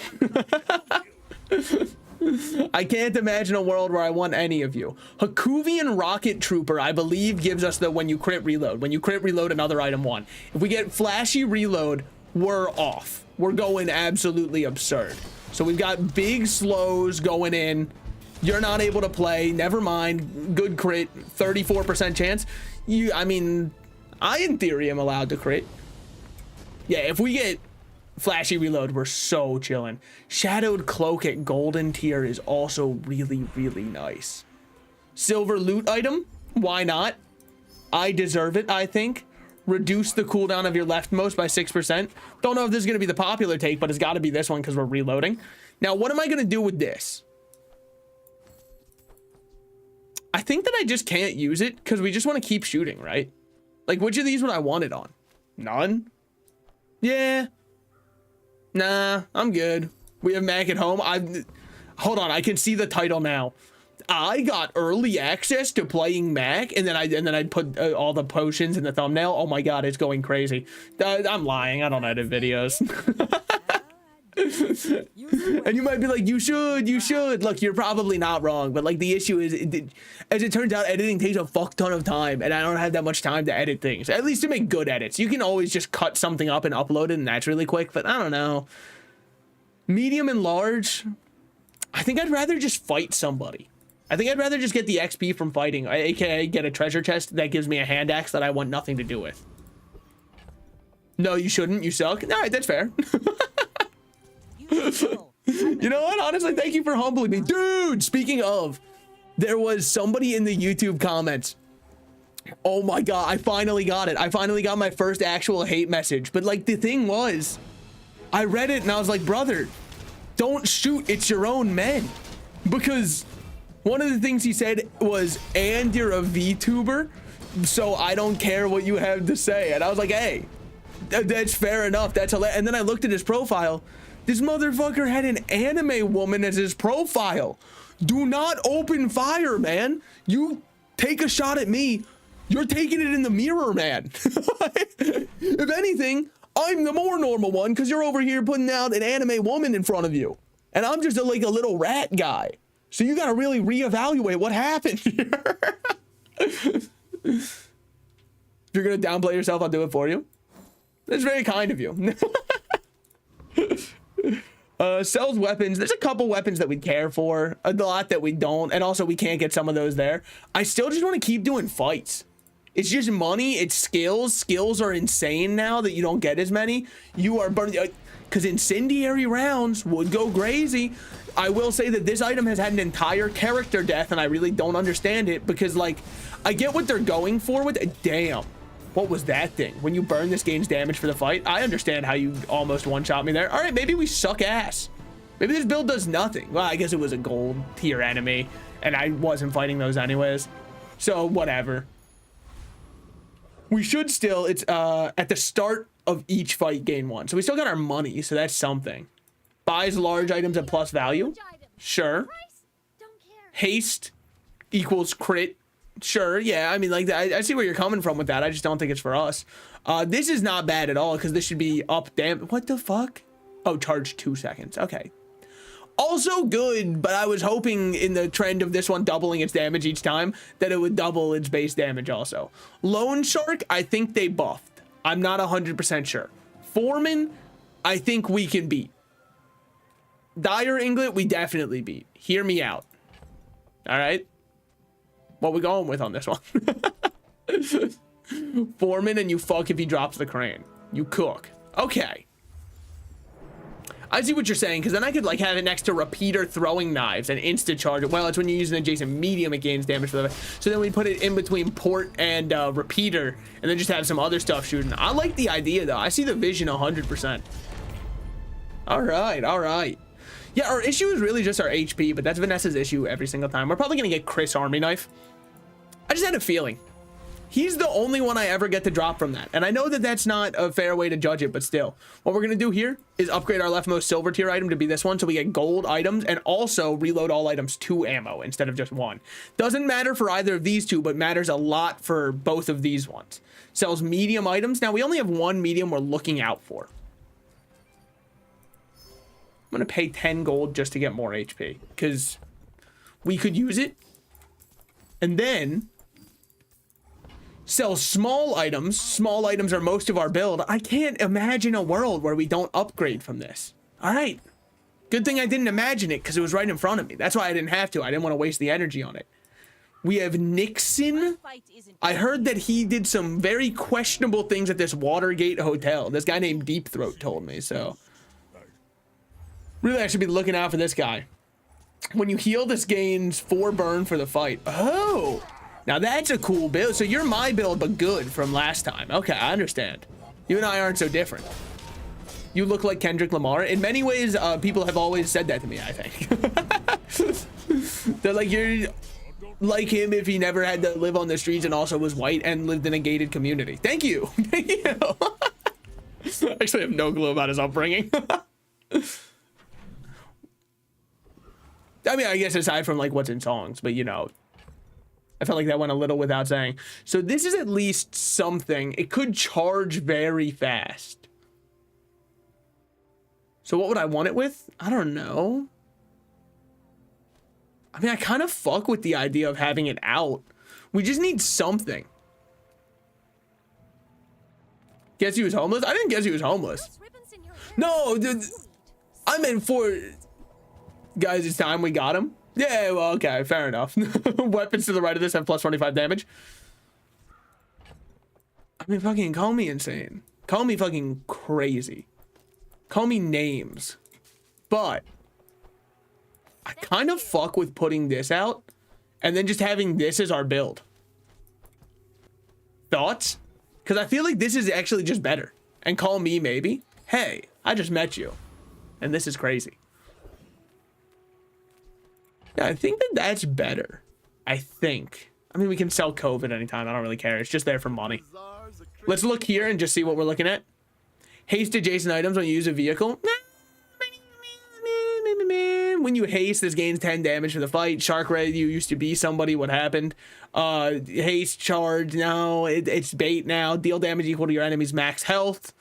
I can't imagine a world where I want any of you. Hakuvian Rocket Trooper, I believe, gives us the when you crit reload. When you crit reload, another item one. If we get flashy reload, we're off. We're going absolutely absurd. So we've got big slows going in. You're not able to play. Never mind. Good crit. 34% chance. I mean, I in theory am allowed to crit. Yeah, if we get flashy reload, we're so chilling. Shadowed Cloak at golden tier is also really, really nice. Silver loot item, why not? I deserve it, I think. Reduce the cooldown of your leftmost by 6%. Don't know if this is gonna be the popular take, but it's gotta be this one because we're reloading. Now, what am I gonna do with this? I think that I just can't use it because we just want to keep shooting, right? Like, which of these would I want it on? None? Yeah. Nah, I'm good. We have Mac at home. Hold on, I can see the title now. I got early access to playing Mac, and then I put all the potions in the thumbnail. Oh my god, it's going crazy. I'm lying. I don't edit videos. And you might be like, you should. Look, you're probably not wrong, but like the issue is, as it turns out, editing takes a fuck ton of time, and I don't have that much time to edit things. At least to make good edits. You can always just cut something up and upload it, and that's really quick. But I don't know. Medium and large, I think I'd rather just fight somebody. I think I'd rather just get the XP from fighting, aka get a treasure chest that gives me a hand axe that I want nothing to do with. No, you shouldn't. You suck. All right, that's fair. You know what? Honestly, thank you for humbling me. Dude, speaking of, there was somebody in the YouTube comments. Oh my god, I finally got it. I finally got my first actual hate message. But like the thing was, I read it and I was like, brother, don't shoot. It's your own men. Because one of the things he said was, and you're a VTuber, so I don't care what you have to say. And I was like, hey, that's fair enough. That's hilarious. And then I looked at his profile. This motherfucker had an anime woman as his profile. Do not open fire, man. You take a shot at me, you're taking it in the mirror, man. If anything, I'm the more normal one because you're over here putting out an anime woman in front of you. And I'm just like a little rat guy. So you got to really reevaluate what happened here. If you're going to downplay yourself, I'll do it for you. That's very kind of you. Sells weapons. There's a couple weapons that we care for, a lot that we don't, and also we can't get some of those there. I still just want to keep doing fights. It's just money, it's skills. Skills are insane now that you don't get as many. You are burning, because incendiary rounds would go crazy. I will say that this item has had an entire character death, and I really don't understand it, because like, I get what they're going for with it. Damn. What was that thing? When you burn, this gains damage for the fight. I understand how you almost one-shot me there. All right, maybe we suck ass. Maybe this build does nothing. Well, I guess it was a gold tier enemy, and I wasn't fighting those anyways. So, whatever. We should still, it's at the start of each fight, gain 1. So we still got our money, so that's something. Buys large items at plus value. Sure. Haste equals crit. Sure, yeah, I mean, like, I see where you're coming from with that. I just don't think it's for us. This is not bad at all, because this should be up, damn, what the fuck? Oh, charge 2 seconds, okay. Also good, but I was hoping in the trend of this one doubling its damage each time, that it would double its base damage also. Lone Shark, I think they buffed. I'm not 100% sure. Foreman, I think we can beat. Dire Inglet, we definitely beat. Hear me out. All right? What we going with on this one? Foreman, and you fuck if he drops the crane. You cook. Okay. I see what you're saying, because then I could like have it next to repeater throwing knives and insta charge it. Well, it's when you use an adjacent medium, it gains damage for the. So then we put it in between port and repeater, and then just have some other stuff shooting. I like the idea though. I see the vision 100%. All right, all right. Yeah, our issue is really just our HP, but that's Vanessa's issue every single time. We're probably gonna get Chris Army Knife. I just had a feeling. He's the only one I ever get to drop from that. And I know that that's not a fair way to judge it, but still. What we're going to do here is upgrade our leftmost silver tier item to be this one, so we get gold items and also reload all items 2 ammo instead of just 1. Doesn't matter for either of these two, but matters a lot for both of these ones. Sells medium items. Now, we only have 1 medium we're looking out for. I'm going to pay 10 gold just to get more HP, because we could use it. And then sell small items. Small items are most of our build. I can't imagine a world where we don't upgrade from this. All right. Good thing I didn't imagine it because it was right in front of me. That's why I didn't have to. I didn't want to waste the energy on it. We have Nixon. I heard that he did some very questionable things at this Watergate hotel. This guy named Deep Throat told me, so. Really, I should be looking out for this guy. When you heal, this gains 4 burn for the fight. Oh. Now that's a cool build. So you're my build, but good from last time. Okay, I understand. You and I aren't so different. You look like Kendrick Lamar. In many ways, people have always said that to me, I think. They're like, you're like him if he never had to live on the streets and also was white and lived in a gated community. Thank you. Thank you. I actually have no clue about his upbringing. I mean, I guess aside from like what's in songs, but you know, I felt like that went a little without saying. So this is at least something. It could charge very fast. So what would I want it with? I don't know. I mean, I kind of fuck with the idea of having it out. We just need something. Guess he was homeless? I didn't guess he was homeless. No, dude, I meant for... Guys, it's time we got him. Yeah, well, okay, fair enough. Weapons to the right of this have plus 25 damage. I mean, fucking call me insane. Call me fucking crazy. Call me names. But I kind of fuck with putting this out and then just having this as our build. Thoughts? Because I feel like this is actually just better. And call me maybe. Hey, I just met you. And this is crazy. Yeah, I think that that's better. I think. I mean, we can sell COVID anytime. I don't really care. It's just there for money. Let's look here and just see what we're looking at. Haste adjacent items when you use a vehicle. When you haste, this gains 10 damage for the fight. Shark Ray, you used to be somebody. What happened? Haste charge. No, it's bait now. Deal damage equal to your enemy's max health.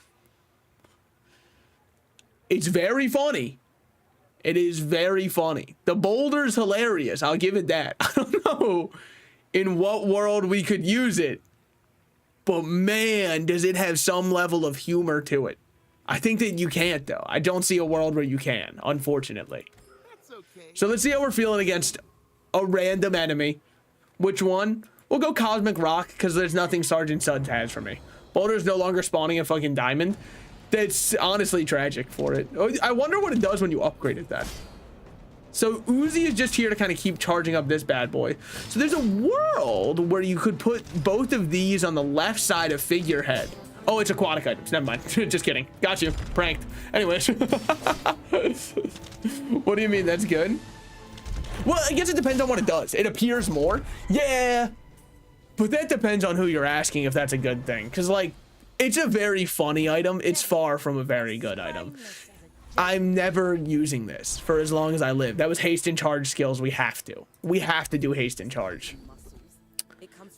It's very funny. It is very funny. The boulder's hilarious. I'll give it that. I don't know in what world we could use it, but man, does it have some level of humor to it. I think that you can't, though. I don't see a world where you can, unfortunately.
That's okay.
So let's see how we're feeling against a random enemy. Which one? We'll go Cosmic Rock, because there's nothing Sergeant Suds has for me. Boulder's no longer spawning a fucking diamond. That's honestly tragic for it. I wonder what it does when you upgrade it then. So Uzi is just here to kind of keep charging up this bad boy. So there's a world where you could put both of these on the left side of figurehead. Oh, it's aquatic items. Never mind. Just kidding. Got you. Pranked. Anyways. What do you mean that's good? Well, I guess it depends on what it does. It appears more. Yeah. But that depends on who you're asking if that's a good thing. Because, like, it's a very funny item. It's far from a very good item. I'm never using this for as long as I live. That was haste and charge skills. We have to. We have to do haste and charge.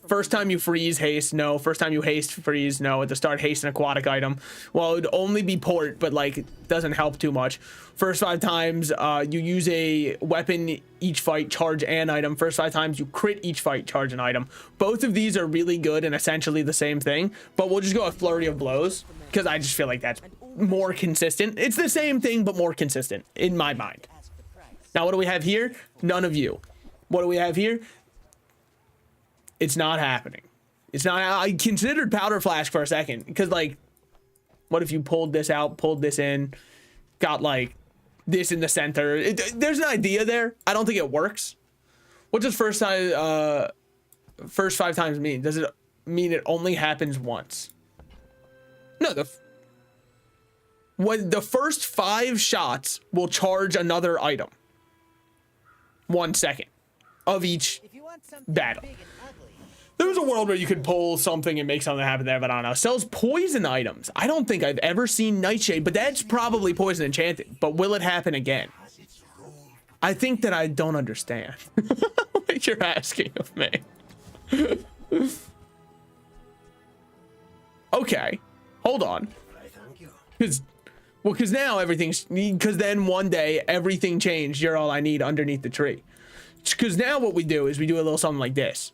First time you freeze, haste, no. First time you haste, freeze, no. At the start, haste an aquatic item. Well, it would only be port, but like, it doesn't help too much. First 5 times, you use a weapon each fight, charge an item. First 5 times, you crit each fight, charge an item. Both of these are really good and essentially the same thing, but we'll just go a flurry of blows because I just feel like that's more consistent. It's the same thing, but more consistent in my mind. Now, what do we have here? None of you. What do we have here? It's not happening. It's not. I considered powder flash for a second because, like, what if you pulled this out, pulled this in, got like this in the center? There's an idea there. I don't think it works. What does first 5 times mean? Does it mean it only happens once? No. When the first 5 shots will charge another item. 1 second of each battle. There was a world where you could pull something and make something happen there, but I don't know. Sells poison items. I don't think I've ever seen Nightshade, but that's probably poison enchanted. But will it happen again? I think that I don't understand what you're asking of me. Okay, hold on. Because now everything's, because then one day everything changed. You're all I need underneath the tree. Because now what we do is we do a little something like this.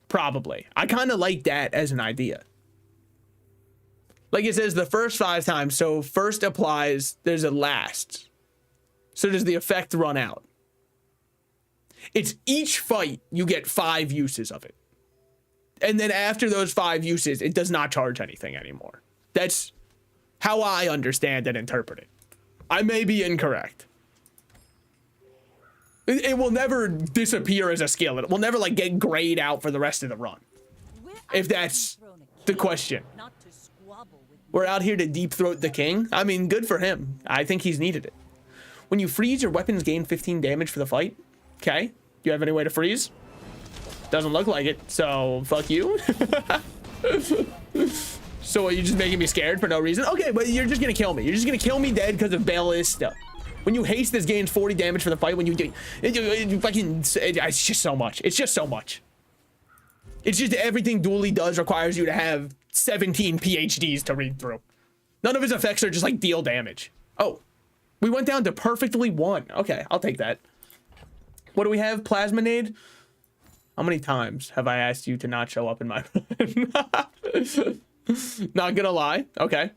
Probably. I kind of like that as an idea. Like it says the first 5 times. So first applies, there's a last. So does the effect run out? It's each fight you get 5 uses of it. And then after those 5 uses, it does not charge anything anymore. That's how I understand and interpret it. I may be incorrect. It will never disappear as a skill. It will never like get grayed out for the rest of the run. If that's the question. We're out here to deep throat the king. I mean, good for him. I think he's needed it. When you freeze, your weapons gain 15 damage for the fight. Okay. Do you have any way to freeze? Doesn't look like it. So fuck you. So are you just making me scared for no reason? Okay, but you're just gonna kill me. You're just gonna kill me dead because of Ballista. When you haste, this gains 40 damage for the fight. When you do, it's just so much. It's just so much. It's just everything Dually does requires you to have 17 PhDs to read through. None of his effects are just like deal damage. Oh, we went down to perfectly 1. Okay, I'll take that. What do we have? Plasma nade? How many times have I asked you to not show up in my Not gonna lie. Okay.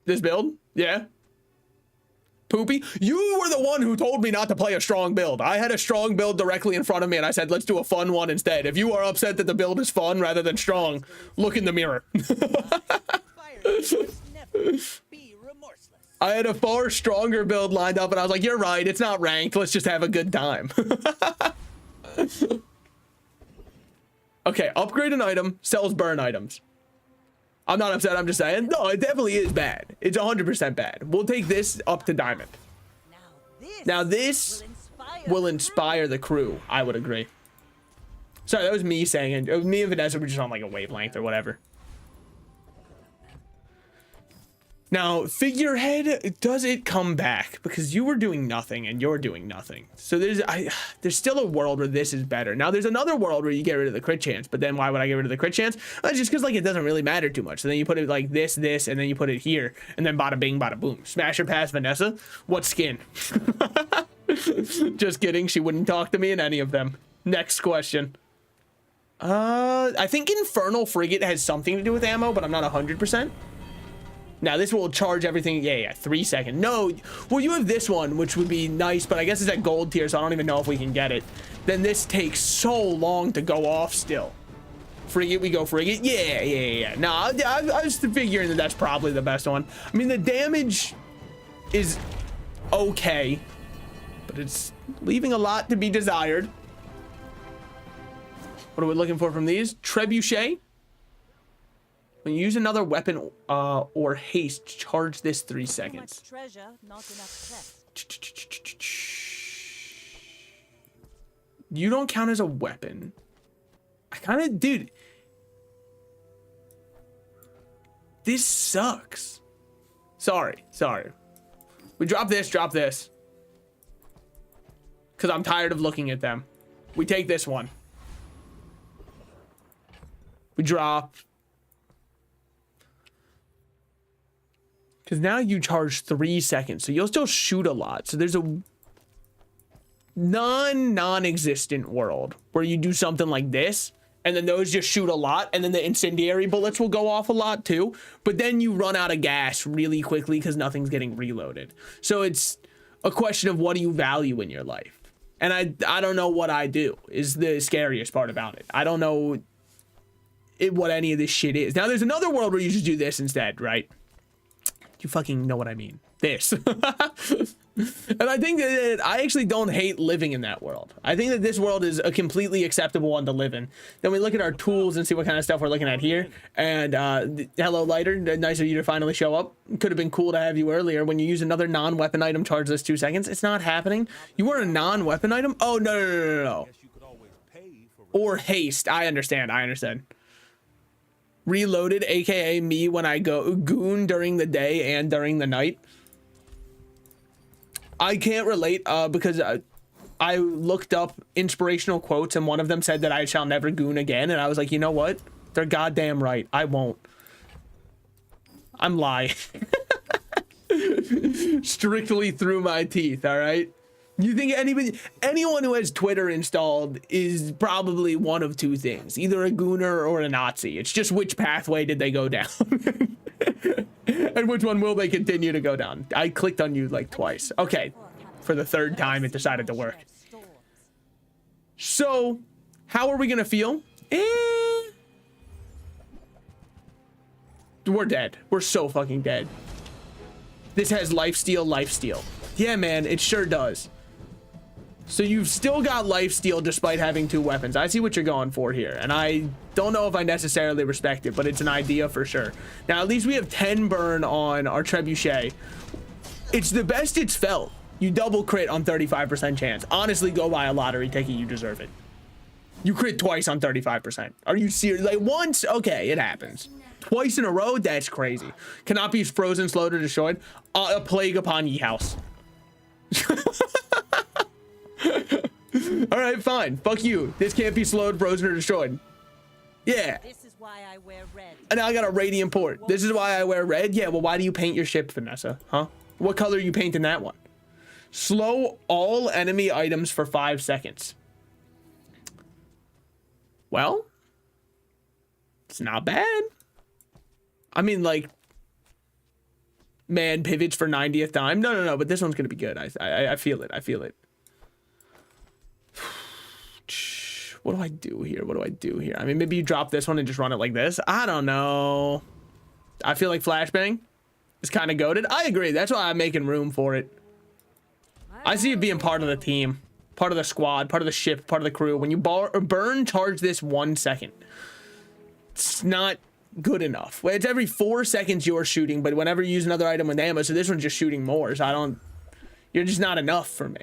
This build? Yeah. Poopy? You were the one who told me not to play a strong build. I had a strong build directly in front of me and I said, let's do a fun one instead. If you are upset that the build is fun rather than strong, look in the mirror. I had a far stronger build lined up and I was like, you're right, it's not ranked. Let's just have a good time. Okay, upgrade an item, sells burn items. I'm not upset, I'm just saying. No, it definitely is bad. It's 100% bad. We'll take this up to diamond. Now this will inspire the crew. I would agree. Sorry, that was me saying it. Me and Vanessa were just on like a wavelength or whatever. Now, figurehead, does it come back? Because you were doing nothing and you're doing nothing. So there's still a world where this is better. Now, there's another world where you get rid of the crit chance. But then why would I get rid of the crit chance? Just because like it doesn't really matter too much. So then you put it like this, and then you put it here. And then bada bing, bada boom. Smasher pass Vanessa. What skin? Just kidding. She wouldn't talk to me in any of them. Next question. I think Infernal Frigate has something to do with ammo, but I'm not 100%. Now this will charge everything. Yeah, 3 seconds. No, well, you have this one, which would be nice, but I guess it's at gold tier, so I don't even know if we can get it. Then this takes so long to go off still. Frigate, we go frigate. Yeah. No, I was figuring that that's probably the best one. I mean, the damage is okay, but it's leaving a lot to be desired. What are we looking for from these? Trebuchet. When you use another weapon or haste, charge this 3 seconds.
Too much treasure, not enough chest.
You don't count as a weapon. I kind of, dude. This sucks. Sorry. We drop this. Because I'm tired of looking at them. We take this one. We drop. Because now you charge 3 seconds, so you'll still shoot a lot. So there's a non-existent world where you do something like this, and then those just shoot a lot, and then the incendiary bullets will go off a lot too. But then you run out of gas really quickly because nothing's getting reloaded. So it's a question of what do you value in your life? And I don't know what I do is the scariest part about it. I don't know what any of this shit is. Now there's another world where you just do this instead, right? You fucking know what I mean. This. And I think that I actually don't hate living in that world. I think that this world is a completely acceptable one to live in. Then we look at our tools and see what kind of stuff we're looking at here. And hello, Lighter. Nice of you to finally show up. Could have been cool to have you earlier. When you use another non-weapon item, charge this 2 seconds. It's not happening. You want a non-weapon item? Oh, no. Or haste. I understand. Reloaded, aka me when I go goon during the day and during the night. I can't relate because I looked up inspirational quotes and one of them said that I shall never goon again, and I was like, you know what? They're goddamn right. I won't. I'm lying. Strictly through my teeth, all right? You think anyone who has Twitter installed is probably one of two things, either a gooner or a Nazi. It's just which pathway did they go down? And which one will they continue to go down? I clicked on you like twice. Okay, for the third time it decided to work. So, how are we gonna feel? We're dead. We're so fucking dead. This has lifesteal. Yeah, man, it sure does. So you've still got lifesteal despite having 2 weapons. I see what you're going for here, and I don't know if I necessarily respect it, but it's an idea for sure. Now, at least we have 10 burn on our trebuchet. It's the best it's felt. You double crit on 35% chance. Honestly, go buy a lottery ticket. You deserve it. You crit twice on 35%. Are you serious? Like once? Okay, it happens. Twice in a row? That's crazy. Cannot be frozen, slowed, or destroyed. A plague upon ye house. All right, fine. Fuck you. This can't be slowed, frozen, or destroyed. Yeah.
This is why I wear red.
And now I got a radiant port. This is why I wear red? Yeah, well, why do you paint your ship, Vanessa? Huh? What color are you painting that one? Slow all enemy items for 5 seconds. Well, it's not bad. I mean, like, man pivots for 90th time. No, but this one's gonna be good. I feel it. What do I do here? I mean, maybe you drop this one and just run it like this. I don't know. I feel like flashbang is kind of goated. I agree. That's why I'm making room for it. I see it being part of the team, part of the squad, part of the ship, part of the crew. When you burn, charge this 1 second. It's not good enough. Well, it's every 4 seconds you're shooting, but whenever you use another item with ammo, so this one's just shooting more. So you're just not enough for me.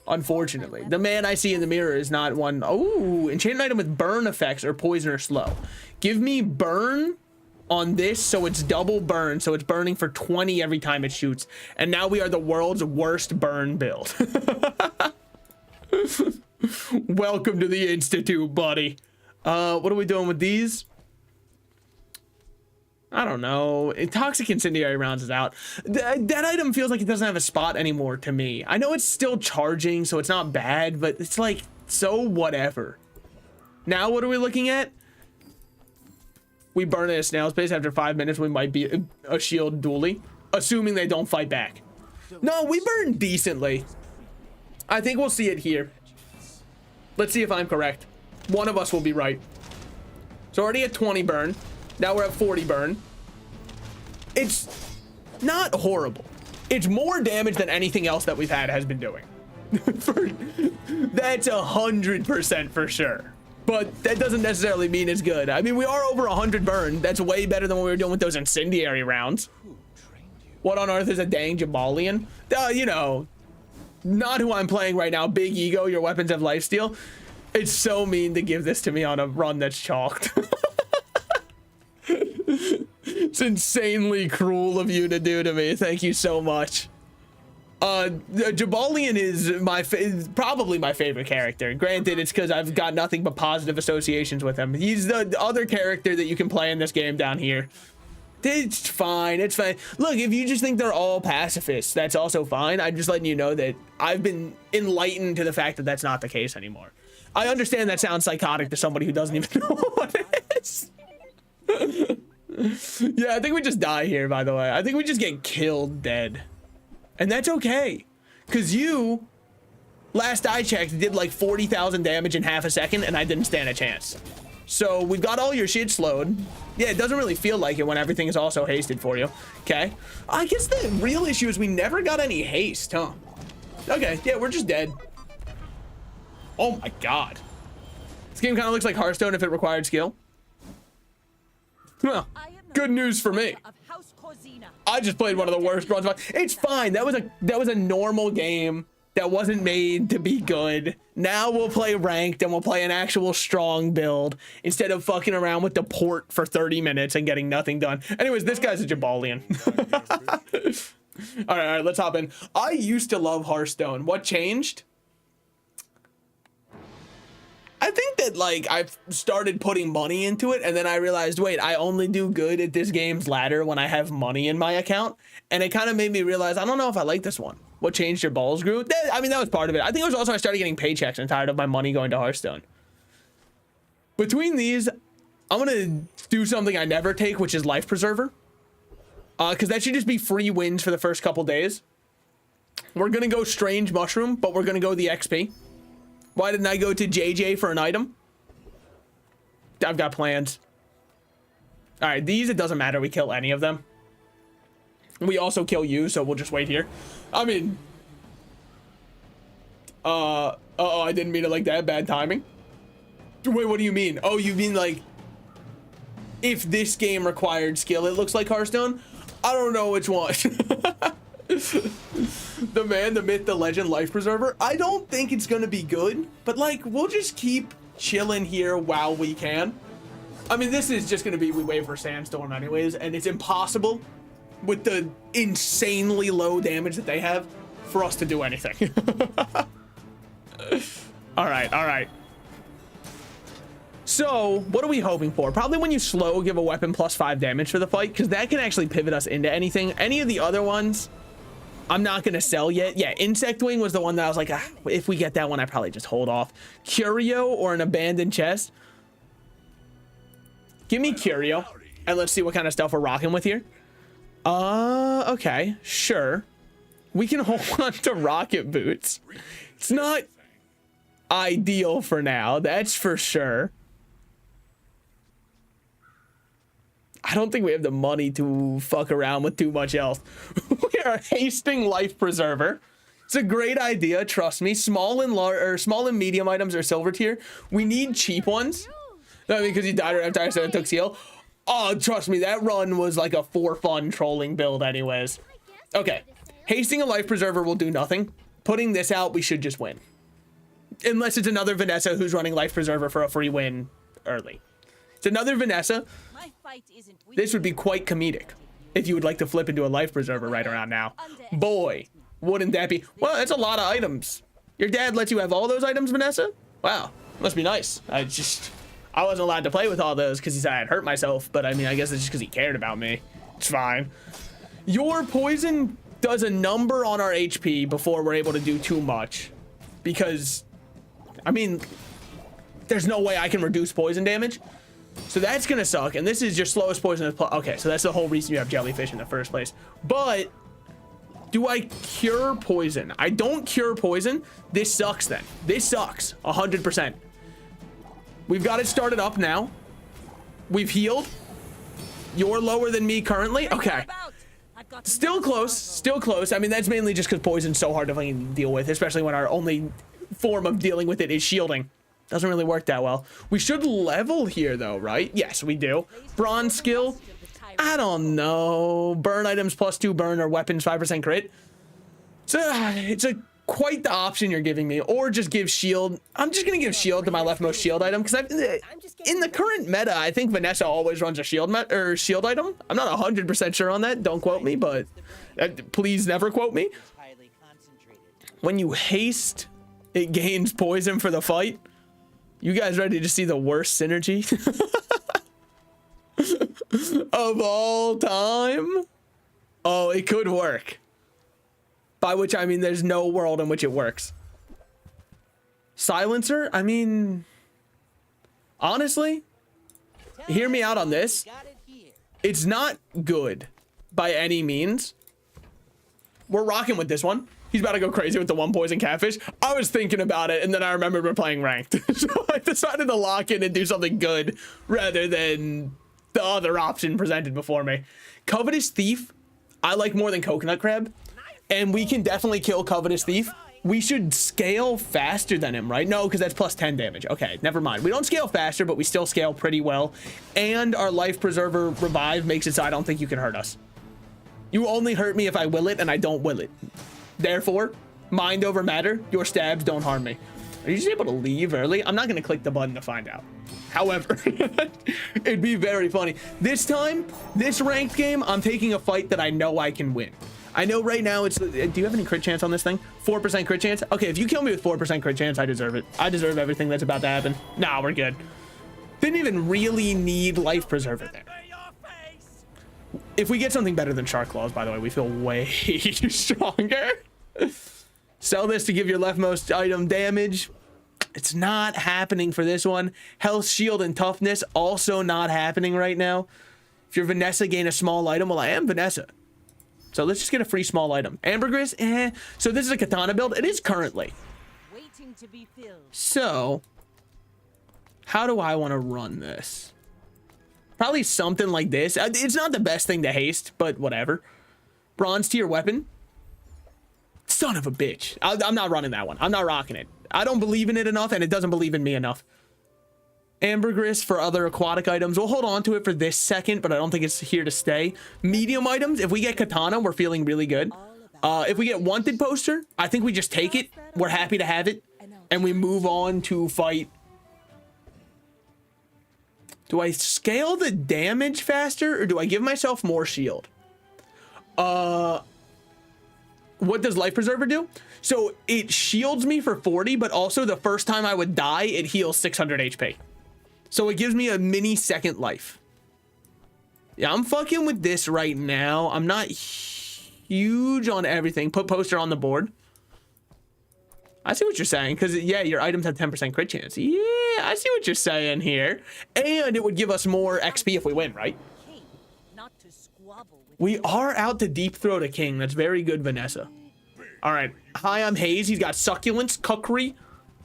Unfortunately, the man I see in the mirror is not one. Oh, enchantment item with burn effects or poison or slow. Give me burn on this, so it's double burn, so it's burning for 20 every time it shoots. And now we are the world's worst burn build. Welcome to the Institute, buddy. What are we doing with these? I don't know. Toxic incendiary rounds is out. That item feels like it doesn't have a spot anymore to me. I know it's still charging, so it's not bad, but it's like, so whatever. Now what are we looking at? We burn at a snail's pace. After 5 minutes, we might be a shield dually, assuming they don't fight back. No, we burn decently. I think we'll see it here. Let's see if I'm correct. One of us will be right. So already at 20 burn. Now we're at 40 burn. It's not horrible. It's more damage than anything else that we've had has been doing. That's 100% for sure. But that doesn't necessarily mean it's good. I mean, we are over 100 burn. That's way better than what we were doing with those incendiary rounds. What on earth is a dang Jaballian? You know, not who I'm playing right now. Big ego, your weapons have lifesteal. It's so mean to give this to me on a run that's chalked. It's insanely cruel of you to do to me. Thank you so much. Jaballian is probably my favorite character. Granted, it's because I've got nothing but positive associations with him. He's the other character that you can play in this game down here. It's fine. It's fine. Look, if you just think they're all pacifists, that's also fine. I'm just letting you know that I've been enlightened to the fact that that's not the case anymore. I understand that sounds psychotic to somebody who doesn't even know what it is. Yeah, I think we just die here, by the way. I think we just get killed dead. And that's okay. Because you, last I checked, did like 40,000 damage in half a second, and I didn't stand a chance. So we've got all your shit slowed. Yeah, it doesn't really feel like it when everything is also hasted for you. Okay. I guess the real issue is we never got any haste, huh? Okay, yeah, we're just dead. Oh my god. This game kind of looks like Hearthstone if it required skill. Well, good news for me. I just played one of the worst runs. It's fine. That was a normal game. that wasn't made to be good. Now we'll play ranked and we'll play an actual strong build instead of fucking around with the port for 30 minutes and getting nothing done. Anyways, this guy's a Jaballian. All right, let's hop in. I used to love Hearthstone. What changed? I think that like I've started putting money into it and then I realized, wait, I only do good at this game's ladder when I have money in my account. And it kind of made me realize, I don't know if I like this one. What changed your balls grew? I mean, that was part of it. I think it was also I started getting paychecks and tired of my money going to Hearthstone. Between these, I'm going to do something I never take, which is Life Preserver. Because that should just be free wins for the first couple days. We're going to go Strange Mushroom, but we're going to go the XP. Why didn't I go to JJ for an item? I've got plans. All right, these, it doesn't matter. We kill any of them. We also kill you, so we'll just wait here. I mean... uh-oh, I didn't mean it like that. Bad timing. Wait, what do you mean? Oh, you mean like... if this game required skill, it looks like Hearthstone? I don't know which one. The man, the myth, the legend, Life Preserver. I don't think it's gonna be good, but like, we'll just keep chilling here while we can. I mean, this is just gonna be, we wait for Sandstorm anyways, and it's impossible with the insanely low damage that they have for us to do anything. All right. So, what are we hoping for? Probably when you slow, give a weapon +5 damage for the fight, because that can actually pivot us into anything. Any of the other ones, I'm not going to sell yet. Yeah, Insect Wing was the one that I was like, if we get that one, I probably just hold off. Curio or an Abandoned Chest. Give me Curio, and let's see what kind of stuff we're rocking with here. Okay, sure. We can hold on to Rocket Boots. It's not ideal for now, that's for sure. I don't think we have the money to fuck around with too much else. We are hasting Life Preserver. It's a great idea, trust me. Small and medium items are silver tier. We need cheap ones. No, because he died after I said it took seal. Oh, trust me, that run was like a for fun trolling build anyways. Okay, hasting a Life Preserver will do nothing. Putting this out, we should just win. Unless it's another Vanessa who's running Life Preserver for a free win early. It's another Vanessa. This would be quite comedic if you would like to flip into a Life Preserver right around now. Boy, wouldn't that be? Well, that's a lot of items. Your dad lets you have all those items, Vanessa? Wow, must be nice. I wasn't allowed to play with all those because he said I'd hurt myself, but I mean, I guess it's just because he cared about me. It's fine. Your poison does a number on our HP before we're able to do too much. Because, I mean, there's no way I can reduce poison damage. So that's gonna suck, and this is your slowest poison. Okay, so that's the whole reason you have jellyfish in the first place. But do I cure poison? I don't cure poison. This sucks then. This sucks 100%. We've got it started up now. We've healed. You're lower than me currently. Okay. Still close. Still close. I mean, that's mainly just because poison's so hard to fucking deal with, especially when our only form of dealing with it is shielding. Doesn't really work that well. We should level here though, right? Yes, we do. Bronze skill. I don't know. Burn items +2 burn or weapons 5% crit. It's a quite the option you're giving me, or just give shield. I'm just gonna give shield to my leftmost shield item because in the current meta, I think Vanessa always runs a shield item. I'm not 100% sure on that. Don't quote me, but please never quote me. When you haste, it gains poison for the fight. You guys ready to see the worst synergy of all time? Oh, it could work. By which I mean there's no world in which it works. Silencer? I mean, honestly, hear me out on this. It's not good by any means. We're rocking with this one. He's about to go crazy with the 1 poison catfish. I was thinking about it, and then I remembered we're playing ranked. So I decided to lock in and do something good rather than the other option presented before me. Covetous Thief, I like more than Coconut Crab, and we can definitely kill Covetous Thief. We should scale faster than him, right? No, because that's +10 damage. Okay, never mind. We don't scale faster, but we still scale pretty well. And our Life Preserver Revive makes it so I don't think you can hurt us. You only hurt me if I will it, and I don't will it. Therefore, Mind over matter. Your stabs don't harm me. Are you just able to leave early? I'm not going to click the button to find out. However, it'd be very funny. This time, this ranked game, I'm taking a fight that I know I can win. I know right now it's... Do you have any crit chance on this thing? 4% crit chance? Okay, if you kill me with 4% crit chance, I deserve it. I deserve everything that's about to happen. Nah, we're good. Didn't even really need life preserver there. If we get something better than shark claws, by the way, we feel way stronger. Sell this to give your leftmost item damage. It's not happening for this one. Health, shield, and toughness also not happening right now. If you're Vanessa, gain a small item. Well, I am Vanessa. So let's just get a free small item. Ambergris, So this is a katana build. It is currently.
Waiting to be filled.
So how do I want to run this? Probably something like this. It's not the best thing to haste, but whatever. Bronze tier weapon. Son of a bitch. I'm not running that one. I'm not rocking it. I don't believe in it enough, and it doesn't believe in me enough. Ambergris for other aquatic items. We'll hold on to it for this second, but I don't think it's here to stay. Medium items. If we get katana, we're feeling really good. If we get wanted poster, I think we just take it. We're happy to have it, and we move on to fight. Do I scale the damage faster, or do I give myself more shield? What does life preserver do? So it shields me for 40, but also the first time I would die, it heals 600 HP. So it gives me a mini second life. Yeah, I'm fucking with this right now. I'm not huge on everything. Put poster on the board. I see what you're saying, because yeah, your items have 10% crit chance. Yeah, I see what you're saying here. And it would give us more XP if we win, right?
King, not to squabble with
We are out to deep throat a king. That's very good, Vanessa. All right. Hi, I'm Hayes. He's got succulence, cuckery,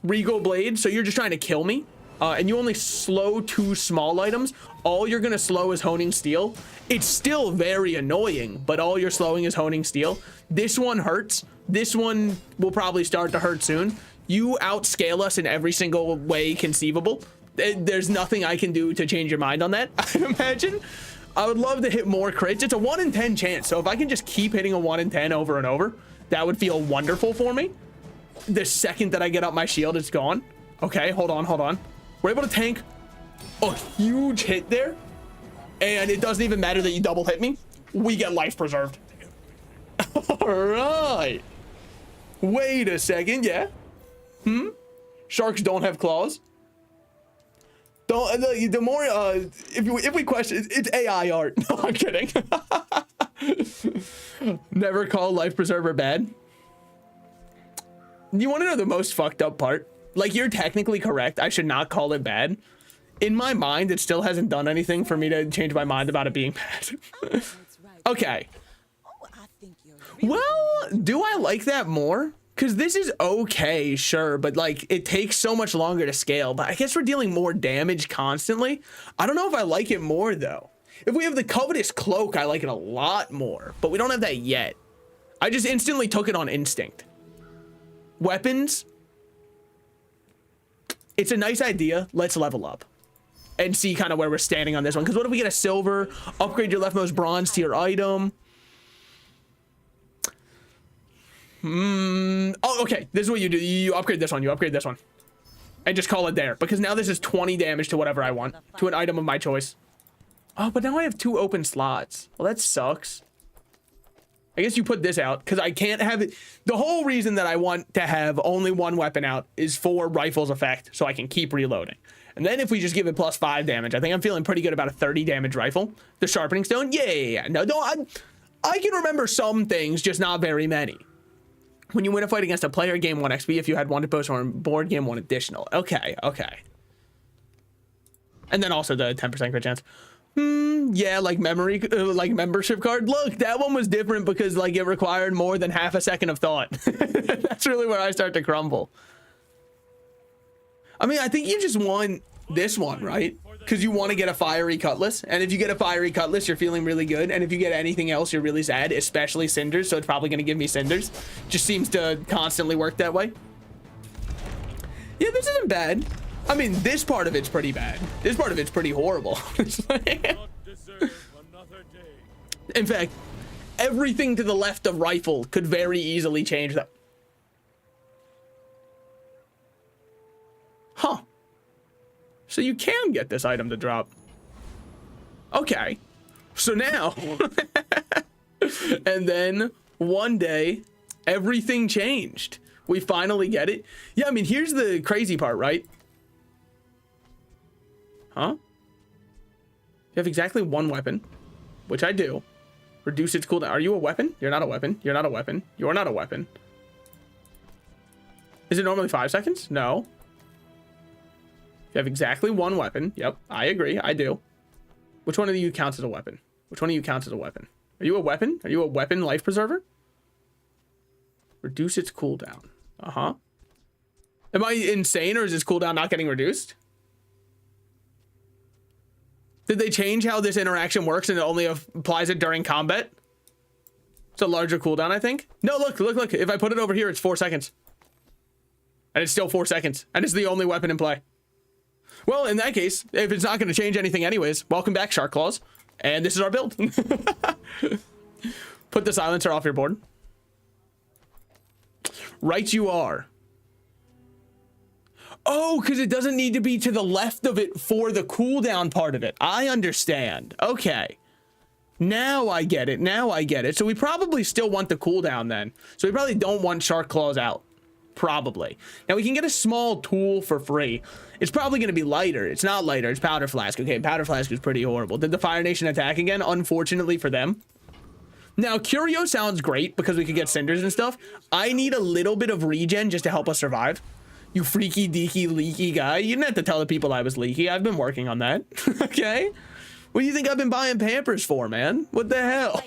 regal blade. So you're just trying to kill me. And you only slow 2 small items. All you're going to slow is honing steel. It's still very annoying, but all you're slowing is honing steel. This one hurts. This one will probably start to hurt soon. You outscale us in every single way conceivable. There's nothing I can do to change your mind on that, I imagine. I would love to hit more crits. It's a 1 in 10 chance. So if I can just keep hitting a 1 in 10 over and over, that would feel wonderful for me. The second that I get up my shield, it's gone. Okay, hold on. We're able to tank a huge hit there. And it doesn't even matter that you double hit me. We get life preserved. All right. Wait a second. Yeah. Sharks don't have claws. The more if we question, it's AI art. No, I'm kidding. Never call life preserver bad. You want to know the most fucked up part? Like, you're technically correct. I should not call it bad. In my mind, it still hasn't done anything for me to change my mind about it being bad. Okay.
Oh, I think you're really
Well, do I like that more? Because this is okay, sure, but like it takes so much longer to scale. But I guess we're dealing more damage constantly. I don't know if I like it more though. If we have the covetous cloak, I like it a lot more, but we don't have that yet. I just instantly took it on instinct. Weapons. It's a nice idea. Let's level up and see kind of where we're standing on this one. Because what if we get a silver, upgrade your leftmost bronze tier item? Oh, okay. This is what you do. You upgrade this one. You upgrade this one. And just call it there. Because now this is 20 damage to whatever I want. To an item of my choice. Oh, but now I have 2 open slots. Well, that sucks. I guess you put this out. Because I can't have it. The whole reason that I want to have only 1 weapon out is for rifle's effect. So I can keep reloading. And then if we just give it +5 damage. I think I'm feeling pretty good about a 30 damage rifle. The sharpening stone. Yeah. No, I can remember some things. Just not very many. When you win a fight against a player, gain 1 XP. If you had wanted post or board, gain 1 additional. Okay. And then also the 10% crit chance. Yeah, like memory, like membership card. Look, that one was different because like it required more than half a second of thought. That's really where I start to crumble. I mean, I think you just want this one, right? Because you want to get a fiery cutlass, and if you get a fiery cutlass, you're feeling really good, and if you get anything else, you're really sad, especially cinders. So it's probably going to give me cinders. Just seems to constantly work that way. Yeah, this isn't bad. I mean, this part of it's pretty bad. This part of it's pretty horrible. In fact, everything to the left of rifle could very easily change that. Huh. So you can get this item to drop. Okay. So now, and then one day, everything changed. We finally get it. Yeah, I mean, here's the crazy part, right? Huh? You have exactly one weapon, which I do. Reduce its cooldown. Are you a weapon? You're not a weapon. You're not a weapon. You're not a weapon. Is it normally 5 seconds? No. You have exactly one weapon. Yep, I agree. I do. Which one of you counts as a weapon? Which one of you counts as a weapon? Are you a weapon? Are you a weapon life preserver? Reduce its cooldown. Uh-huh. Am I insane, or is this cooldown not getting reduced? Did they change how this interaction works and it only applies it during combat? It's a larger cooldown, I think. No, look. If I put it over here, it's 4 seconds. And it's still 4 seconds. And it's the only weapon in play. Well, in that case, if it's not going to change anything anyways, welcome back, Shark Claws. And this is our build. Put the silencer off your board. Right you are. Oh, because it doesn't need to be to the left of it for the cooldown part of it. I understand. Okay. Now I get it. Now I get it. So we probably still want the cooldown then. So we probably don't want Shark Claws out. Probably. Now we can get a small tool for free. It's probably going to be lighter. It's not lighter. It's Powder Flask. Okay, Powder Flask is pretty horrible. Did the Fire Nation attack again? Unfortunately for them. Now, Curio sounds great because we could get cinders and stuff. I need a little bit of regen just to help us survive. You freaky, deaky, leaky guy. You didn't have to tell the people I was leaky. I've been working on that. Okay? What do you think I've been buying Pampers for, man? What the hell?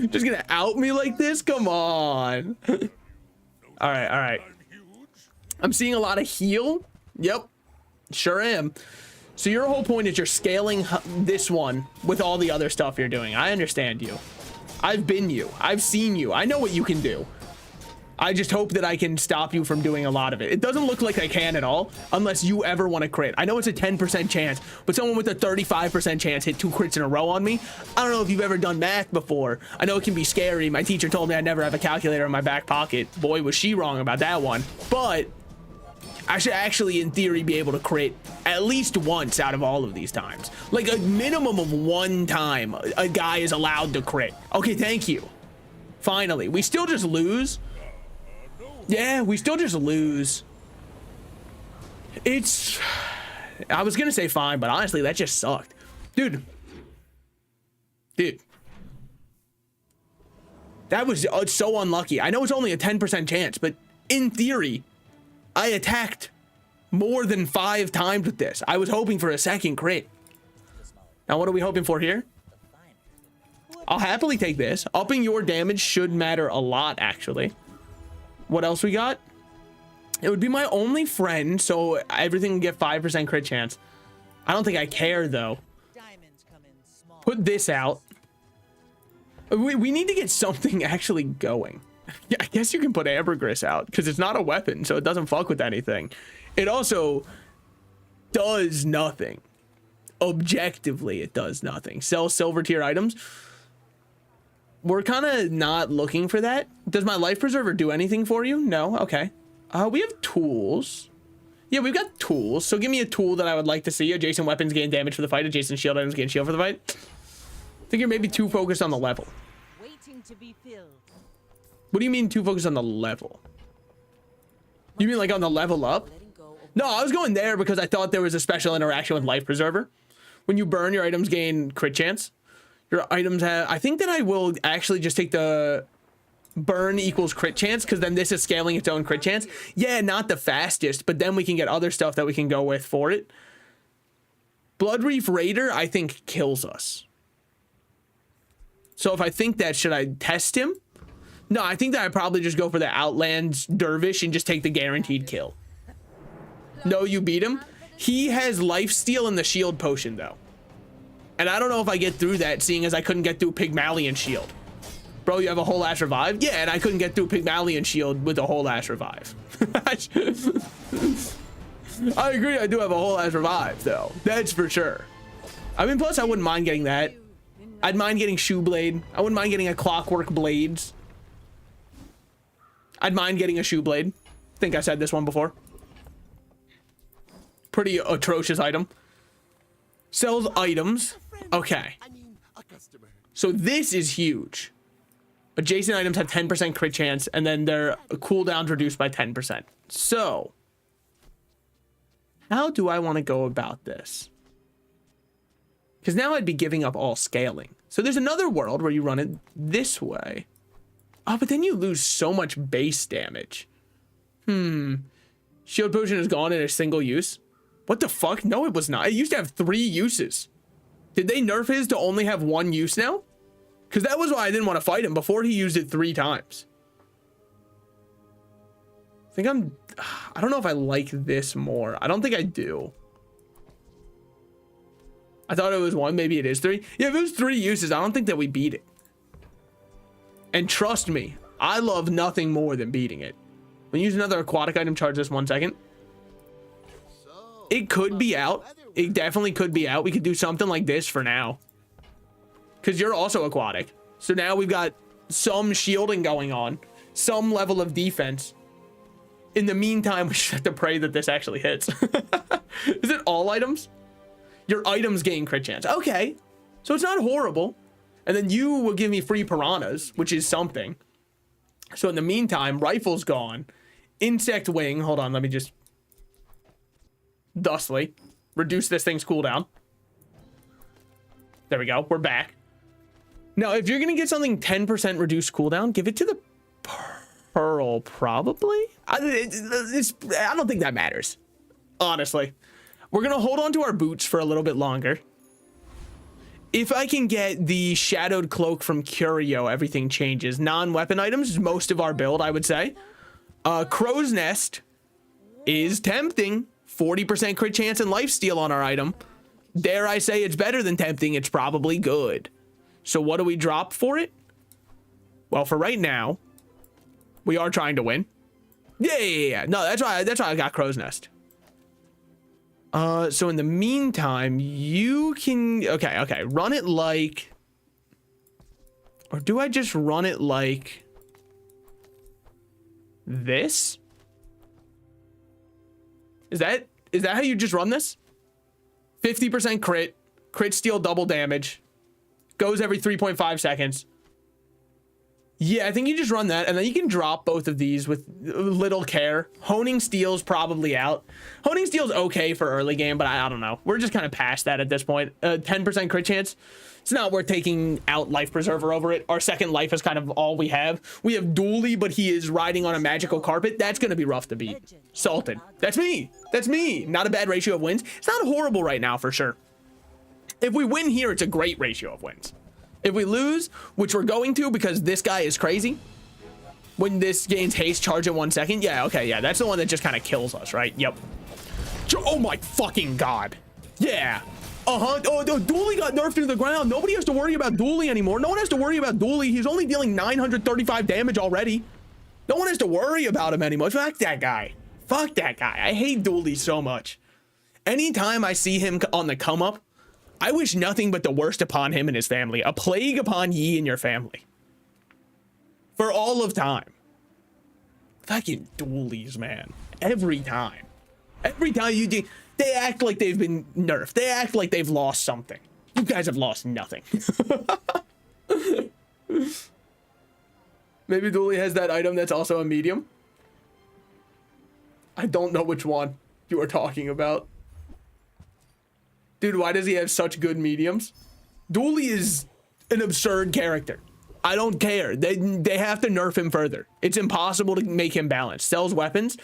Just gonna out me like this? Come on. All right. I'm seeing a lot of heal. Yep, sure am. So your whole point is you're scaling this one with all the other stuff you're doing. I understand you. I've been you. I've seen you. I know what you can do. I just hope that I can stop you from doing a lot of it. It doesn't look like I can at all unless you ever want to crit. I know it's a 10% chance, but someone with a 35% chance hit 2 crits in a row on me. I don't know if you've ever done math before. I know it can be scary. My teacher told me I'd never have a calculator in my back pocket. Boy, was she wrong about that one. But I should actually, in theory, be able to crit at least once out of all of these times. Like a minimum of 1 time a guy is allowed to crit. Okay, thank you. Finally, we still just lose. Yeah, we still just lose. It's... I was gonna say fine, but honestly, that just sucked. Dude. That was so unlucky. I know it's only a 10% chance, but in theory, I attacked more than 5 times with this. I was hoping for a second crit. Now, what are we hoping for here? I'll happily take this. Upping your damage should matter a lot, actually. What else we got? It would be my only friend, so everything can get 5% crit chance. I don't think I care, though. Put this out. We need to get something actually going. Yeah, I guess you can put ambergris out because it's not a weapon, so it doesn't fuck with anything. It also does nothing. Objectively, it does nothing. Sell silver tier items. We're kind of not looking for that. Does my life preserver do anything for you? No. Okay. We have tools. Yeah, we've got tools. So give me a tool that I would like to see. Adjacent weapons gain damage for the fight. Adjacent shield items gain shield for the fight. I think you're maybe too focused on the level.
Waiting to be filled.
What do you mean too focused on the level? You mean like on the level up? No, I was going there because I thought there was a special interaction with life preserver. When you burn, your items gain crit chance. Your items have... I think that I will actually just take the burn equals crit chance because then this is scaling its own crit chance. Yeah, not the fastest, but then we can get other stuff that we can go with for it. Blood Reef Raider, I think, kills us. So if I think that, should I test him? No, I think that I'd probably just go for the Outlands Dervish and just take the guaranteed kill. No, you beat him? He has lifesteal and the shield potion, though. And I don't know if I get through that, seeing as I couldn't get through Pygmalion shield. Bro, you have a whole ass revive? Yeah, and I couldn't get through Pygmalion shield with a whole ass revive. I agree, I do have a whole ass revive, though. That's for sure. I mean, plus I wouldn't mind getting that. I'd mind getting Shoe Blade. I wouldn't mind getting a Clockwork Blades. I'd mind getting a Shoe Blade. think I said this one before. Pretty atrocious item. Sells items. Okay.
I mean, a customer.
So this is huge. Adjacent items have 10% crit chance, and then their cooldowns reduced by 10%. So, how do I want to go about this? Because now I'd be giving up all scaling. So there's another world where you run it this way. Oh, but then you lose so much base damage. Shield potion is gone in a single use. What the fuck? No, it was not. It used to have 3 uses. Did they nerf his to only have 1 use now? Because that was why I didn't want to fight him. Before, he used it 3 times. I don't know if I like this more. I don't think I do. I thought it was 1. Maybe it is 3. Yeah, if it was 3 uses, I don't think that we beat it. And trust me, I love nothing more than beating it. When you use another aquatic item, charge this 1 second. It could be out. It definitely could be out. We could do something like this for now. Because you're also aquatic. So now we've got some shielding going on. Some level of defense. In the meantime, we should have to pray that this actually hits. Is it all items? Your items gain crit chance. Okay. So it's not horrible. And then you will give me free piranhas, which is something. So in the meantime, rifle's gone. Insect wing. Hold on, let me just... thusly reduce this thing's cooldown. There we go. We're back. Now, if you're going to get something 10% reduced cooldown, give it to the pearl, probably. I don't think that matters, honestly. We're going to hold on to our boots for a little bit longer. If I can get the shadowed cloak from Curio, everything changes. Non-weapon items is most of our build, I would say. Crow's Nest is tempting. 40% crit chance and lifesteal on our item. Dare I say it's better than tempting, it's probably good. So what do we drop for it? Well, for right now, we are trying to win. Yeah. No, that's why I got Crow's Nest. So in the meantime, you can... Okay. Run it like... Or do I just run it like... this? Is that how you just run this? 50% crit steal double damage, goes every 3.5 seconds. Yeah, I think you just run that, and then you can drop both of these with little care. Honing Steel's probably out. Honing Steel's okay for early game, but I don't know. We're just kind of past that at this point. 10% crit chance. It's not worth taking out Life Preserver over it. Our second life is kind of all we have. We have Dooley, but he is riding on a magical carpet. That's going to be rough to beat. Salted. That's me. That's me. Not a bad ratio of wins. It's not horrible right now, for sure. If we win here, it's a great ratio of wins. If we lose, which we're going to because this guy is crazy. When this gains haste, charge in 1 second. Yeah, okay, yeah. That's the one that just kind of kills us, right? Yep. Oh my fucking god. Yeah. Oh, Dooley got nerfed into the ground. Nobody has to worry about Dooley anymore. No one has to worry about Dooley. He's only dealing 935 damage already. No one has to worry about him anymore. Fuck that guy. Fuck that guy. I hate Dooley so much. Anytime I see him on the come up, I wish nothing but the worst upon him and his family. A plague upon ye and your family. For all of time. Fucking Dooleys, man. Every time. Every time you do... They act like they've been nerfed. They act like they've lost something. You guys have lost nothing. Maybe Dooley has that item that's also a medium. I don't know which one you are talking about. Dude, why does he have such good mediums? Dooley is an absurd character. I don't care. They have to nerf him further. It's impossible to make him balanced. Sells weapons.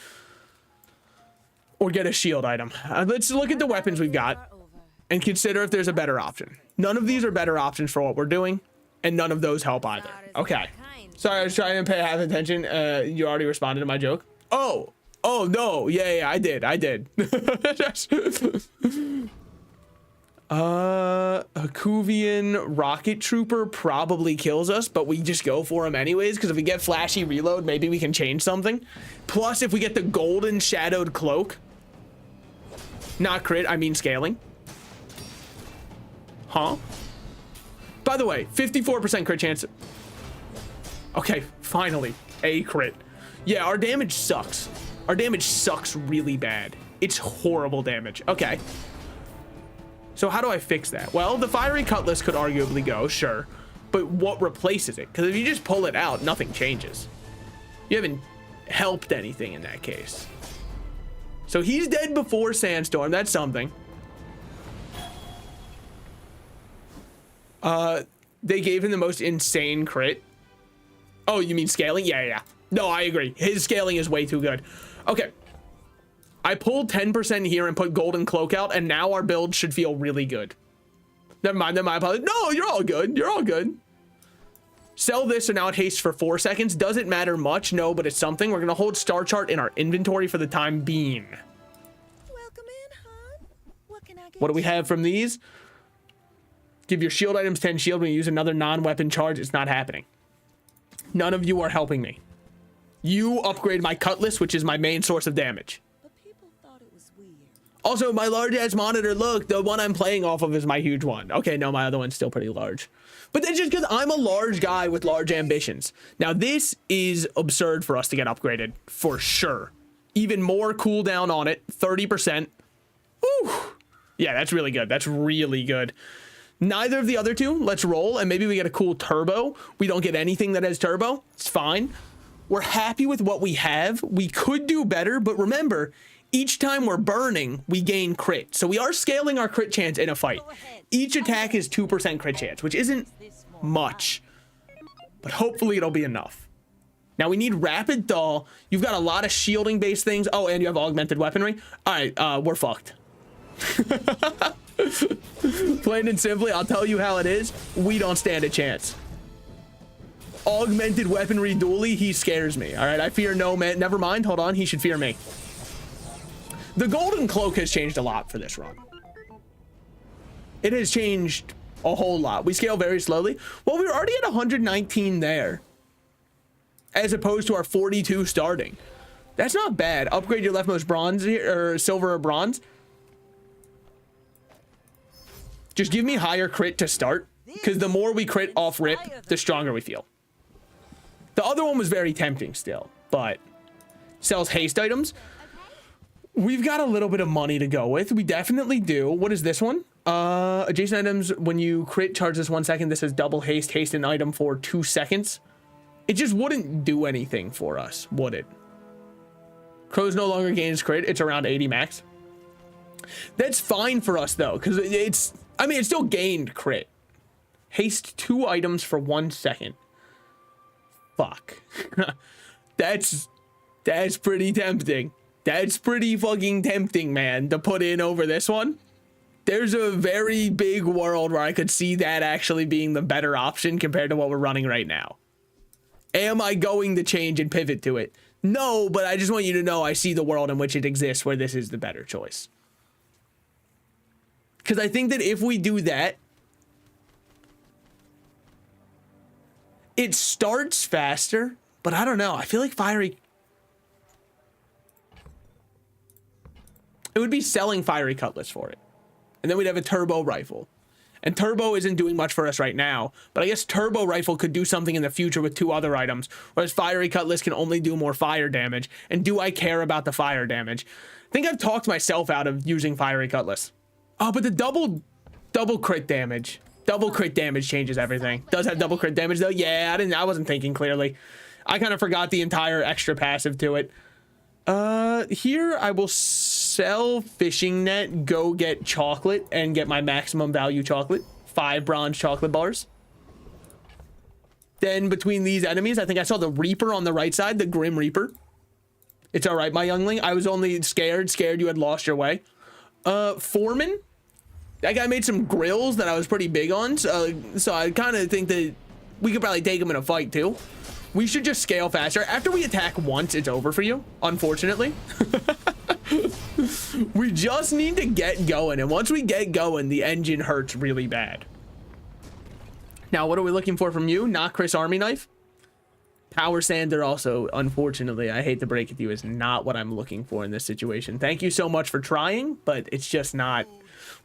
Or get a shield item. Let's look at the weapons we've got and consider if there's a better option. None of these are better options for what we're doing, and none of those help either. Okay. Sorry, I was trying to pay half attention. You already responded to my joke. Oh no. Yeah, I did. A Kuvian rocket trooper probably kills us, but we just go for him anyways, because if we get flashy reload, maybe we can change something. Plus, if we get the golden shadowed cloak, not crit, I mean scaling. Huh? By the way, 54% crit chance. Okay, finally, a crit. Yeah, our damage sucks. Our damage sucks really bad. It's horrible damage. Okay. So how do I fix that? Well, the fiery cutlass could arguably go, sure. But what replaces it? Because if you just pull it out, nothing changes. You haven't helped anything in that case. So he's dead before Sandstorm. That's something. They gave him the most insane crit. Oh, you mean scaling? Yeah. No, I agree. His scaling is way too good. Okay. I pulled 10% here and put Golden Cloak out, and now our build should feel really good. Never mind. I apologize. No, you're all good. You're all good. Sell this, so now it hastes for 4 seconds. Doesn't matter much. No, but it's something. We're going to hold Star Chart in our inventory for the time being.
Welcome in, hon. What can I get?
What do we have from these? Give your shield items 10 shield when you use another non-weapon charge. It's not happening. None of you are helping me. You upgrade my cutlass, which is my main source of damage.
But people thought it was weird.
Also, my large ass monitor, look, the one I'm playing off of is my huge one. Okay, no, my other one's still pretty large. But that's just because I'm a large guy with large ambitions. Now, this is absurd for us to get upgraded, for sure. Even more cooldown on it, 30%. Woo! Yeah, that's really good. That's really good. Neither of the other two, let's roll, and maybe we get a cool turbo. We don't get anything that has turbo. It's fine. We're happy with what we have. We could do better, but remember, each time we're burning, we gain crit. So we are scaling our crit chance in a fight. Each attack is 2% crit chance, which isn't much, but hopefully it'll be enough. Now we need rapid thaw. You've got a lot of shielding based things. Oh, and you have augmented weaponry. All right, we're fucked. Plain and simply, I'll tell you how it is. We don't stand a chance. Augmented weaponry dually, he scares me. All right, I fear no man. Never mind. Hold on. He should fear me. The Golden Cloak has changed a lot for this run. It has changed a whole lot. We scale very slowly. Well, we were already at 119 there, as opposed to our 42 starting. That's not bad. Upgrade your leftmost bronze here, or silver or bronze. Just give me higher crit to start, because the more we crit off rip, the stronger we feel. The other one was very tempting still, but sells haste items. We've got a little bit of money to go with. We definitely do. What is this one? Adjacent items, when you crit, charge this 1 second. This is double haste. Haste an item for 2 seconds. It just wouldn't do anything for us, would it? Crows no longer gains crit. It's around 80 max. That's fine for us, though, because it's... I mean, it still gained crit. Haste 2 items for 1 second. Fuck. That's pretty tempting. That's pretty fucking tempting, man, to put in over this one. There's a very big world where I could see that actually being the better option compared to what we're running right now. Am I going to change and pivot to it? No, but I just want you to know I see the world in which it exists where this is the better choice. Because I think that if we do that, it starts faster, but I don't know. I feel like fiery... It would be selling fiery cutlass for it. And then we'd have a turbo rifle. And turbo isn't doing much for us right now, but I guess turbo rifle could do something in the future with 2 other items, whereas fiery cutlass can only do more fire damage. And do I care about the fire damage? I think I've talked myself out of using fiery cutlass. Oh, but the double crit damage. Double crit damage changes everything. Does have double crit damage though? Yeah, I wasn't thinking clearly. I kind of forgot the entire extra passive to it. Here I will sell fishing net, go get chocolate, and get my maximum value chocolate. 5 bronze chocolate bars. Then between these enemies, I think I saw the Reaper on the right side, the Grim Reaper. It's all right, my youngling. I was only scared you had lost your way. Foreman. That guy made some grills that I was pretty big on, so I kind of think that we could probably take him in a fight too. We should just scale faster. After we attack once, it's over for you, unfortunately. We just need to get going, and once we get going, the engine hurts really bad. Now, what are we looking for from you? Not Chris Army Knife? Power Sander also, unfortunately, I hate to break it to you, is not what I'm looking for in this situation. Thank you so much for trying, but it's just not...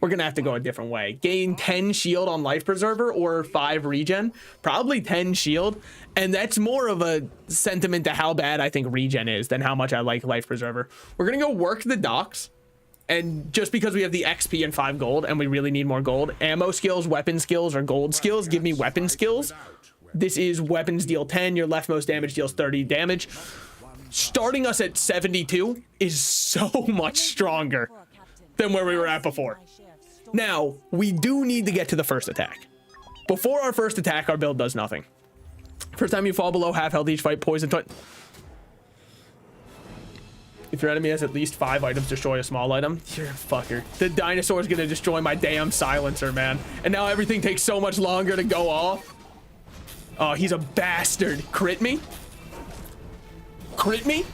we're gonna have to go a different way. Gain 10 shield on life preserver or 5 regen, probably 10 shield, and that's more of a sentiment to how bad I think regen is than how much I like life preserver. We're gonna go work the docks, and just because we have the XP and 5 gold and we really need more gold, ammo skills, weapon skills, or gold skills, give me weapon skills. This is weapons deal 10, your leftmost damage deals 30 damage. Starting us at 72 is so much stronger than where we were at before. Now, we do need to get to the first attack. Before our first attack, our build does nothing. First time you fall below half health each fight, poison touch. If your enemy has at least 5 items, destroy a small item. You're a fucker. The dinosaur is gonna destroy my damn silencer, man. And now everything takes so much longer to go off. Oh, he's a bastard. Crit me? Crit me?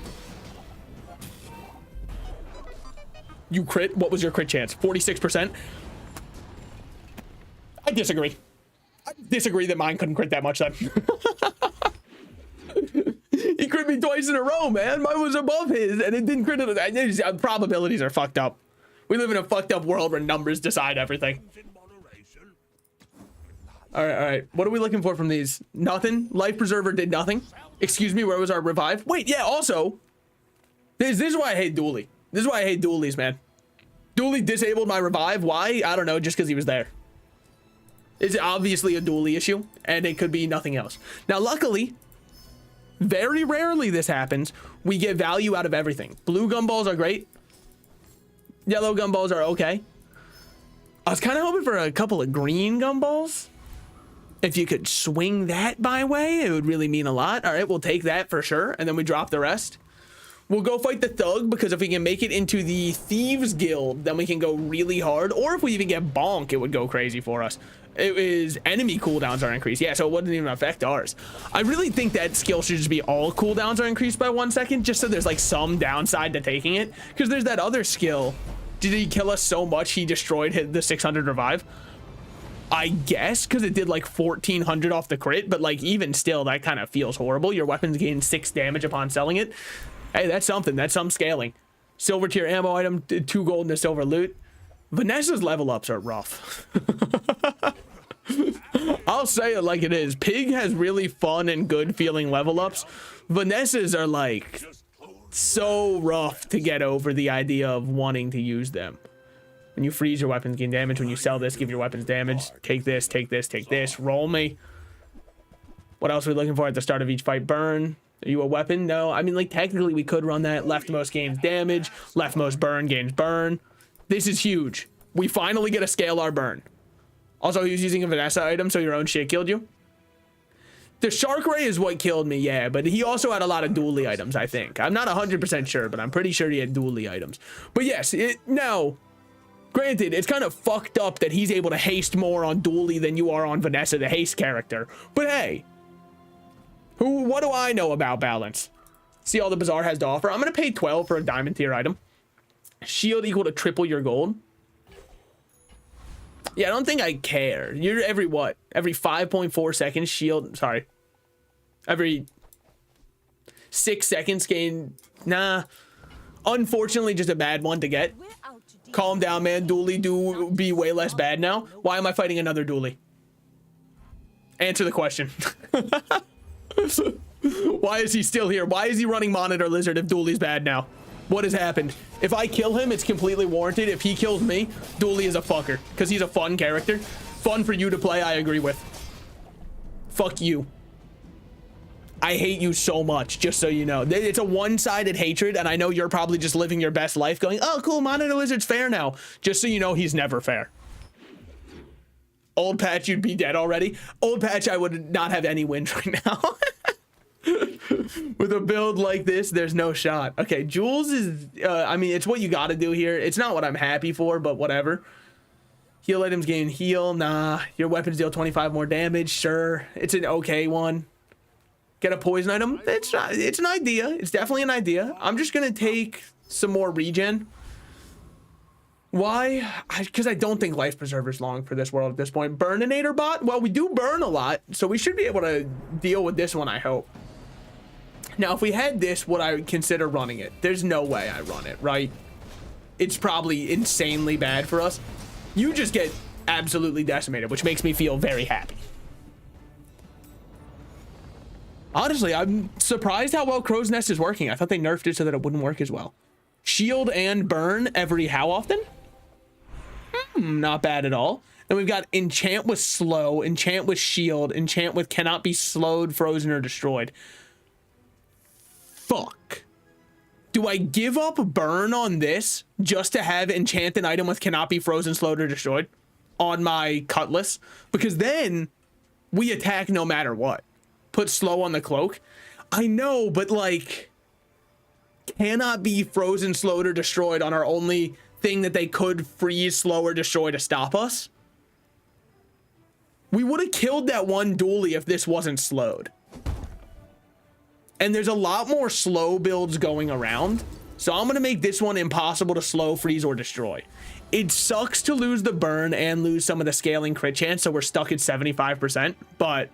You crit? What was your crit chance? 46%? I disagree. I disagree that mine couldn't crit that much then. He crit me twice in a row, man. Mine was above his and it didn't crit it. Probabilities are fucked up. We live in a fucked up world where numbers decide everything. All right. What are we looking for from these? Nothing. Life preserver did nothing. Excuse me, where was our revive? Wait, yeah, also, this is why I hate dually. This is why I hate dualies, man. Dually disabled my revive. Why? I don't know, just because he was there. It's obviously a dually issue, and it could be nothing else. Now, luckily, very rarely this happens. We get value out of everything. Blue gumballs are great. Yellow gumballs are okay. I was kind of hoping for a couple of green gumballs. If you could swing that my way, it would really mean a lot. All right, we'll take that for sure. And then we drop the rest. We'll go fight the thug, because if we can make it into the thieves guild, then we can go really hard. Or if we even get bonk, it would go crazy for us. It is enemy cooldowns are increased. Yeah, so it wouldn't even affect ours. I really think that skill should just be all cooldowns are increased by 1 second, just so there's like some downside to taking it. Because there's that other skill. Did he kill us so much he destroyed the 600 revive? I guess, because it did like 1400 off the crit, but like even still, that kind of feels horrible. Your weapons gain 6 damage upon selling it. Hey, that's something. That's some scaling. Silver tier ammo item, 2 gold and a silver loot. Vanessa's level ups are rough. I'll say it like it is. Pig has really fun and good feeling level ups. Vanessa's are like so rough to get over the idea of wanting to use them. When you freeze, your weapons gain damage. When you sell this, give your weapons damage. Take this, take this, take this. Roll me. What else are we looking for at the start of each fight? Burn. Are you a weapon? No. I mean, like, technically, we could run that. Leftmost gains damage. Leftmost burn gains burn. This is huge. We finally get to scale our burn. Also, he was using a Vanessa item, so your own shit killed you. The Shark Ray is what killed me, yeah, but he also had a lot of dually items, I think. I'm not 100% sure, but I'm pretty sure he had dually items. But yes, now... Granted, it's kind of fucked up that he's able to haste more on dually than you are on Vanessa, the haste character. But hey, what do I know about balance? See all the Bazaar has to offer. I'm going to pay 12 for a diamond tier item. Shield equal to triple your gold. Yeah, I don't think I care. You're every what? Every 5.4 seconds shield. Sorry. Every 6 seconds gain. Nah. Unfortunately, just a bad one to get. Calm down, man. Dually do be way less bad now. Why am I fighting another dually? Answer the question. Why is he still here? Why is he running Monitor Lizard if dually's bad now? What has happened? If I kill him, it's completely warranted. If he kills me, dually is a fucker. Because he's a fun character. Fun for you to play, I agree with. Fuck you. I hate you so much, just so you know. It's a one-sided hatred, and I know you're probably just living your best life going, oh, cool, Monitor Lizard's fair now. Just so you know, he's never fair. Old Patch, you'd be dead already. Old Patch, I would not have any wins right now. With a build like this, there's no shot. Okay, Jules is, I mean, it's what you gotta do here. It's not what I'm happy for, but whatever. Heal items gain heal. Nah. Your weapons deal 25 more damage. Sure. It's an okay one. Get a poison item. It's an idea. It's definitely an idea. I'm just gonna take some more regen. Why? Because I don't think life preserver's long for this world at this point. Burninator bot? Well, we do burn a lot, so we should be able to deal with this one, I hope. Now, if we had this, would I consider running it? There's no way I run it, right? It's probably insanely bad for us. You just get absolutely decimated, which makes me feel very happy. Honestly, I'm surprised how well Crow's Nest is working. I thought they nerfed it so that it wouldn't work as well. Shield and burn every how often? Not bad at all. Then we've got enchant with slow, enchant with shield, enchant with cannot be slowed, frozen, or destroyed. Fuck. Do I give up burn on this just to have enchant an item with cannot be frozen, slowed, or destroyed on my cutlass? Because then we attack no matter what. Put slow on the cloak. I know, but like, cannot be frozen, slowed, or destroyed on our only thing that they could freeze, slow, or destroy to stop us. We would have killed that one dually if this wasn't slowed. And there's a lot more slow builds going around. So I'm going to make this one impossible to slow, freeze, or destroy. It sucks to lose the burn and lose some of the scaling crit chance. So we're stuck at 75%, but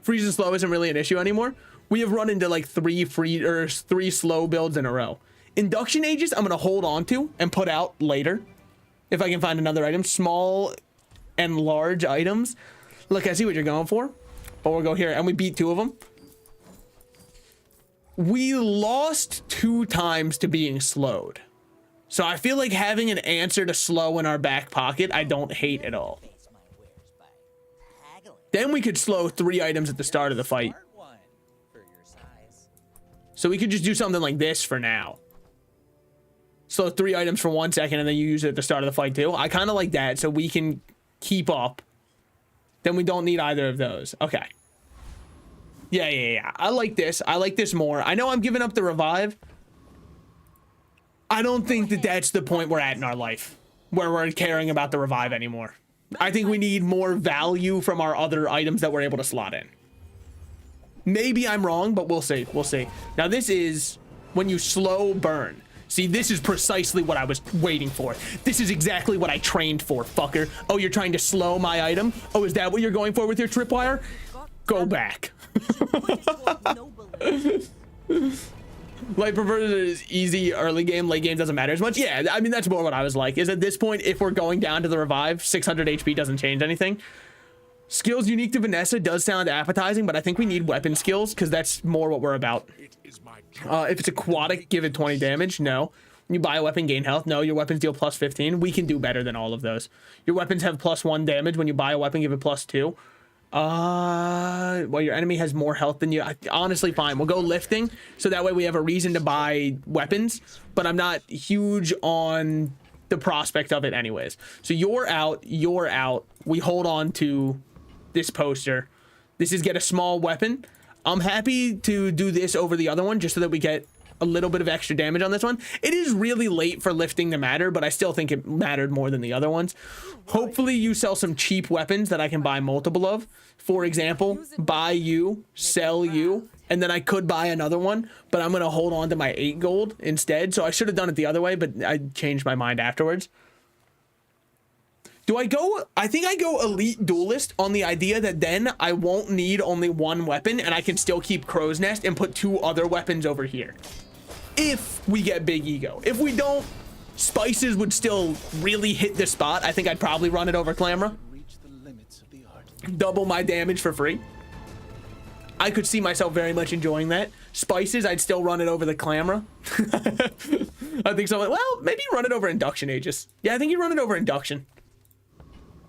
freeze and slow isn't really an issue anymore. We have run into like three slow builds in a row. Induction Aegis, I'm going to hold on to and put out later. If I can find another item. Small and large items. Look, I see what you're going for. But we'll go here and we beat 2 of them. We lost 2 times to being slowed. So I feel like having an answer to slow in our back pocket, I don't hate at all. Then we could slow 3 items at the start of the fight. So we could just do something like this for now. Slow 3 items for 1 second and then you use it at the start of the fight too. I kind of like that so we can keep up. Then we don't need either of those. Okay. Yeah. I like this. I like this more. I know I'm giving up the revive. I don't think that that's the point we're at in our life where we're caring about the revive anymore. I think we need more value from our other items that we're able to slot in. Maybe I'm wrong, but we'll see. We'll see. Now this is when you slow burn. See, this is precisely what I was waiting for. This is exactly what I trained for, fucker. Oh, you're trying to slow my item? Oh, is that what you're going for with your tripwire? Go back. Light prefers is easy early game, late game doesn't matter as much. Yeah, I mean, that's more what I was like. Is at this point, if we're going down to the revive, 600 HP doesn't change anything. Skills unique to Vanessa does sound appetizing, but I think we need weapon skills because that's more what we're about. If it's aquatic, give it 20 damage. No. You buy a weapon, gain health. No, your weapons deal plus 15. We can do better than all of those. Your weapons have plus 1 damage. When you buy a weapon, give it plus 2. Well, your enemy has more health than you. Honestly, fine. We'll go lifting, so that way we have a reason to buy weapons, but I'm not huge on the prospect of it anyways. So you're out. We hold on to this poster. This is get a small weapon. I'm happy to do this over the other one just so that we get a little bit of extra damage on this one. It is really late for lifting to matter, but I still think it mattered more than the other ones. Hopefully you sell some cheap weapons that I can buy multiple of. For example, buy you, sell you, and then I could buy another one, but I'm going to hold on to my 8 gold instead. So I should have done it the other way, but I changed my mind afterwards. Do I go? I think I go elite duelist on the idea that then I won't need only 1 weapon and I can still keep Crow's Nest and put 2 other weapons over here. If we get big ego. If we don't, spices would still really hit the spot. I think I'd probably run it over Clamra. Double my damage for free. I could see myself very much enjoying that. Spices, I'd still run it over the Clamra. I think so. Well, maybe run it over Induction Aegis. Yeah, I think you run it over Induction.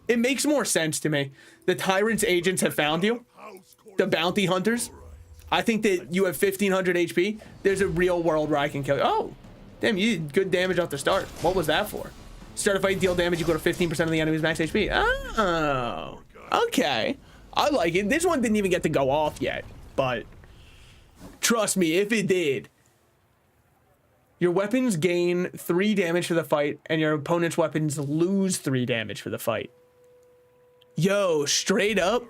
It makes more sense to me. The Tyrant's agents have found you. The bounty hunters. I think that you have 1500 HP. There's a real world where I can kill you. Oh, damn, you did good damage off the start. What was that for? Start a fight, deal damage, you go to 15% of the enemy's max HP. Oh, okay. I like it. This one didn't even get to go off yet, but trust me, if it did, your weapons gain 3 damage for the fight and your opponent's weapons lose 3 damage for the fight. Yo, straight up,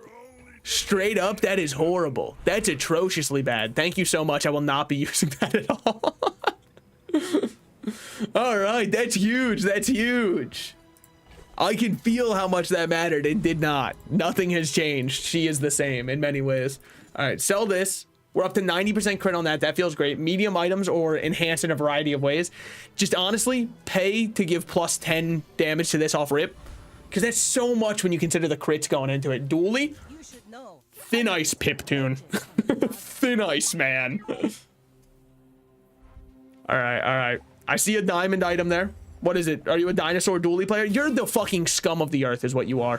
that is horrible. That's atrociously bad. Thank you so much. I will not be using that at all. All right, that's huge. That's huge. I can feel how much that mattered. It did not. Nothing has changed. She is the same in many ways. All right, sell this. We're up to 90% crit on that. That feels great. Medium items or enhance in a variety of ways. Just honestly, pay to give plus 10 damage to this off rip. Because that's so much when you consider the crits going into it. Dually,
You should know.
thin ice pip tune. Thin ice, man. All right. I see a diamond item there. What is it? Are you a dinosaur dually player? You're the fucking scum of the earth is what you are.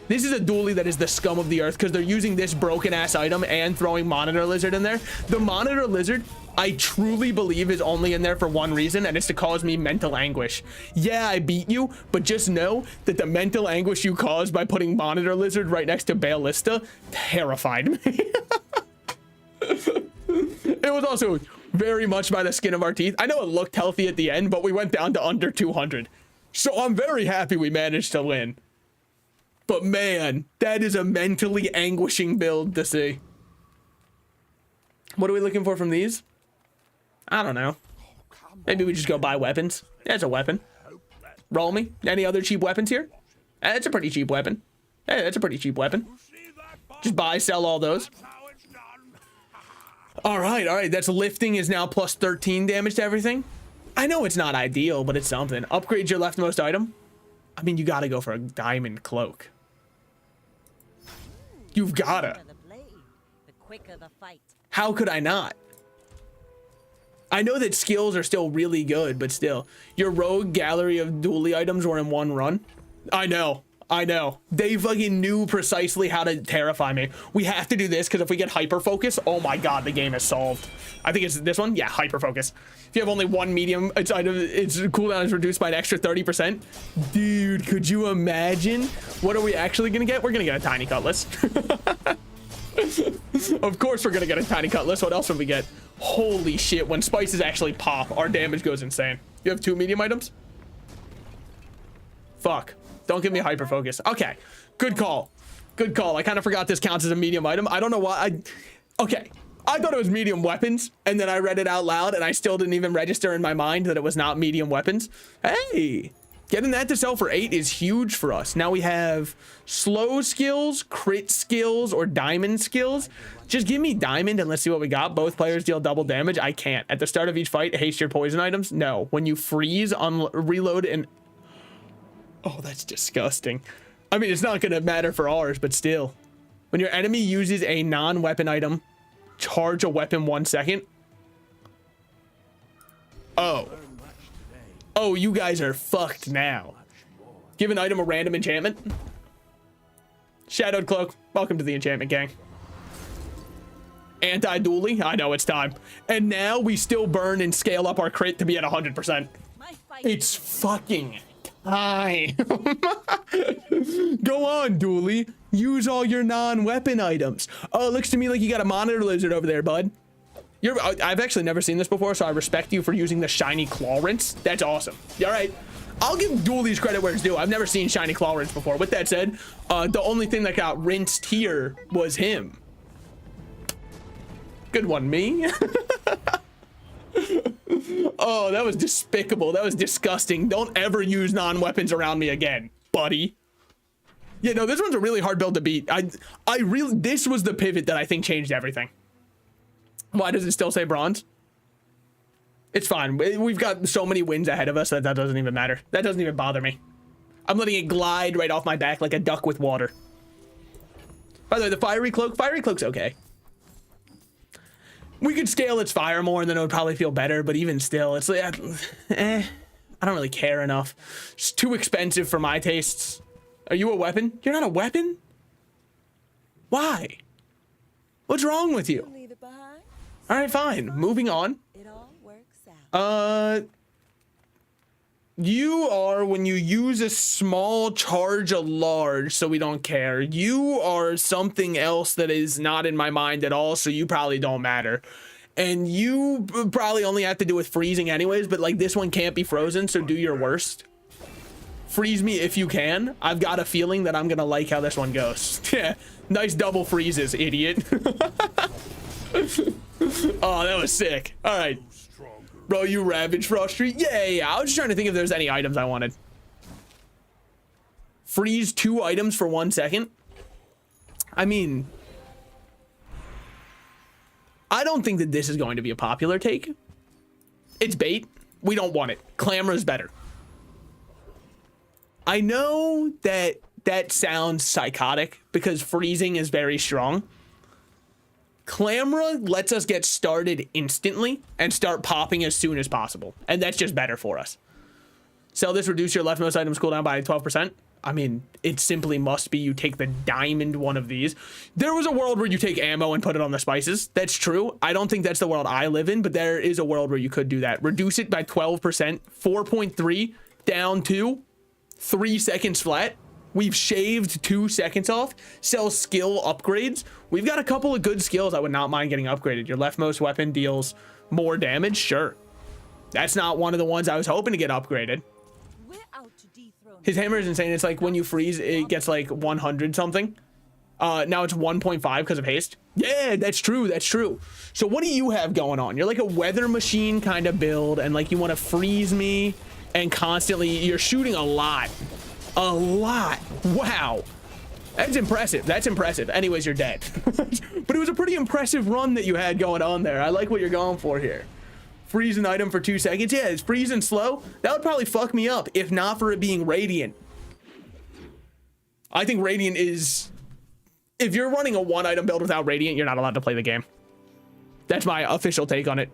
This is a dually that is the scum of the earth because they're using this broken ass item and throwing monitor lizard in there. The monitor lizard, I truly believe, is only in there for one reason, and it's to cause me mental anguish. Yeah, I beat you, but just know that the mental anguish you caused by putting monitor lizard right next to Ballista terrified me. It was also very much by the skin of our teeth. I know it looked healthy at the end, but we went down to under 200. So I'm very happy we managed to win. But man, that is a mentally anguishing build to see. What are we looking for from these? I don't know. Maybe we just go buy weapons. That's a weapon. Roll me. Any other cheap weapons here? That's a pretty cheap weapon. Hey, that's a pretty cheap weapon. Just buy, sell all those. All right. That's lifting is now plus 13 damage to everything. I know it's not ideal, but it's something. Upgrade your leftmost item. I mean, you gotta go for a diamond cloak. You've gotta.
The quicker the fight.
How could I not? I know that skills are still really good, but still. Your rogue gallery of dually items were in one run. I know. They fucking knew precisely how to terrify me. We have to do this because if we get hyper focus, oh my god, the game is solved. I think it's this one. Yeah, hyper focus. If you have only one medium, its cooldown is reduced by an extra 30%. Dude, could you imagine? What are we actually gonna get? We're gonna get a tiny cutlass. Of course we're gonna get a tiny cutlass. What else would we get? Holy shit, when spices actually pop, our damage goes insane. You have 2 medium items? Fuck. Don't give me hyper focus. Okay, good call. I kind of forgot this counts as a medium item. I don't know why. Okay, I thought it was medium weapons, and then I read it out loud, and I still didn't even register in my mind that it was not medium weapons. Hey, getting that to sell for 8 is huge for us. Now we have slow skills, crit skills, or diamond skills. Just give me diamond and let's see what we got. Both players deal double damage. I can't. At the start of each fight, haste your poison items. No. When you freeze, reload, and... Oh, that's disgusting. I mean, it's not going to matter for ours, but still. When your enemy uses a non-weapon item, charge a weapon 1 second. Oh, you guys are fucked now. Give an item a random enchantment. Shadowed Cloak, welcome to the enchantment gang. Anti-dually, I know it's time. And now we still burn and scale up our crit to be at 100%. It's fucking time. Go on, dually. Use all your non-weapon items. Oh, it looks to me like you got a monitor lizard over there, bud. I've actually never seen this before, so I respect you for using the shiny claw rinse. That's awesome. All right. I'll give dualies credit where it's due. I've never seen shiny claw rinse before. With that said, the only thing that got rinsed here was him. Good one, me. Oh, that was despicable. That was disgusting. Don't ever use non-weapons around me again, buddy. Yeah, no, this one's a really hard build to beat. This was the pivot that I think changed everything. Why does it still say bronze? It's fine. We've got so many wins ahead of us that doesn't even matter. That doesn't even bother me. I'm letting it glide right off my back like a duck with water. By the way, the fiery cloak's okay. We could scale its fire more and then it would probably feel better, but even still, it's like, I don't really care enough. It's too expensive for my tastes. Are you a weapon? You're not a weapon? Why? What's wrong with you?
Leave it behind.
All right, fine. Moving on.
It all works out.
You are when you use a small, charge a large, so we don't care. You are something else that is not in my mind at all, so you probably don't matter. And you probably only have to do with freezing anyways, but like this one can't be frozen, so do your worst. Freeze me if you can. I've got a feeling that I'm gonna like how this one goes. Yeah, nice double freezes, idiot. Oh, that was sick. All right. Bro, you Ravage Frostry? Yeah. I was just trying to think if there's any items I wanted. Freeze 2 items for 1 second. I mean, I don't think that this is going to be a popular take. It's bait. We don't want it. Clamor is better. I know that that sounds psychotic because freezing is very strong. Clamra lets us get started instantly and start popping as soon as possible. And that's just better for us. Sell this, reduce your leftmost items cooldown by 12%. I mean, it simply must be you take the diamond one of these. There was a world where you take ammo and put it on the spices. That's true. I don't think that's the world I live in, but there is a world where you could do that. Reduce it by 12%, 4.3 down to 3 seconds flat. We've shaved 2 seconds off. Sell skill upgrades. We've got a couple of good skills I would not mind getting upgraded. Your leftmost weapon deals more damage. Sure. That's not one of the ones I was hoping to get upgraded.
We're out to dethrone.
His hammer is insane. It's like when you freeze, it gets like 100 something. Now it's 1.5 because of haste. Yeah, that's true. That's true. So what do you have going on? You're like a weather machine kind of build, and like you want to freeze me and constantly you're shooting a lot. A lot. Wow. That's impressive. That's impressive. Anyways, you're dead. But it was a pretty impressive run that you had going on there. I like what you're going for here. Freeze an item for 2 seconds. Yeah, it's freezing slow. That would probably fuck me up if not for it being radiant. I think radiant is... If you're running a one item build without radiant, you're not allowed to play the game. That's my official take on it.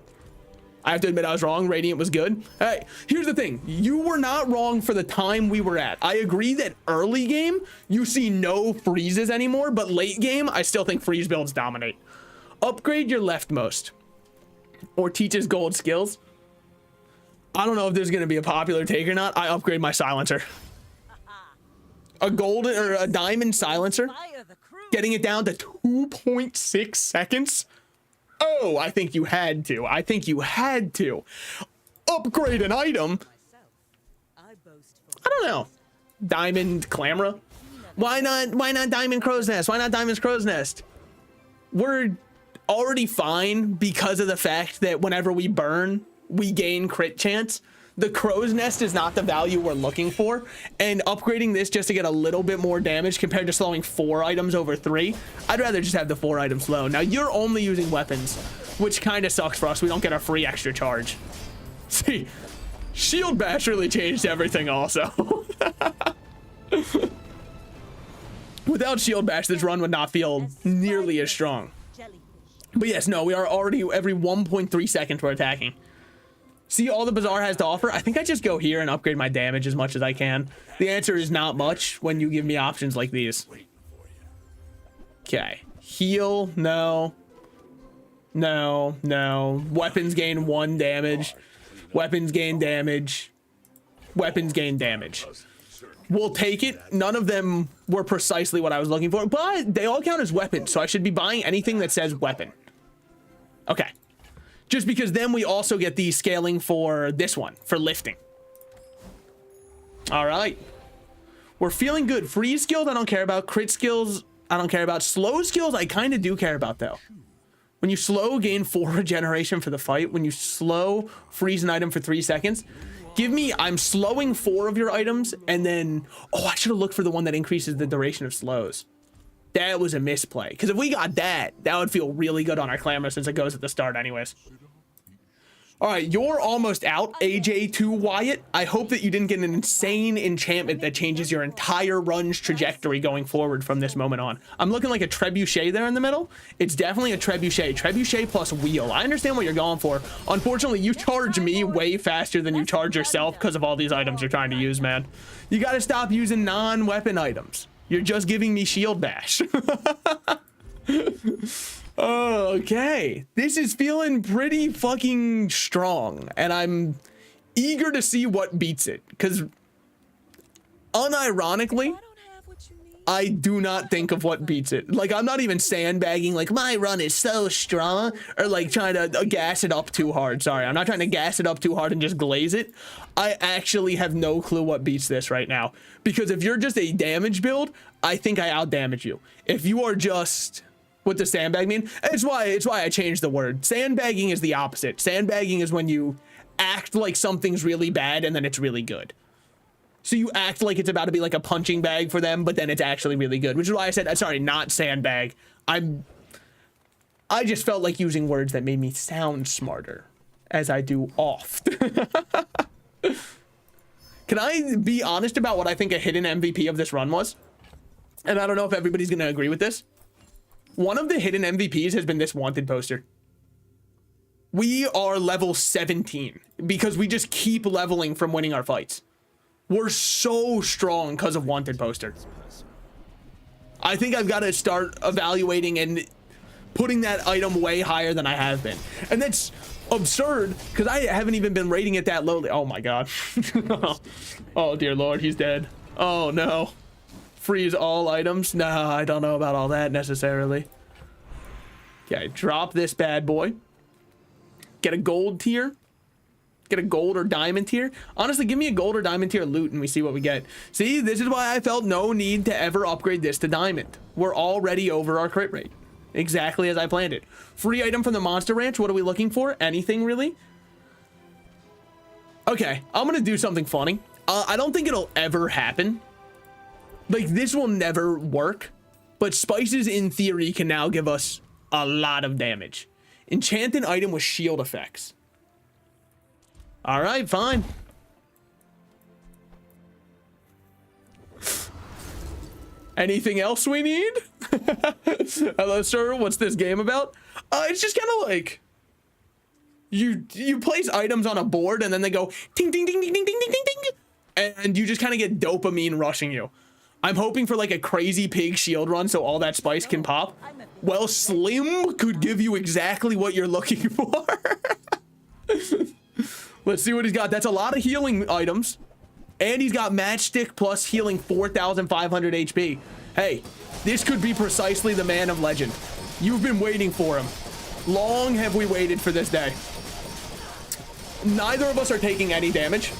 I have to admit I was wrong. Radiant was good. Hey, here's the thing. You were not wrong for the time we were at. I agree that early game, you see no freezes anymore, but late game, I still think freeze builds dominate. Upgrade your leftmost. Or teaches gold skills. I don't know if there's going to be a popular take or not. I upgrade my silencer. A golden or a diamond silencer.
Fire the crew.
Getting it down to 2.6 seconds. Oh, I think you had to. I think you had to. Upgrade an item.
Myself, I boast for
I don't know. Diamond Clamra. Why not Diamond Crow's Nest? Why not Diamond's Crow's Nest? We're already fine because of the fact that whenever we burn, we gain crit chance. The Crow's Nest is not the value we're looking for, and upgrading this just to get a little bit more damage compared to slowing 4 items over 3, I'd rather just have the 4 items slow. Now you're only using weapons, which kind of sucks for us. We don't get a free extra charge. See, Shield Bash really changed everything also. Without Shield Bash, this run would not feel nearly as strong.
jellyfish.
But yes, no, we are already every 1.3 seconds we're attacking. See all the Bazaar has to offer? I think I just go here and upgrade my damage as much as I can. The answer is not much when you give me options like these. Okay. Heal, no. No, no. Weapons gain 1 damage. Weapons gain damage. Weapons gain damage. We'll take it. None of them were precisely what I was looking for, but they all count as weapons, so I should be buying anything that says weapon. Okay. Just because then we also get the scaling for this one, for lifting. All right. We're feeling good. Freeze skills, I don't care about. Crit skills, I don't care about. Slow skills, I kind of do care about, though. When you slow, gain 4 regeneration for the fight. When you slow, freeze an item for 3 seconds. Give me, I'm slowing 4 of your items, and then... Oh, I should have looked for the one that increases the duration of slows. That was a misplay. Because if we got that, that would feel really good on our Clamor since it goes at the start anyways. All right, you're almost out, AJ2 Wyatt. I hope that you didn't get an insane enchantment that changes your entire run's trajectory going forward from this moment on. I'm looking like a trebuchet there in the middle. It's definitely a trebuchet. Trebuchet plus wheel. I understand what you're going for. Unfortunately, you charge me way faster than you charge yourself because of all these items you're trying to use, man. You got to stop using non-weapon items. You're just giving me shield bash. Okay, this is feeling pretty fucking strong, and I'm eager to see what beats it, because unironically,
I don't have what you need.
I do not think of what beats it. Like, I'm not even sandbagging, like, my run is so strong, or like trying to gas it up too hard. Sorry, I'm not trying to gas it up too hard and just glaze it. I actually have no clue what beats this right now, because if you're just a damage build, I think I outdamage you. If you are just... What does sandbag mean? It's why I changed the word. Sandbagging is the opposite. Sandbagging is when you act like something's really bad and then it's really good. So you act like it's about to be like a punching bag for them, but then it's actually really good, which is why I said, sorry, not sandbag. I just felt like using words that made me sound smarter, as I do oft. Can I be honest about what I think a hidden MVP of this run was? And I don't know if everybody's going to agree with this. One of the hidden MVPs has been this wanted poster. We are level 17 because we just keep leveling from winning our fights. We're so strong because of wanted poster. I think I've got to start evaluating and putting that item way higher than I have been. And that's absurd because I haven't even been rating it that lowly. Oh my God. Oh dear Lord, he's dead. Oh no. Freeze all items. Nah, I don't know about all that necessarily. Okay, drop this bad boy. Get a gold tier. Get a gold or diamond tier. Honestly, give me a gold or diamond tier loot and we see what we get. See, this is why I felt no need to ever upgrade this to diamond. We're already over our crit rate. Exactly as I planned it. Free item from the monster ranch. What are we looking for? Anything really? Okay, I'm gonna do something funny. I don't think it'll ever happen. Like, this will never work. But spices, in theory, can now give us a lot of damage. Enchanted item with shield effects. All right, fine. Anything else we need? Hello, sir. What's this game about? It's just kind of like you place items on a board and then they go ting ting ting ting ting ting ting ting ting, and you just kind of get dopamine rushing you. I'm hoping for like a crazy pig shield run so all that spice can pop. Well, Slim could give you exactly what you're looking for. Let's see what he's got. That's a lot of healing items. And he's got matchstick plus healing 4,500 HP. Hey, this could be precisely the man of legend. You've been waiting for him. Long have we waited for this day. Neither of us are taking any damage.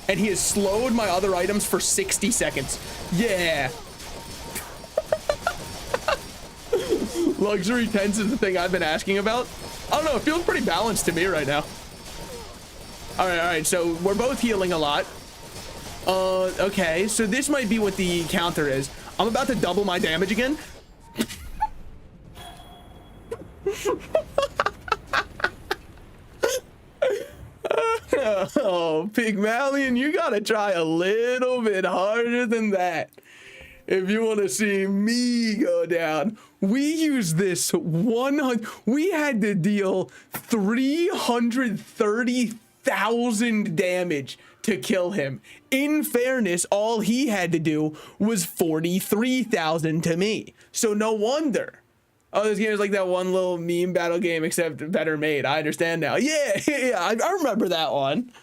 And he has slowed my other items for 60 seconds. Yeah. Luxury tents is the thing I've been asking about. I don't know, it feels pretty balanced to me right now. All right, so we're both healing a lot. Okay, so this might be what the counter is. I'm about to double my damage again. Oh, Pygmalion, you gotta try a little bit harder than that if you want to see me go down. We used this 100. We had to deal 330,000 damage to kill him. In fairness, all he had to do was 43,000 to me. So no wonder. Oh, this game is like that one little meme battle game, except better made. I understand now. Yeah, I remember that one.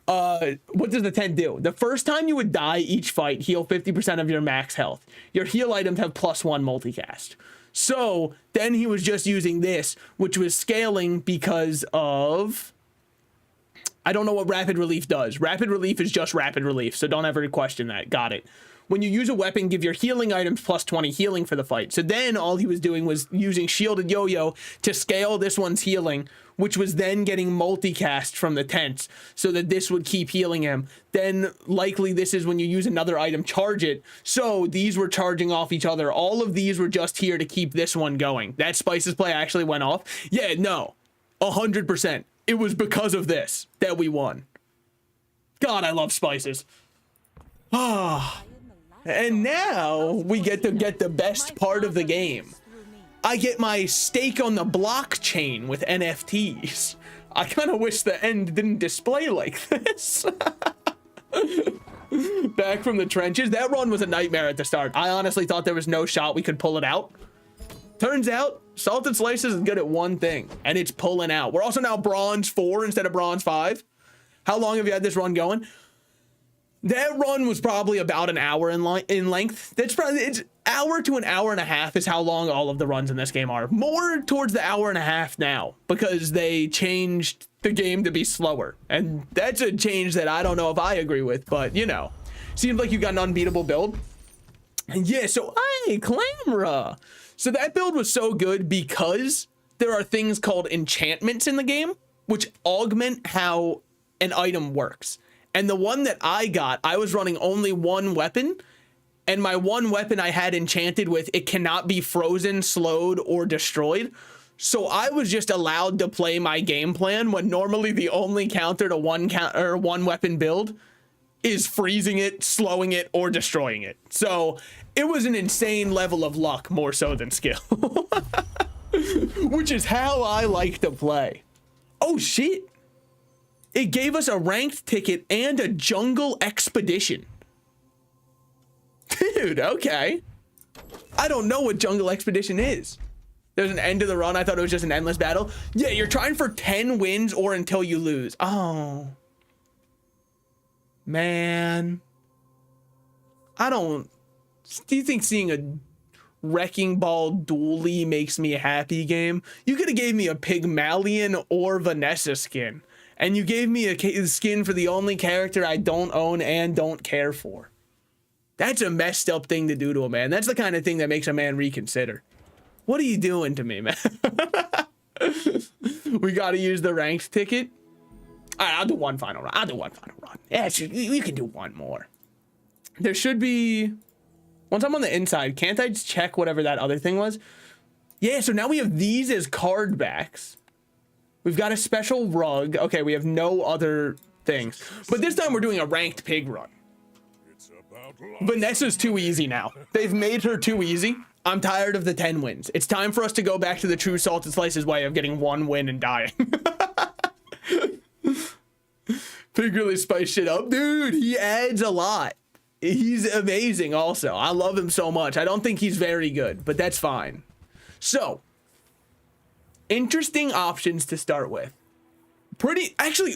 What does the tent do? The first time you would die each fight, heal 50% of your max health. Your heal items have +1 multicast. So then he was just using this, which was scaling because of... I don't know what rapid relief does. Rapid relief is just rapid relief, so don't ever question that. Got it. When you use a weapon, give your healing items +20 healing for the fight. So then all he was doing was using shielded yo-yo to scale this one's healing, which was then getting multicast from the tents so that this would keep healing him. Then likely this is when you use another item, charge it. So these were charging off each other. All of these were just here to keep this one going. That Spices play actually went off. Yeah, no, 100%. It was because of this that we won. God, I love Spices. Ah. And now we get to get the best part of the game. I get my stake on the blockchain with NFTs. I kind of wish the end didn't display like this. Back from the trenches. That run was a nightmare at the start. I honestly thought there was no shot we could pull it out. Turns out, Salted Slices is good at one thing, and it's pulling out. We're also now bronze 4 instead of bronze 5. How long have you had this run going? That run was probably about an hour in length. That's probably, it's hour to an hour and a half is how long all of the runs in this game are. More towards the hour and a half now because they changed the game to be slower. And that's a change that I don't know if I agree with, but you know, seems like you got an unbeatable build. And yeah, so Clamra. So that build was so good because there are things called enchantments in the game, which augment how an item works. And the one that I got, I was running only one weapon, and my one weapon I had enchanted with, it cannot be frozen, slowed, or destroyed. So I was just allowed to play my game plan when normally the only counter to one weapon build is freezing it, slowing it, or destroying it. So it was an insane level of luck more so than skill. Which is how I like to play. Oh shit. It gave us a ranked ticket and a jungle expedition. Dude, okay. I don't know what jungle expedition is. There's an end to the run. I thought it was just an endless battle. Yeah, you're trying for 10 wins or until you lose. Oh. Man. Do you think seeing a Wrecking Ball dually makes me a happy game? You could have gave me a Pygmalion or Vanessa skin. And you gave me a skin for the only character I don't own and don't care for. That's a messed up thing to do to a man. That's the kind of thing that makes a man reconsider. What are you doing to me, man? We got to use the ranked ticket. All right, I'll do one final run. Yeah, you can do one more. There should be... Once I'm on the inside, can't I just check whatever that other thing was? Yeah, so now we have these as card backs. We've got a special rug. Okay, we have no other things. But this time we're doing a ranked pig run. Vanessa's too easy now. They've made her too easy. I'm tired of the 10 wins. It's time for us to go back to the true Salted Slices way of getting 1 win and dying. Pig really spiced shit up. Dude, he adds a lot. He's amazing also. I love him so much. I don't think he's very good, but that's fine. So, interesting options to start with. Actually,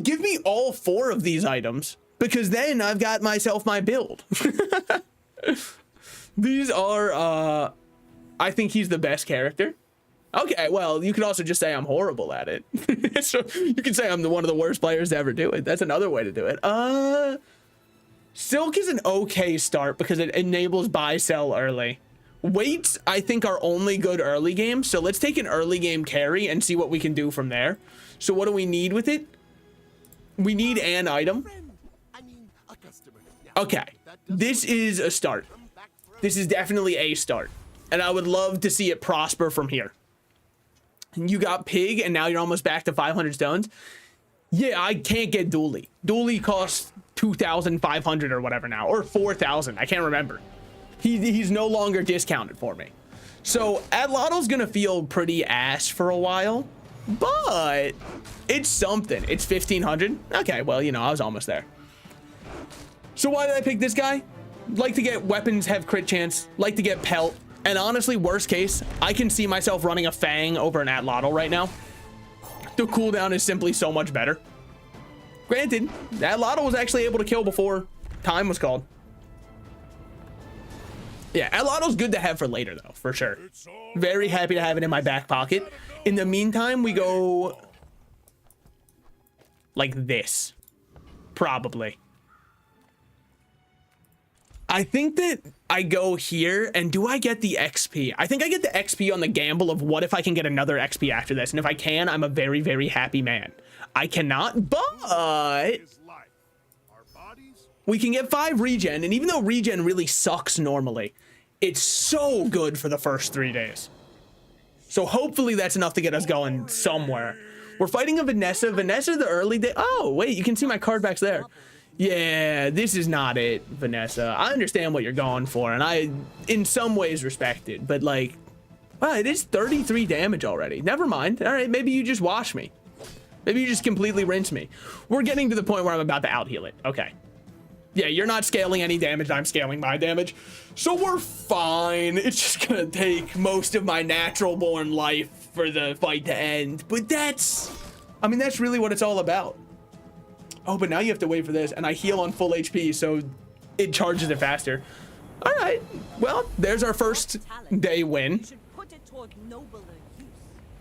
give me all 4 of these items, because then I've got myself my build. These are, I think he's the best character. Okay, well, you could also just say I'm horrible at it. So you can say I'm one of the worst players to ever do it. That's another way to do it. Silk is an okay start because it enables buy sell early. Weights, I think, are only good early game. So let's take an early game carry and see what we can do from there. So what do we need with it? We need an item. Okay, this is a start. This is definitely a start. And I would love to see it prosper from here. You got pig and now you're almost back to 500 stones. Yeah, I can't get dually. Dually costs 2,500 or whatever now, or 4,000. I can't remember. He's no longer discounted for me. So Atlotto's gonna feel pretty ass for a while, but it's something. It's 1,500. Okay, well, you know, I was almost there. So why did I pick this guy? Like to get weapons, have crit chance, like to get pelt. And honestly, worst case, I can see myself running a Fang over an Atlotto right now. The cooldown is simply so much better. Granted, Atlotto was actually able to kill before time was called. Yeah, Atlotto's good to have for later though, for sure. Very happy to have it in my back pocket. In the meantime, we go like this, probably. I think that I go here, and do I get the XP? I think I get the XP on the gamble of what if I can get another XP after this, and if I can, I'm a very, very happy man. I cannot, but we can get 5 regen, and even though regen really sucks normally, it's so good for the first 3 days. So hopefully that's enough to get us going somewhere. We're fighting a Vanessa. Vanessa, the early day. Oh, wait, you can see my card backs there. Yeah, this is not it, Vanessa. I understand what you're going for, and I, in some ways, respect it. But, like, wow, it is 33 damage already. Never mind. All right, maybe you just wash me. Maybe you just completely rinse me. We're getting to the point where I'm about to out-heal it. Okay. Yeah, you're not scaling any damage. I'm scaling my damage. So we're fine. It's just going to take most of my natural-born life for the fight to end. But that's really what it's all about. Oh, but now you have to wait for this, and I heal on full HP, so it charges it faster. All right, well, there's our first day win.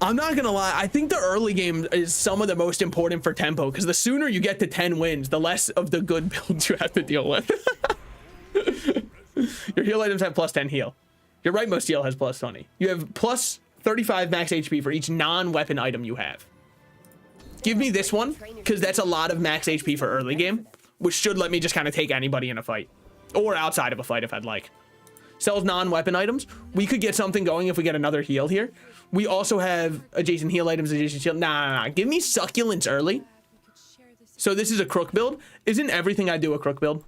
I'm not gonna lie, I think the early game is some of the most important for tempo, because the sooner you get to 10 wins, the less of the good builds you have to deal with. Your heal items have plus 10 heal. Your rightmost heal has plus 20. You have plus 35 max HP for each non-weapon item you have. Give me this one, because that's a lot of max HP for early game, which should let me just kind of take anybody in a fight. Or outside of a fight if I'd like. Sells non-weapon items. We could get something going if we get another heal here. We also have adjacent heal items, adjacent shield. Nah. Give me succulents early. So this is a crook build. Isn't everything I do a crook build?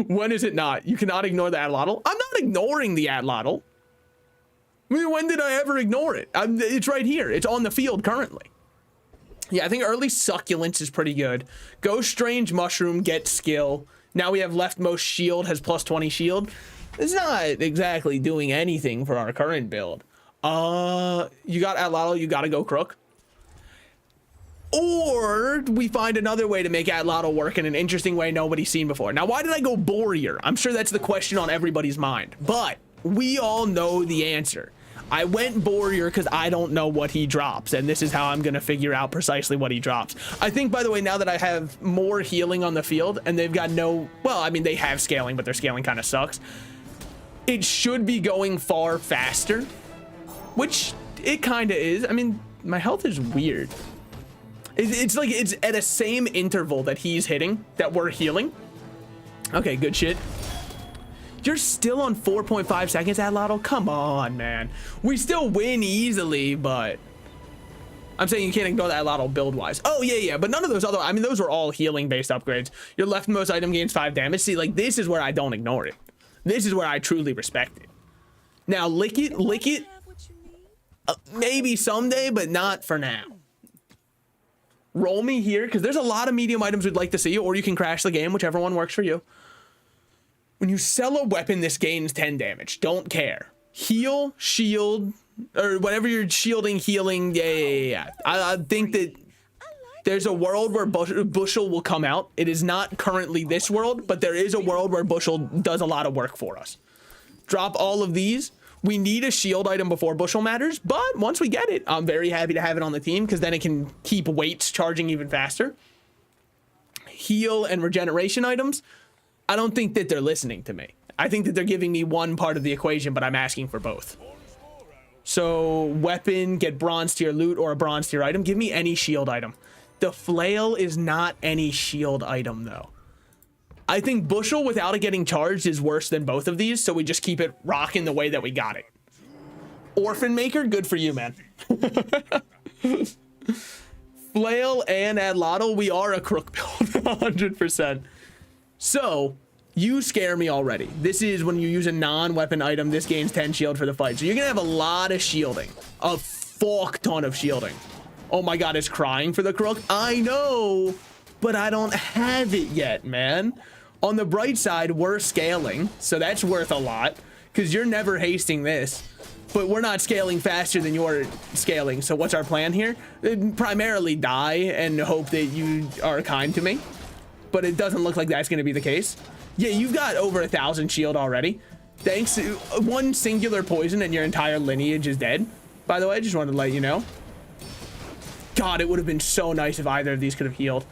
When is it not? You cannot ignore the atlatl. I'm not ignoring the atlatl. I mean, when did I ever ignore it? It's right here. It's on the field currently. Yeah, I think early succulence is pretty good. Go strange mushroom, get skill. Now we have leftmost shield, has plus 20 shield. It's not exactly doing anything for our current build. You got atlatl, you gotta go crook. Or we find another way to make atlatl work in an interesting way nobody's seen before. Now, why did I go Borrier? I'm sure that's the question on everybody's mind, but we all know the answer. I went Borrier because I don't know what he drops, and this is how I'm going to figure out precisely what he drops. I think, by the way, now that I have more healing on the field, and they've got no... Well, I mean, they have scaling, but their scaling kind of sucks. It should be going far faster, which it kind of is. I mean, my health is weird. It's like it's at a same interval that he's hitting, that we're healing. Okay, good shit. You're still on 4.5 seconds, atlatl? Come on, man. We still win easily, but... I'm saying you can't ignore the atlatl build-wise. Oh, yeah, but none of those other... I mean, those were all healing-based upgrades. Your leftmost item gains 5 damage. See, like, this is where I don't ignore it. This is where I truly respect it. Now, lick it. Maybe someday, but not for now. Roll me here, because there's a lot of medium items we'd like to see, or you can crash the game, whichever one works for you. When you sell a weapon, this gains 10 damage. Don't care. Heal, shield, or whatever you're shielding, healing. Yeah. I think that there's a world where Bushel will come out. It is not currently this world, but there is a world where Bushel does a lot of work for us. Drop all of these. We need a shield item before Bushel matters, but once we get it, I'm very happy to have it on the team because then it can keep weights charging even faster. Heal and regeneration items. I don't think that they're listening to me. I think that they're giving me one part of the equation, but I'm asking for both. So weapon, get bronze tier loot or a bronze tier item. Give me any shield item. The flail is not any shield item though. I think Bushel without it getting charged is worse than both of these. So we just keep it rocking the way that we got it. Orphan Maker, good for you, man. Flail and atlatl, we are a crook build, 100%. So, you scare me already. This is when you use a non-weapon item, this gains 10 shield for the fight. So you're gonna have a lot of shielding. A fuck ton of shielding. Oh my god, it's crying for the crook. I know, but I don't have it yet, man. On the bright side, we're scaling, so that's worth a lot, because you're never hasting this. But we're not scaling faster than you're scaling, so what's our plan here? Primarily die and hope that you are kind to me. But it doesn't look like that's going to be the case. Yeah, you've got over 1,000 shield already. Thanks to one singular poison and your entire lineage is dead. By the way, I just wanted to let you know. God, it would have been so nice if either of these could have healed.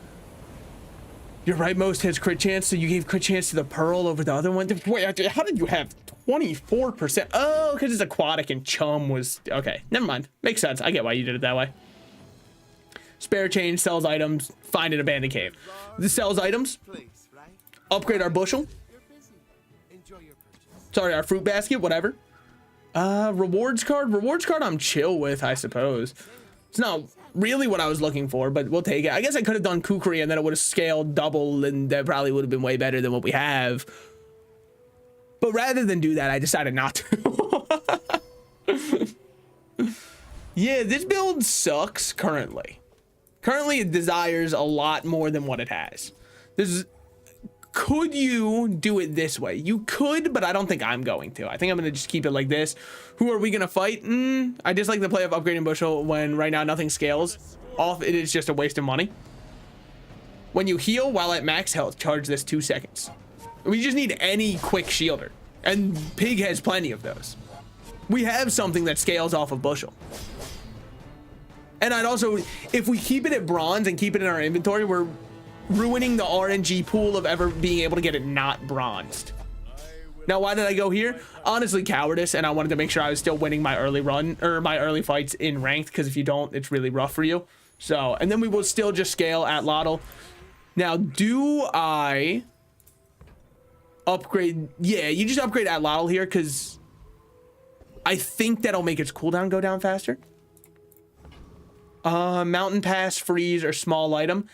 Your rightmost has crit chance, so you gave crit chance to the pearl over the other one. Wait, how did you have 24%? Oh, because it's aquatic and chum was... Okay, never mind. Makes sense. I get why you did it that way. Spare change, sells items, find an abandoned cave. This sells items. Upgrade our bushel. Sorry, our fruit basket, whatever. Rewards card. Rewards card I'm chill with, I suppose. It's not really what I was looking for, but we'll take it. I guess I could have done kukri and then it would have scaled double and that probably would have been way better than what we have. But rather than do that, I decided not to. Yeah, this build sucks currently. Currently, it desires a lot more than what it has. Could you do it this way? You could, but I don't think I'm going to. I think I'm going to just keep it like this. Who are we going to fight? I just like the play of upgrading Bushel when right now nothing scales. Off, it is just a waste of money. When you heal while at max health, charge this 2 seconds. We just need any quick shielder. And Pig has plenty of those. We have something that scales off of Bushel. And I'd also, if we keep it at bronze and keep it in our inventory, we're ruining the RNG pool of ever being able to get it not bronzed. Now, why did I go here? Honestly, cowardice, and I wanted to make sure I was still winning my early run, or my early fights in ranked, because if you don't, it's really rough for you. So, and then we will still just scale at atlatl. Now, do I upgrade? Yeah, you just upgrade atlatl here, because I think that'll make its cooldown go down faster. Mountain Pass, freeze, or small item.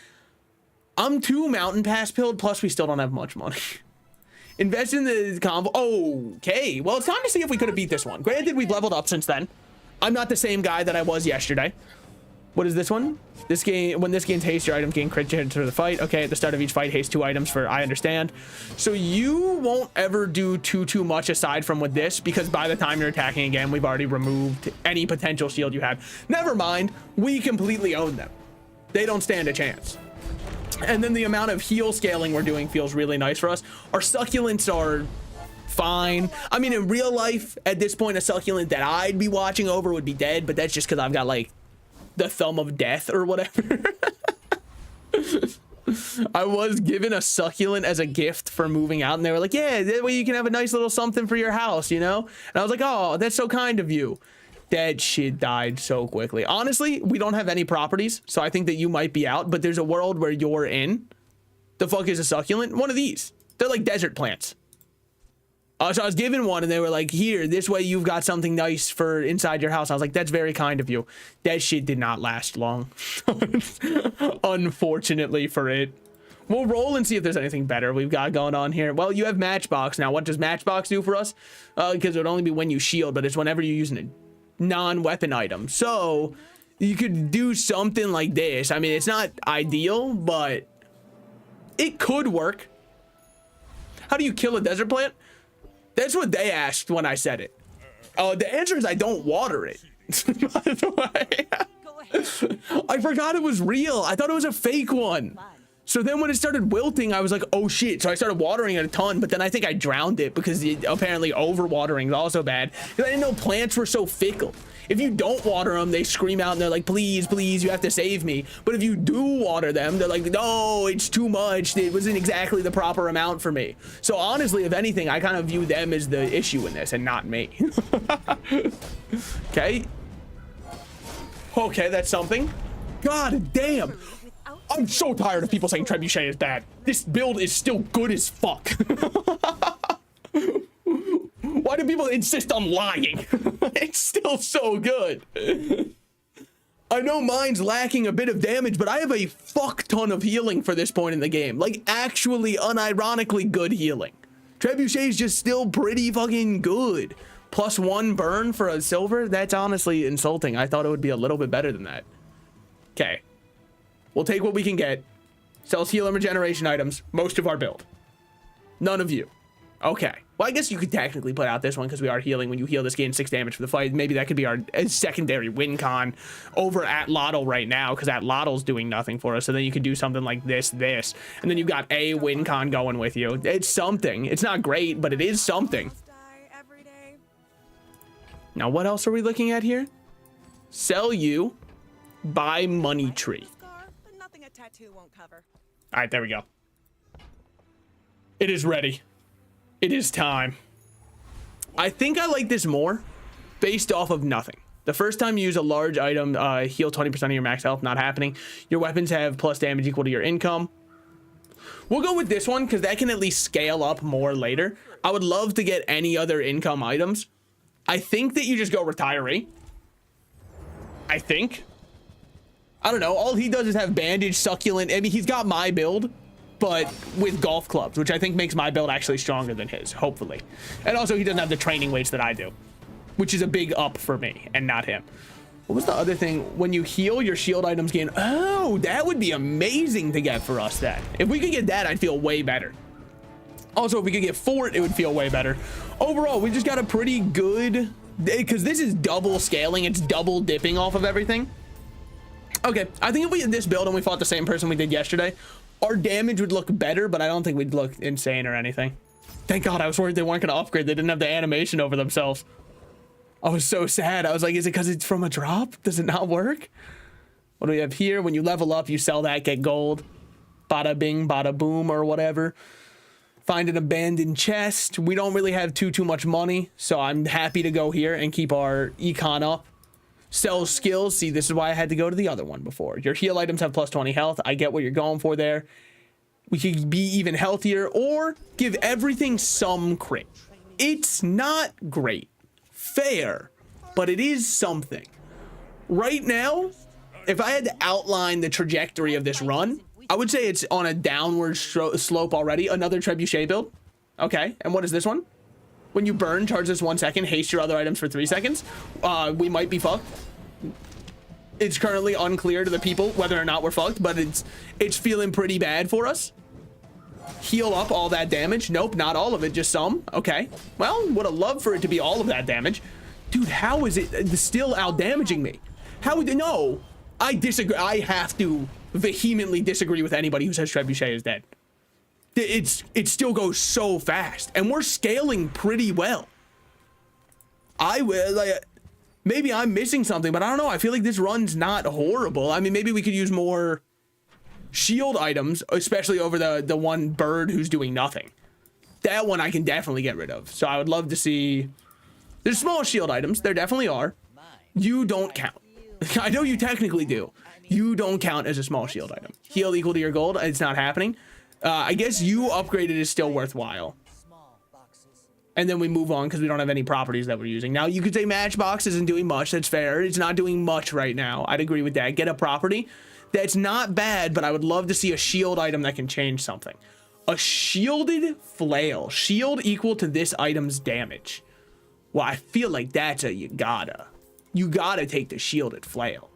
I'm 2 Mountain Pass pilled, plus we still don't have much money. Invest in the combo. Okay, well, it's time to see if we could have beat this one. Granted, we've leveled up since then. I'm not the same guy that I was yesterday. What is this one? This game, when this gains haste, your items gain crit chance for the fight. Okay, at the start of each fight, haste 2 items for, I understand. So you won't ever do too much aside from with this, because by the time you're attacking again, we've already removed any potential shield you have. Never mind, we completely own them. They don't stand a chance. And then the amount of heal scaling we're doing feels really nice for us. Our succulents are fine. I mean, in real life, at this point, a succulent that I'd be watching over would be dead, but that's just because I've got like the thumb of death or whatever. I was given a succulent as a gift for moving out, and they were like, yeah, that way you can have a nice little something for your house, you know? And I was like, oh, that's so kind of you. That shit died so quickly. Honestly, we don't have any properties, so I think that you might be out, but there's a world where you're in. The fuck is a succulent? One of these. They're like desert plants. So I was given one, and they were like, here, this way you've got something nice for inside your house. I was like, that's very kind of you. That shit did not last long. Unfortunately for it. We'll roll and see if there's anything better we've got going on here. Well, you have Matchbox now. What does Matchbox do for us? Because it would only be when you shield, but it's whenever you're using a non-weapon item. So you could do something like this. I mean, it's not ideal, but it could work. How do you kill a desert plant? That's what they asked when I said it. Oh, the answer is I don't water it. By the way.
Go ahead.
I forgot it was real. I thought it was a fake one. So then when it started wilting, I was like, oh shit. So I started watering it a ton, but then I think I drowned it because apparently overwatering is also bad. Because I didn't know plants were so fickle. If you don't water them, they scream out and they're like, please, please, you have to save me. But if you do water them, they're like, no, it's too much. It wasn't exactly the proper amount for me. So honestly, if anything, I kind of view them as the issue in this and not me. Okay. Okay, that's something. God damn. I'm so tired of people saying Trebuchet is bad. This build is still good as fuck. Why do people insist on lying? It's still so good. I know mine's lacking a bit of damage, but I have a fuck ton of healing for this point in the game. Like, actually, unironically good healing. Trebuchet is just still pretty fucking good. +1 burn for a silver? That's honestly insulting. I thought it would be a little bit better than that. Okay. We'll take what we can get. Sells heal and regeneration items. Most of our build. None of you. Okay. Well, I guess you could technically put out this one because we are healing. When you heal, this gains 6 damage for the fight. Maybe that could be our secondary win con over at Lotto right now, because at Lotto's doing nothing for us. So then you could do something like this, and then you've got a win con going with you. It's something. It's not great, but it is something. Now, what else are we looking at here? Sell you, buy money tree.
Nothing a tattoo won't cover.
All right, there we go. It is ready. It is time. I think I like this more based off of nothing. The first time you use a large item, heal 20% of your max health, not happening. Your weapons have plus damage equal to your income. We'll go with this one because that can at least scale up more later. I would love to get any other income items. I think that you just go retiree. I think. I don't know. All he does is have bandage, succulent. I mean, he's got my build, but with golf clubs, which I think makes my build actually stronger than his, hopefully. And also, he doesn't have the training weights that I do, which is a big up for me and not him. What was the other thing? When you heal, your shield items gain. Oh, that would be amazing to get for us then. If we could get that, I'd feel way better. Also, if we could get Fort, it would feel way better. Overall, we just got a pretty good, because this is double scaling. It's double dipping off of everything. Okay, I think if we had this build and we fought the same person we did yesterday, our damage would look better, but I don't think we'd look insane or anything. Thank God, I was worried they weren't going to upgrade. They didn't have the animation over themselves. I was so sad. I was like, is it because it's from a drop? Does it not work? What do we have here? When you level up, you sell that, get gold. Bada bing, bada boom, or whatever. Find an abandoned chest. We don't really have too much money, so I'm happy to go here and keep our econ up. Sell skills. See, this is why I had to go to the other one before. Your heal items have plus 20 health. I get what you're going for there. We could be even healthier or give everything some crit. It's not great. Fair, but it is something. Right now, if I had to outline the trajectory of this run, I would say it's on a downward slope already. Another trebuchet build. Okay, and what is this one? When you burn, charge this 1 second, haste your other items for 3 seconds. We might be fucked. It's currently unclear to the people whether or not we're fucked, but it's feeling pretty bad for us. Heal up all that damage. Nope, not all of it, just some. Okay, well, would have loved for it to be all of that damage. Dude, how is it still out damaging me? How would no? I disagree. I have to vehemently disagree with anybody who says trebuchet is dead. It still goes so fast, and we're scaling pretty well. I will like, maybe I'm missing something, but I don't know. I feel like this run's not horrible. I mean, maybe we could use more shield items, especially over the one bird who's doing nothing. That one I can definitely get rid of. So I would love to see. There's small shield items. There definitely are. You don't count. I know you technically do. You don't count as a small shield item. Heal equal to your gold. It's not happening. I guess you upgraded is still worthwhile. And then we move on because we don't have any properties that we're using. Now, you could say Matchbox isn't doing much. That's fair. It's not doing much right now. I'd agree with that. Get a property. That's not bad, but I would love to see a shield item that can change something. A shielded flail. Shield equal to this item's damage. Well, I feel like that's a you gotta take the shielded flail.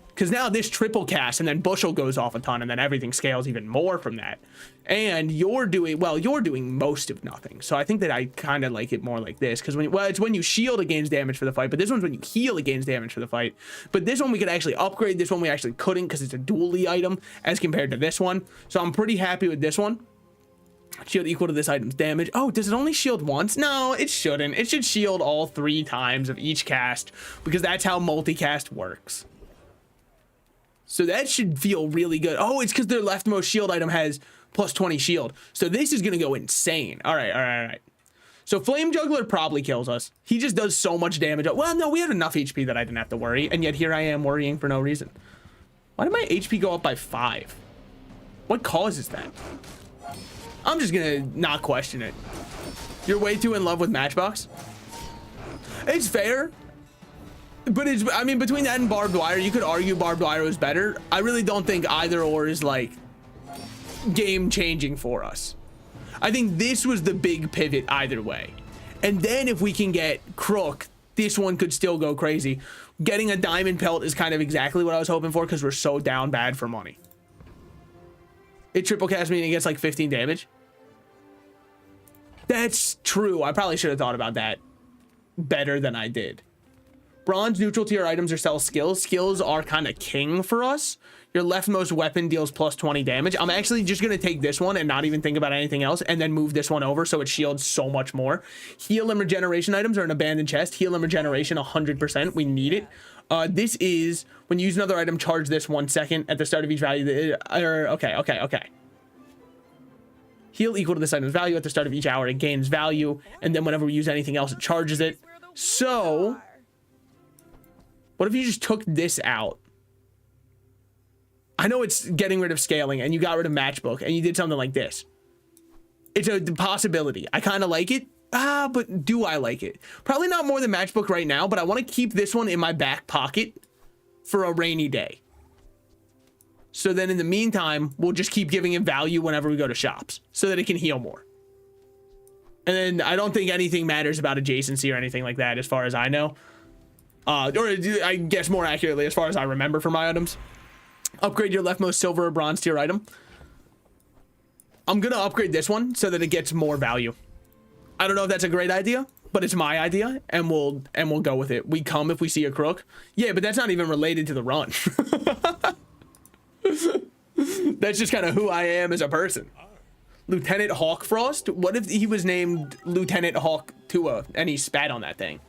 Because now this triple cast and then bushel goes off a ton and then everything scales even more from that. And you're doing, well, you're doing most of nothing. So I think that I kind of like it more like this. Because it's when you shield, it gains damage for the fight. But this one's when you heal, it gains damage for the fight. But this one we could actually upgrade. This one we actually couldn't because it's a dually item as compared to this one. So I'm pretty happy with this one. Shield equal to this item's damage. Oh, does it only shield once? No, it shouldn't. It should shield all 3 times of each cast because that's how multicast works. So that should feel really good. Oh, it's because their leftmost shield item has plus 20 shield. So this is going to go insane. All right. So Flame Juggler probably kills us. He just does so much damage. Well, no, we had enough HP that I didn't have to worry. And yet here I am worrying for no reason. Why did my HP go up by 5? What causes that? I'm just going to not question it. You're way too in love with Matchbox? It's fair. But I mean, between that and barbed wire, you could argue barbed wire was better. I really don't think either or is like game changing for us. I think this was the big pivot either way. And then if we can get Crook, this one could still go crazy. Getting a diamond pelt is kind of exactly what I was hoping for because we're so down bad for money. It triple cast me and it gets like 15 damage. That's true. I probably should have thought about that better than I did. Bronze neutral tier items or sell skills. Skills are kind of king for us. Your leftmost weapon deals plus 20 damage. I'm actually just going to take this one and not even think about anything else and then move this one over so it shields so much more. Heal and regeneration items are an abandoned chest. Heal and regeneration 100%. We need it. This is when you use another item, charge this 1 second at the start of each value. Okay. Heal equal to this item's value at the start of each hour. It gains value. And then whenever we use anything else, it charges it. So what if you just took this out? I know it's getting rid of scaling and you got rid of matchbook and you did something like this. It's a possibility. I kind of like it. But do I like it? Probably not more than matchbook right now, but I want to keep this one in my back pocket for a rainy day. So then in the meantime, we'll just keep giving it value whenever we go to shops so that it can heal more. And then I don't think anything matters about adjacency or anything like that as far as I know. Or I guess more accurately, as far as I remember for my items. Upgrade your leftmost silver or bronze tier item. I'm going to upgrade this one so that it gets more value. I don't know if that's a great idea, but it's my idea and we'll go with it. We come if we see a crook. Yeah, but that's not even related to the run. That's just kind of who I am as a person. Lieutenant Hawkfrost? What if he was named Lieutenant Hawk Tua and he spat on that thing?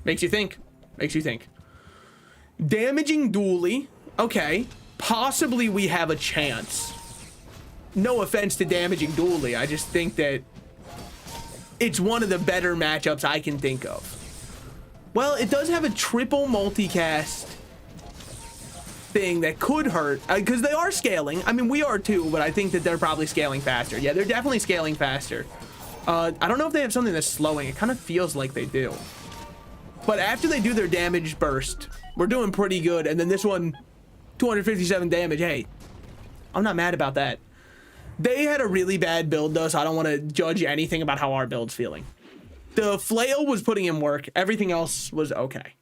Makes you think. Damaging dually. Okay. Possibly we have a chance. No offense to damaging dually. I just think that it's one of the better matchups I can think of. Well, it does have a triple multicast thing that could hurt because they are scaling. I mean, we are too, but I think that they're probably scaling faster. Yeah, they're definitely scaling faster. I don't know if they have something that's slowing. It kind of feels like they do. But after they do their damage burst, we're doing pretty good. And then this one, 257 damage. Hey, I'm not mad about that. They had a really bad build though, so I don't want to judge anything about how our build's feeling. The flail was putting in work. Everything else was okay.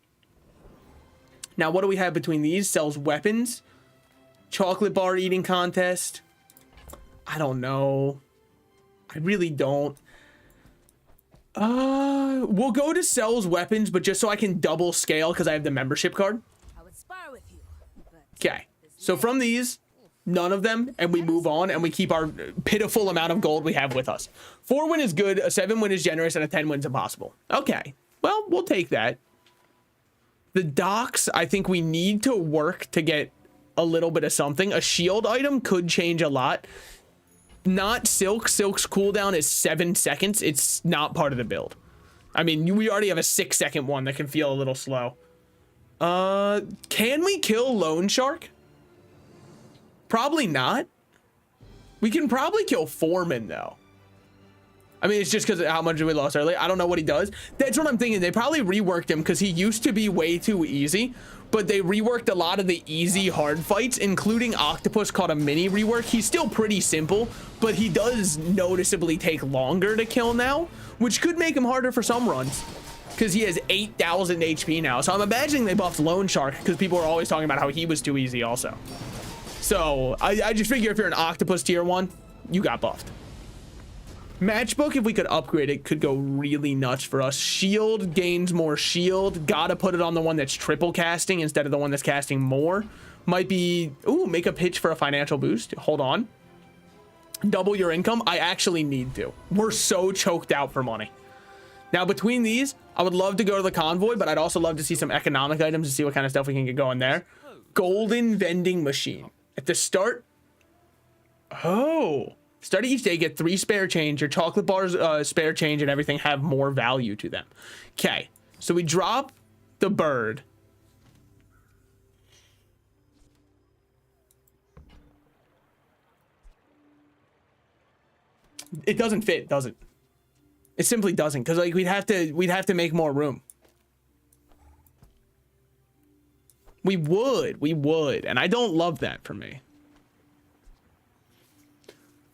Now, what do we have between these? Sells weapons. Chocolate bar eating contest. I don't know. I really don't. We'll go to sells weapons, but just so I can double scale because I have the membership card.
I would spar with you.
Okay. So from these, none of them, and we move on and we keep our pitiful amount of gold we have with us. 4 win is good, a 7 win is generous, and a 10 win's impossible. Okay. Well, we'll take that. The docks, I think we need to work to get a little bit of something. A shield item could change a lot. Not silk. Silk's cooldown is 7 seconds. It's not part of the build. I mean, we already have a 6-second one that can feel a little slow. Can we kill Lone Shark? Probably not. We can probably kill Foreman though. I mean, it's just because of how much we lost earlier. I don't know what he does. That's what I'm thinking. They probably reworked him because he used to be way too easy, but they reworked a lot of the easy hard fights, including Octopus called a mini rework. He's still pretty simple, but he does noticeably take longer to kill now, which could make him harder for some runs because he has 8,000 HP now. So I'm imagining they buffed Lone Shark because people are always talking about how he was too easy also. So I just figure if you're an Octopus tier 1, you got buffed. Matchbook, if we could upgrade it, could go really nuts for us. Shield gains more shield. Gotta put it on the one that's triple casting instead of the one that's casting more. Might be, ooh, make a pitch for a financial boost. Hold on. Double your income. I actually need to. We're so choked out for money. Now, between these, I would love to go to the convoy, but I'd also love to see some economic items to see what kind of stuff we can get going there. Golden vending machine. At the start, start of each day, get 3 spare change. Your chocolate bars, spare change and everything have more value to them. Okay, so we drop the bird. It doesn't fit, does it? It simply doesn't, because like we'd have to make more room. We would, and I don't love that for me.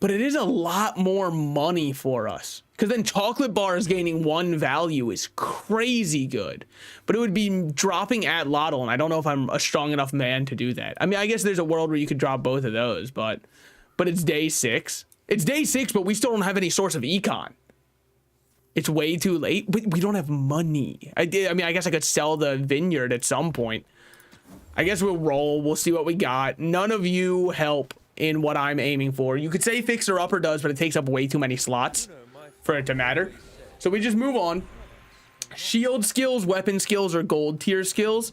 But it is a lot more money for us. Because then chocolate bars gaining 1 value is crazy good. But it would be dropping at Lottle, and I don't know if I'm a strong enough man to do that. I mean, I guess there's a world where you could drop both of those, but it's day 6. It's day 6, but we still don't have any source of econ. It's way too late. We don't have money. I mean, I guess I could sell the vineyard at some point. I guess we'll roll. We'll see what we got. None of you help in what I'm aiming for. You could say Fixer Upper does, but it takes up way too many slots for it to matter. So we just move on. Shield skills, weapon skills, or gold tier skills.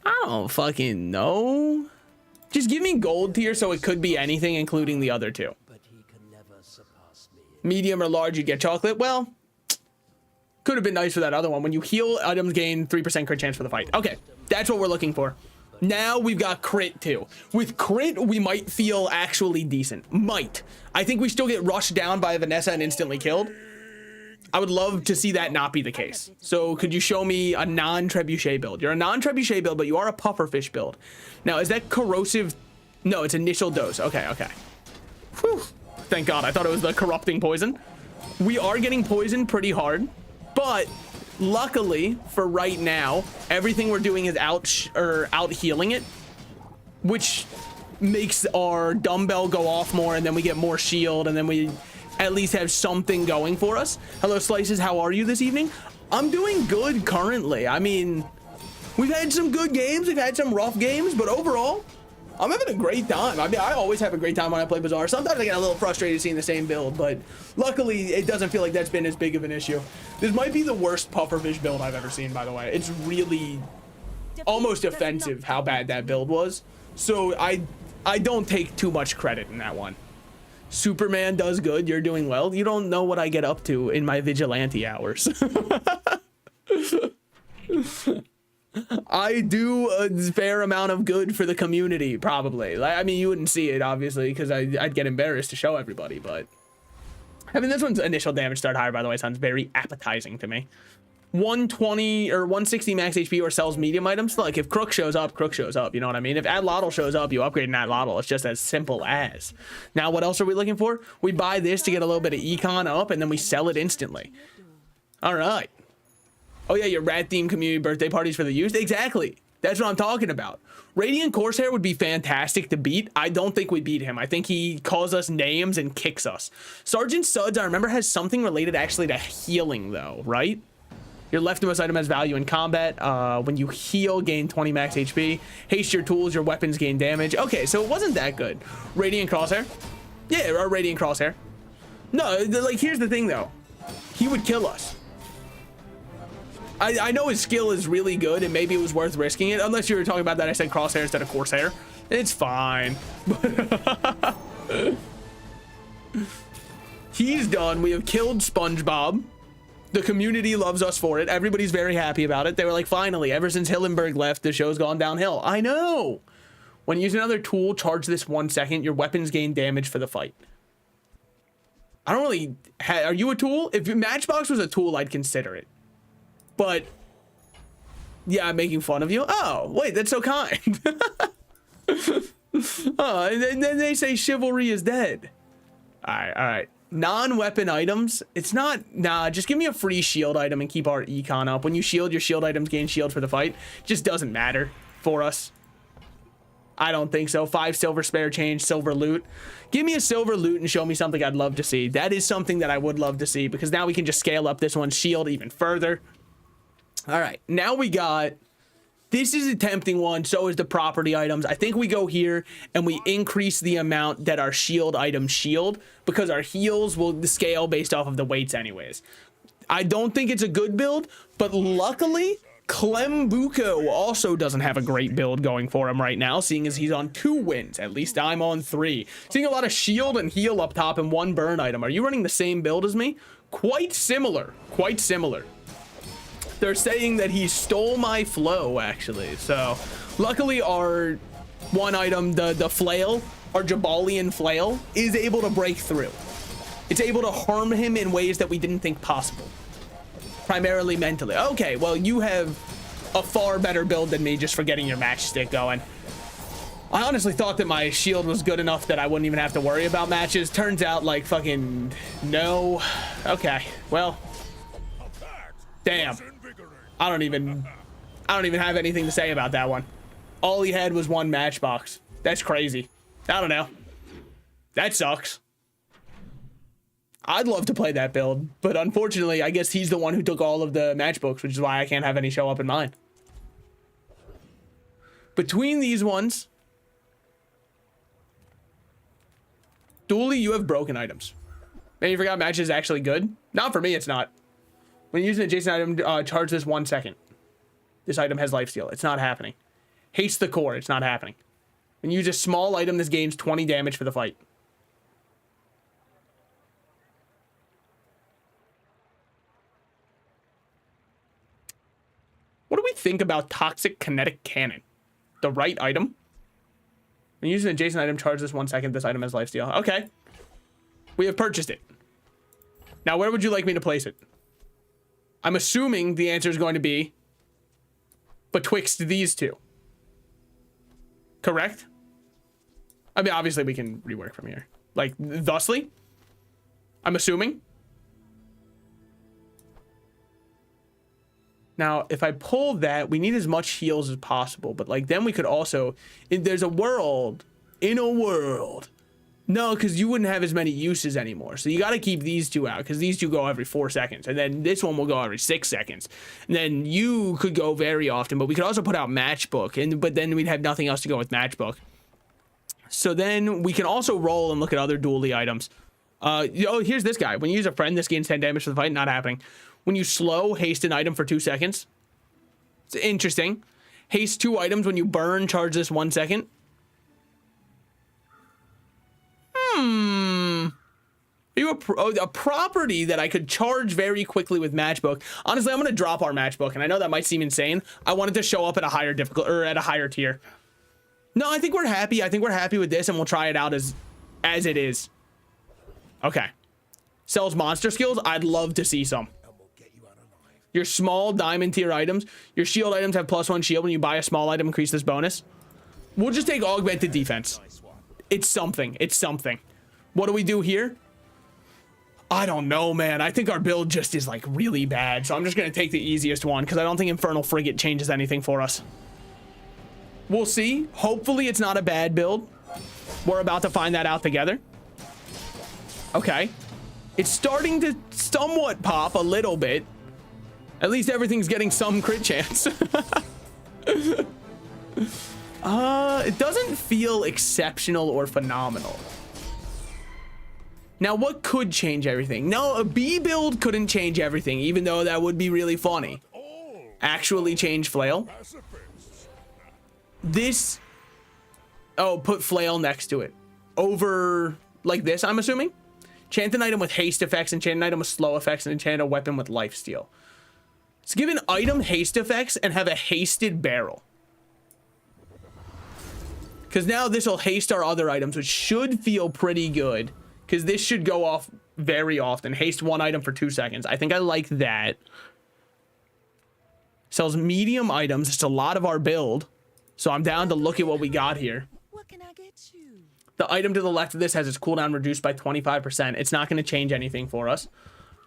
I don't fucking know. Just give me gold tier so it could be anything, including the other 2. Medium or large, you get chocolate. Well, could have been nice for that other one. When you heal, items gain 3% crit chance for the fight. Okay, that's what we're looking for. Now we've got crit too. With crit, we might feel actually decent. Might. I think we still get rushed down by Vanessa and instantly killed. I would love to see that not be the case. So could you show me a non-trebuchet build? You're a non-trebuchet build, but you are a pufferfish build. Now, is that corrosive? No, it's initial dose. Okay, okay. Whew. Thank God. I thought it was the corrupting poison. We are getting poisoned pretty hard, but luckily for right now, everything we're doing is out healing it, which makes our dumbbell go off more, and then we get more shield, and then we at least have something going for us. Hello, Slices. How are you this evening? I'm doing good currently. I mean, we've had some good games. We've had some rough games, but overall, I'm having a great time. I mean, I always have a great time when I play Bazaar. Sometimes I get a little frustrated seeing the same build, but luckily it doesn't feel like that's been as big of an issue. This might be the worst pufferfish build I've ever seen, by the way. It's really almost offensive how bad that build was. So I don't take too much credit in that one. Superman does good. You're doing well. You don't know what I get up to in my vigilante hours. I do a fair amount of good for the community, probably. I mean, you wouldn't see it, obviously, because I'd get embarrassed to show everybody, but I mean, this one's initial damage start higher, by the way, sounds very appetizing to me. 120 or 160 max HP or sells medium items. Like if Crook shows up, Crook shows up. You know what I mean? If Adlotl shows up, you upgrade an Adlotl. It's just as simple as. Now, what else are we looking for? We buy this to get a little bit of econ up, and then we sell it instantly. All right. Oh yeah, your rat theme community birthday parties for the youth. Exactly. That's what I'm talking about. Radiant Corsair would be fantastic to beat. I don't think we beat him. I think he calls us names and kicks us. Sergeant Suds, I remember, has something related actually to healing though, right? Your leftmost item has value in combat. When you heal, gain 20 max HP. Haste your tools, your weapons gain damage. Okay, so it wasn't that good. Radiant Crosshair? Yeah, or Radiant Crosshair. No, like, here's the thing, though. He would kill us. I know his skill is really good, and maybe it was worth risking it. Unless you were talking about that I said Crosshair instead of Corsair. It's fine. He's done. We have killed SpongeBob. The community loves us for it. Everybody's very happy about it. They were like, finally, ever since Hillenberg left, the show's gone downhill. I know. When you use another tool, charge this 1 second. Your weapons gain damage for the fight. I don't really... Are you a tool? If Matchbox was a tool, I'd consider it. But... yeah, I'm making fun of you. Oh, wait, that's so kind. Oh, and then they say chivalry is dead. All right. Non-weapon items, it's not, nah, just give me a free shield item and keep our econ up. When you shield, your shield items gain shield for the fight. Just doesn't matter for us. I don't think so. 5 silver spare change, silver loot. Give me a silver loot and show me something I'd love to see. That is something that I would love to see, because now we can just scale up this one's shield even further. All right, now we got... This is a tempting one, so is the property items. I think we go here and we increase the amount that our shield items shield, because our heals will scale based off of the weights anyways. I don't think it's a good build, but luckily, Clembuco also doesn't have a great build going for him right now, seeing as he's on 2 wins. At least I'm on 3. Seeing a lot of shield and heal up top and 1 burn item. Are you running the same build as me? Quite similar. Quite similar. They're saying that he stole my flow, actually. So, luckily, our 1 item, the flail, our Jaballian flail, is able to break through. It's able to harm him in ways that we didn't think possible. Primarily mentally. Okay, well, you have a far better build than me just for getting your matchstick going. I honestly thought that my shield was good enough that I wouldn't even have to worry about matches. Turns out, like, fucking no. Okay, well, damn. I don't even have anything to say about that one. All he had was 1 matchbox. That's crazy. I don't know. That sucks. I'd love to play that build, but unfortunately, I guess he's the one who took all of the matchbooks, which is why I can't have any show up in mine. Between these ones, Dooley, you have broken items. Maybe you forgot match is actually good. Not for me, it's not. When using an adjacent item, charge this 1 second. This item has lifesteal. It's not happening. Haste the core. It's not happening. When you use a small item, this gains 20 damage for the fight. What do we think about Toxic Kinetic Cannon? The right item? When using an adjacent item, charge this 1 second. This item has lifesteal. Okay. We have purchased it. Now, where would you like me to place it? I'm assuming the answer is going to be betwixt these 2. Correct? I mean, obviously we can rework from here. Like, thusly? I'm assuming. Now, if I pull that, we need as much heals as possible. But, like, then we could also... There's a world. In a world. No, because you wouldn't have as many uses anymore. So you got to keep these 2 out, because these 2 go every 4 seconds. And then this one will go every 6 seconds. And then you could go very often, but we could also put out Matchbook. But then we'd have nothing else to go with Matchbook. So then we can also roll and look at other dually items. Oh, here's this guy. When you use a friend, this gains 10 damage for the fight. Not happening. When you slow, haste an item for 2 seconds. It's interesting. Haste 2 items. When you burn, charge this 1 second. Are you a property that I could charge very quickly with Matchbook? Honestly, I'm going to drop our Matchbook, and I know that might seem insane. I wanted to show up at a higher difficult, or at a higher tier. No, I think we're happy. I think we're happy with this, and we'll try it out as it is. Okay. sells monster skills, I'd love to see some. Your small diamond tier items, your shield items have +1 shield when you buy a small item, increase this bonus. We'll just take augmented defense. It's something. It's something. What do we do here? I don't know, man. I think our build just is like really bad. So I'm just going to take the easiest one because I don't think Infernal Frigate changes anything for us. We'll see. Hopefully it's not a bad build. We're about to find that out together. Okay. It's starting to somewhat pop a little bit. At least everything's getting some crit chance. It doesn't feel exceptional or phenomenal. Now, what could change everything? No, a B build couldn't change everything, even though that would be really funny. Actually change flail. This... Oh, put flail next to it. Over like this, I'm assuming? Enchant an item with haste effects, enchant an item with slow effects, and enchant a weapon with lifesteal. Let's give an item haste effects and have a hasted barrel. Because now this will haste our other items, which should feel pretty good. Because this should go off very often. Haste one item for 2 seconds. I think I like that. Sells medium items. It's a lot of our build. So I'm down to look at what we got here.
What can I get you?
The item to the left of this has its cooldown reduced by 25%. It's not going to change anything for us.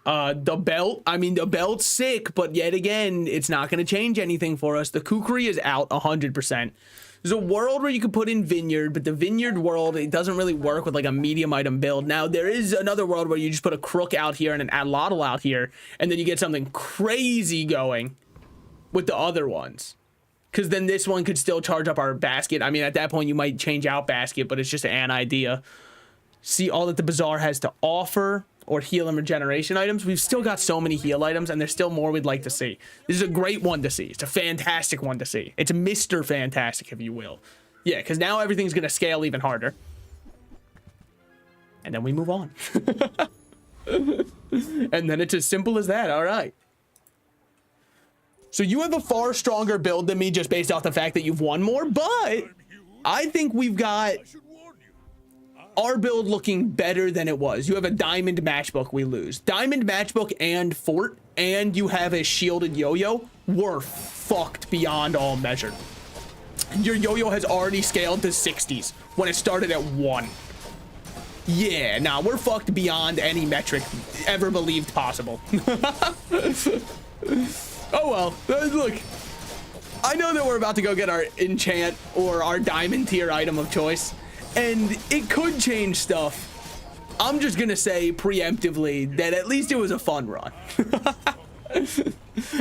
The belt, I mean, the belt's sick, but yet again, it's not going to change anything for us. The kukri is out 100%. There's a world where you could put in vineyard, but the vineyard world, it doesn't really work with like a medium item build. Now, there is another world where you just put a crook out here and an atlatl out here, and then you get something crazy going with the other ones. Because then this one could still charge up our basket. I mean, at that point, you might change out basket, but it's just an idea. See all that the Bazaar has to offer, or heal and regeneration items. We've still got so many heal items, and there's still more we'd like to see. This is a great one to see. It's a fantastic one to see. It's Mr. Fantastic, if you will. Yeah, because now everything's going to scale even harder. And then we move on. And then it's as simple as that. All right. So you have a far stronger build than me just based off the fact that you've won more, but I think we've got our build looking better than it was. You have a diamond matchbook, we lose. Diamond matchbook and fort, and you have a shielded yo-yo. We're fucked beyond all measure. Your yo-yo has already scaled to 60s when it started at 1. Yeah, nah, we're fucked beyond any metric ever believed possible. Oh well, look. I know that we're about to go get our enchant or our diamond tier item of choice. And it could change stuff. I'm just going to say preemptively that at least it was a fun run.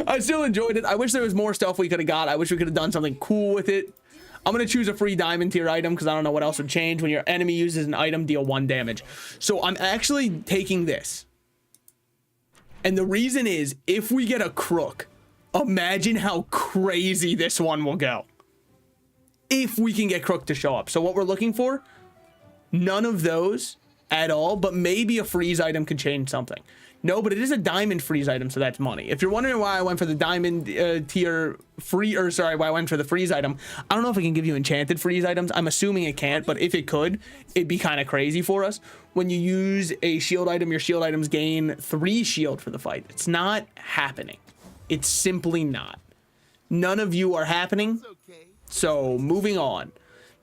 I still enjoyed it. I wish there was more stuff we could have got. I wish we could have done something cool with it. I'm going to choose a free diamond tier item because I don't know what else would change. When your enemy uses an item, deal 1 damage. So I'm actually taking this. And the reason is, if we get a crook, imagine how crazy this one will go. If we can get crook to show up. So what we're looking for, none of those at all, but maybe a freeze item could change something. No, but it is a diamond freeze item, so that's money. If you're wondering why I went for the diamond tier free, or sorry, why I went for the freeze item, I don't know if it can give you enchanted freeze items. I'm assuming it can't, but if it could, it'd be kind of crazy for us. When you use a shield item, your shield items gain 3 shield for the fight. It's not happening. It's simply not. None of you are happening. So moving on.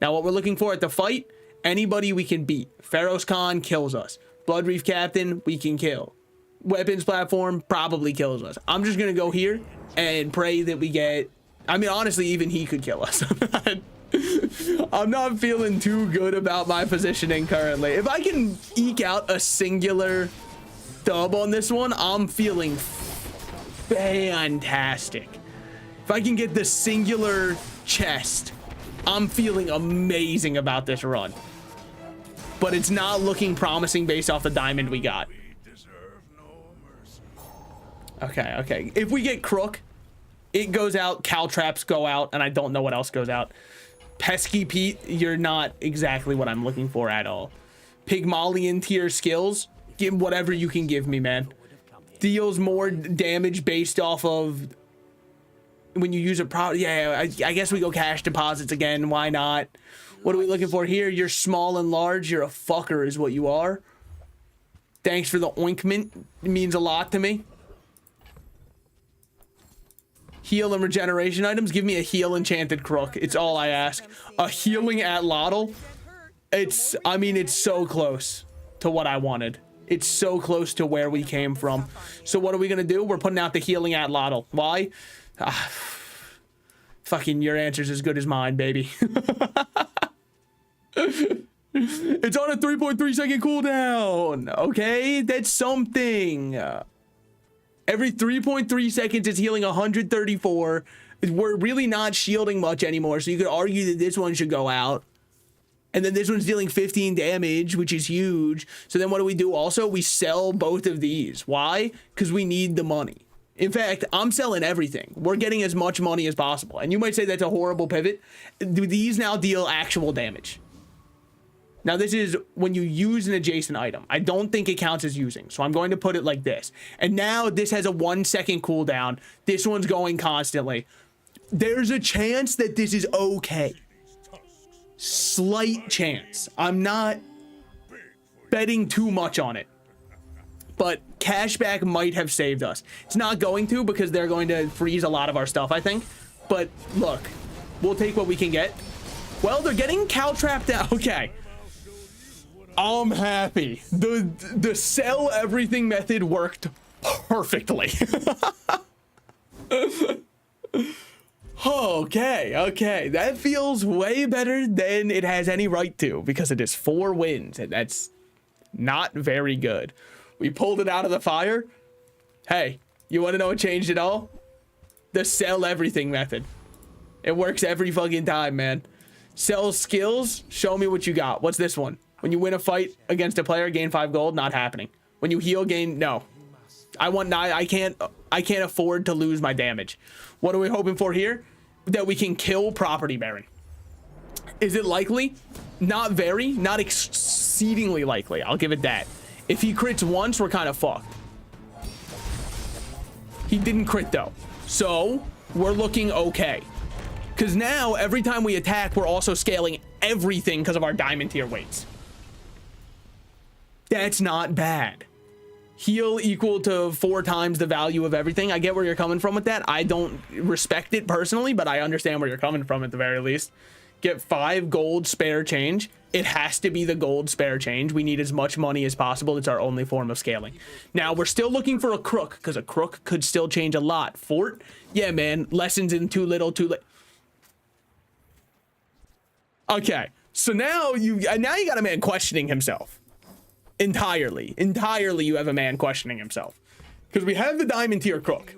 Now what we're looking for at the fight, anybody we can beat. Pharaoh's Khan kills us. Blood Reef Captain, we can kill. Weapons platform probably kills us. I'm just going to go here and pray that we get... I mean, honestly, even he could kill us. I'm not feeling too good about my positioning currently. If I can eke out a singular dub on this one, I'm feeling fantastic. If I can get the singular chest, I'm feeling amazing about this run. But it's not looking promising based off the diamond we got. Okay. If we get crook, it goes out, caltraps go out, and I don't know what else goes out. Pesky Pete, you're not exactly what I'm looking for at all. Pygmalion tier skills, give whatever you can give me, man. Deals more damage based off of when you use a product. Yeah, I guess we go cash deposits again. Why not? What are we looking for here? You're small and large. You're a fucker is what you are. Thanks for the ointment. It means a lot to me. Heal and regeneration items. Give me a heal enchanted crook. It's all I ask. A healing atlatl. I mean, it's so close to what I wanted. It's so close to where we came from. So what are we gonna do? We're putting out the healing atlatl. Why? Fucking your answer's as good as mine, baby. It's on a 3.3 second cooldown. Okay, that's something. Every 3.3 seconds, it's healing 134. We're really not shielding much anymore, so you could argue that this one should go out. And then this one's dealing 15 damage, which is huge. So then what do we do also? We sell both of these. Why? Because we need the money. In fact, I'm selling everything. We're getting as much money as possible. And you might say that's a horrible pivot. Do these now deal actual damage? Now, this is when you use an adjacent item. I don't think it counts as using. So I'm going to put it like this. And now this has a 1 second cooldown. This one's going constantly. There's a chance that this is okay. Slight chance. I'm not betting too much on it. But cashback might have saved us. It's not going to because they're going to freeze a lot of our stuff, I think. But look, we'll take what we can get. Well, they're getting caltrapped out. Okay. I'm happy. The sell everything method worked perfectly. Okay. That feels way better than it has any right to because it is 4 wins and that's not very good. We pulled it out of the fire. Hey, you want to know what changed it all? The sell everything method. It works every fucking time, man. Sell skills. Show me what you got. What's this one? When you win a fight against a player, gain 5 gold. Not happening. When you heal, gain. No. I can't afford to lose my damage. What are we hoping for here? That we can kill Property Baron. Is it likely? Not very. Not exceedingly likely. I'll give it that. If he crits once, we're kind of fucked. He didn't crit though. So we're looking okay. Because now every time we attack, we're also scaling everything because of our diamond tier weights. That's not bad. Heal equal to 4 times the value of everything. I get where you're coming from with that. I don't respect it personally, but I understand where you're coming from at the very least. Get 5 gold spare change. It has to be the gold spare change. We need as much money as possible. It's our only form of scaling. Now, we're still looking for a crook because a crook could still change a lot. Fort? Yeah, man. Lessons in too little, too late. Okay. So now you got a man questioning himself. Entirely you have a man questioning himself because we have the diamond tier crook.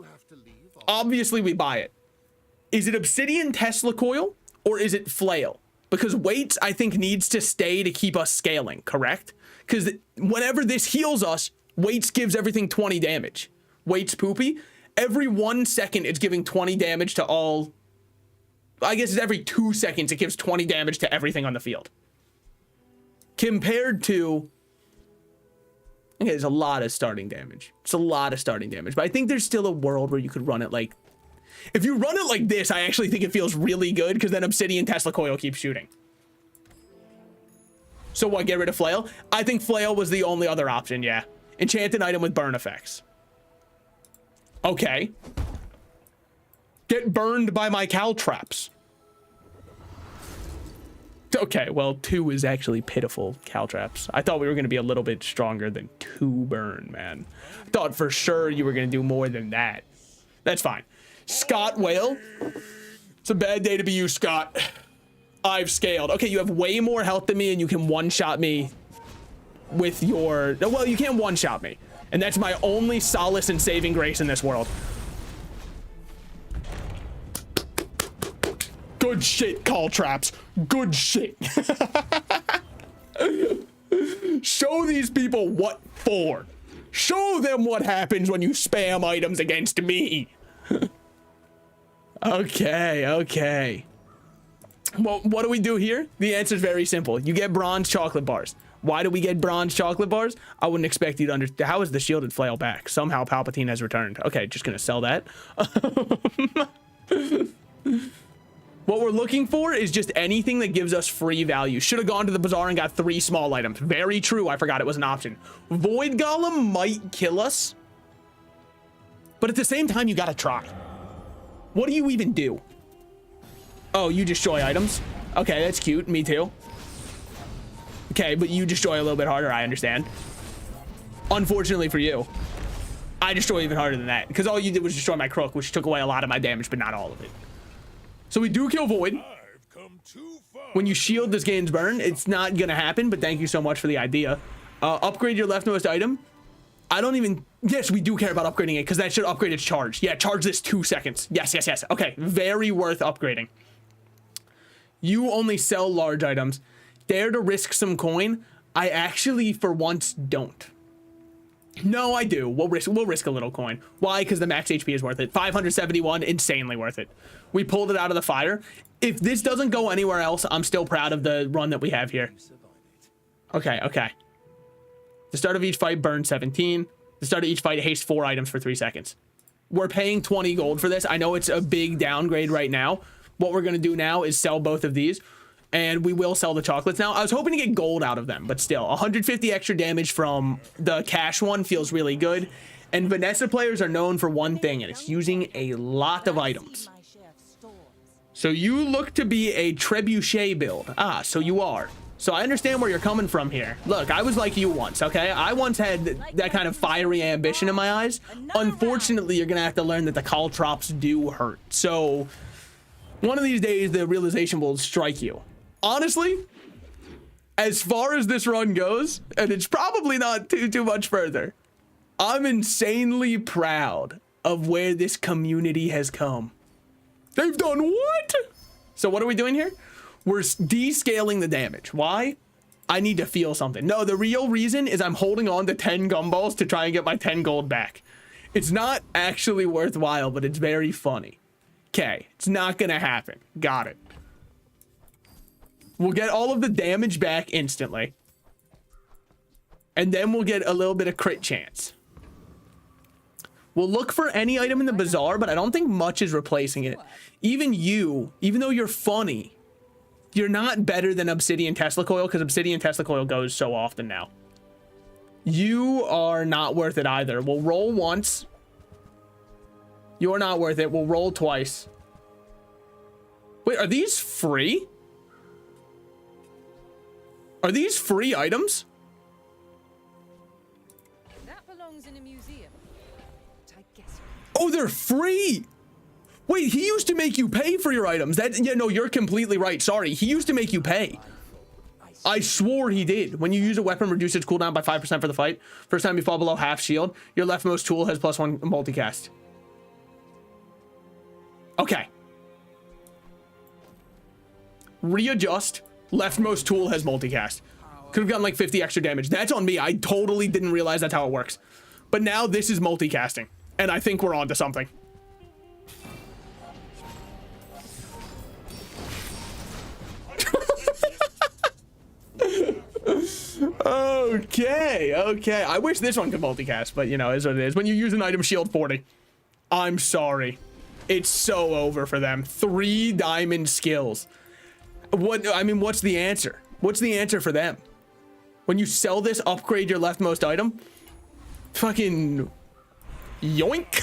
Obviously we buy it. Is it obsidian Tesla coil or is it flail? Because weights I think needs to stay to keep us scaling, correct? Because whenever this heals us, weights gives everything 20 damage. Weights poopy. Every 1 second it's giving 20 damage to all. I guess it's every 2 seconds it gives 20 damage to everything on the field. Compared to, okay, there's a lot of starting damage. It's a lot of starting damage, but I think there's still a world where you could run it like, if you run it like this, I actually think it feels really good because then obsidian Tesla coil keeps shooting. So what, get rid of flail? I think flail was the only other option, yeah. Enchanted item with burn effects. Okay. Get burned by my caltraps. Okay, well, 2 is actually pitiful caltraps. I thought we were going to be a little bit stronger than 2 burn, man. I thought for sure you were going to do more than that. That's fine. Scott Whale. It's a bad day to be you, Scott. I've scaled. Okay, you have way more health than me and you can one-shot me with your... Well, you can't one-shot me. And that's my only solace and saving grace in this world. Good shit, caltraps. Good shit. Show these people what for. Show them what happens when you spam items against me. Okay. Well, what do we do here? The answer is very simple. You get bronze chocolate bars. Why do we get bronze chocolate bars? I wouldn't expect you to understand. How is the shielded flail back? Somehow Palpatine has returned. Okay, just gonna sell that. What we're looking for is just anything that gives us free value. Should have gone to the bazaar and got 3 small items. Very true. I forgot it was an option. Void Golem might kill us, but at the same time, you got to try. What do you even do? Oh, you destroy items. Okay, that's cute. Me too. Okay, but you destroy a little bit harder. I understand. Unfortunately for you, I destroy even harder than that because all you did was destroy my crook, which took away a lot of my damage, but not all of it. So we do kill Void. When you shield, this gains burn. It's not gonna happen, but thank you so much for the idea. Upgrade your leftmost item. I don't even, yes, we do care about upgrading it because that should upgrade its charge. Yeah, charge this 2 seconds. Yes, yes, yes. Okay, very worth upgrading. You only sell large items. Dare to risk some coin. I actually, for once, don't. No, I do. We'll risk a little coin. Why? Because the max HP is worth it. 571, insanely worth it. We pulled it out of the fire. If this doesn't go anywhere else, I'm still proud of the run that we have here. Okay, okay. The start of each fight, burn 17. The start of each fight, haste 4 items for 3 seconds. We're paying 20 gold for this. I know it's a big downgrade right now. What we're going to do now is sell both of these. And we will sell the chocolates now. I was hoping to get gold out of them, but still, 150 extra damage from the cash one feels really good. And Vanessa players are known for one thing, and it's using a lot of items. So you look to be a trebuchet build. Ah, so you are. So I understand where you're coming from here. Look, I was like you once, okay? I once had that kind of fiery ambition in my eyes. Unfortunately, you're going to have to learn that the caltrops do hurt. So one of these days, the realization will strike you. Honestly, as far as this run goes, and it's probably not too much further, I'm insanely proud of where this community has come. They've done what? So what are we doing here? We're descaling the damage. Why? I need to feel something. No, the real reason is I'm holding on to 10 gumballs to try and get my 10 gold back. It's not actually worthwhile, but it's very funny. Okay, it's not gonna happen. Got it. We'll get all of the damage back instantly. And then we'll get a little bit of crit chance. We'll look for any item in the bazaar, but I don't think much is replacing it. Even you, even though you're funny, you're not better than Obsidian Tesla Coil because Obsidian Tesla Coil goes so often now. You are not worth it either. We'll roll once. You're not worth it. We'll roll twice. Wait, are these free? Are these free items?
That belongs in a museum. I guess.
Oh, they're free. Wait, he used to make you pay for your items. Yeah, no, you're completely right. Sorry, he used to make you pay. I swore he did. When you use a weapon, reduce its cooldown by 5% for the fight. First time you fall below half shield, your leftmost tool has +1 multicast. Okay. Readjust. Leftmost tool has multicast. Could have gotten like 50 extra damage. That's on me. I totally didn't realize that's how it works. But now this is multicasting. And I think we're on to something. Okay, okay. I wish this one could multicast, but you know, is what it is. When you use an item shield 40, I'm sorry. It's so over for them. 3 diamond skills. What, I mean, what's the answer? What's the answer for them? When you sell this, upgrade your leftmost item? Fucking yoink.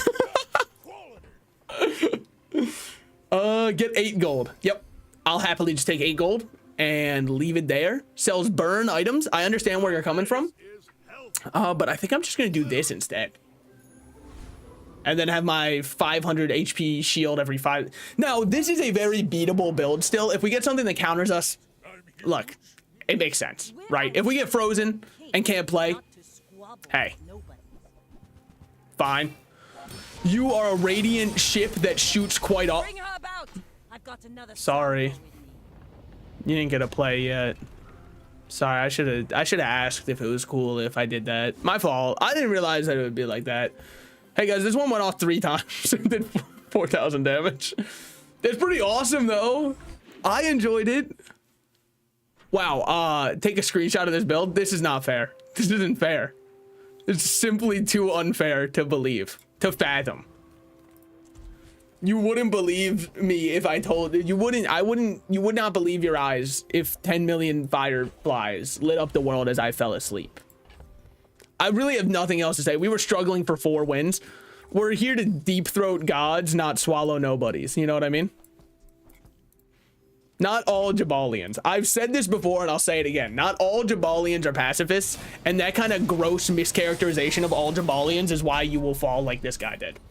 Get 8 gold. Yep. I'll happily just take 8 gold and leave it there. Sells burn items. I understand where you're coming from. But I think I'm just going to do this instead. And then have my 500 HP shield every 5. Now, this is a very beatable build still. If we get something that counters us, look, it makes sense, right? If we get frozen and can't play, hey, fine. You are a radiant ship that shoots quite off. Sorry. You didn't get a play yet. Sorry, I should have asked if it was cool if I did that. My fault. I didn't realize that it would be like that. Hey guys, this one went off 3 times and did 4,000 damage. That's pretty awesome though. I enjoyed it. Wow, take a screenshot of this build. This is not fair. This isn't fair. It's simply too unfair to believe, to fathom. You wouldn't believe me if I told you. You would not believe your eyes if 10 million fireflies lit up the world as I fell asleep. I really have nothing else to say. We were struggling for 4 wins. We're here to deep throat gods, not swallow nobodies. You know what I mean? Not all Jaballians. I've said this before and I'll say it again. Not all Jaballians are pacifists, and that kind of gross mischaracterization of all Jaballians is why you will fall like this guy did.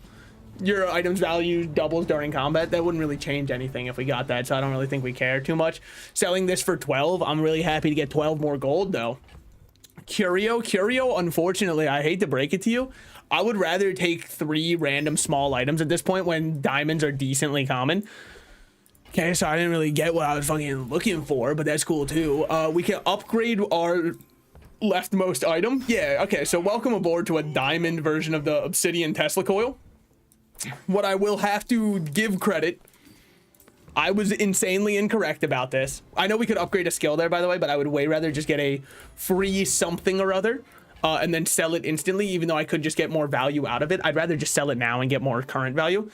Your items value doubles during combat. That wouldn't really change anything if we got that, so I don't really think we care too much. Selling this for 12. I'm really happy to get 12 more gold though. Curio, unfortunately, I hate to break it to you, I would rather take 3 random small items at this point when diamonds are decently common. Okay, so I didn't really get what I was fucking looking for, but that's cool too. We can upgrade our leftmost item. Yeah, okay, so welcome aboard to a diamond version of the obsidian Tesla coil. What I will have to give credit, I was insanely incorrect about this. I know we could upgrade a skill there, by the way, but I would way rather just get a free something or other and then sell it instantly, even though I could just get more value out of it. I'd rather just sell it now and get more current value.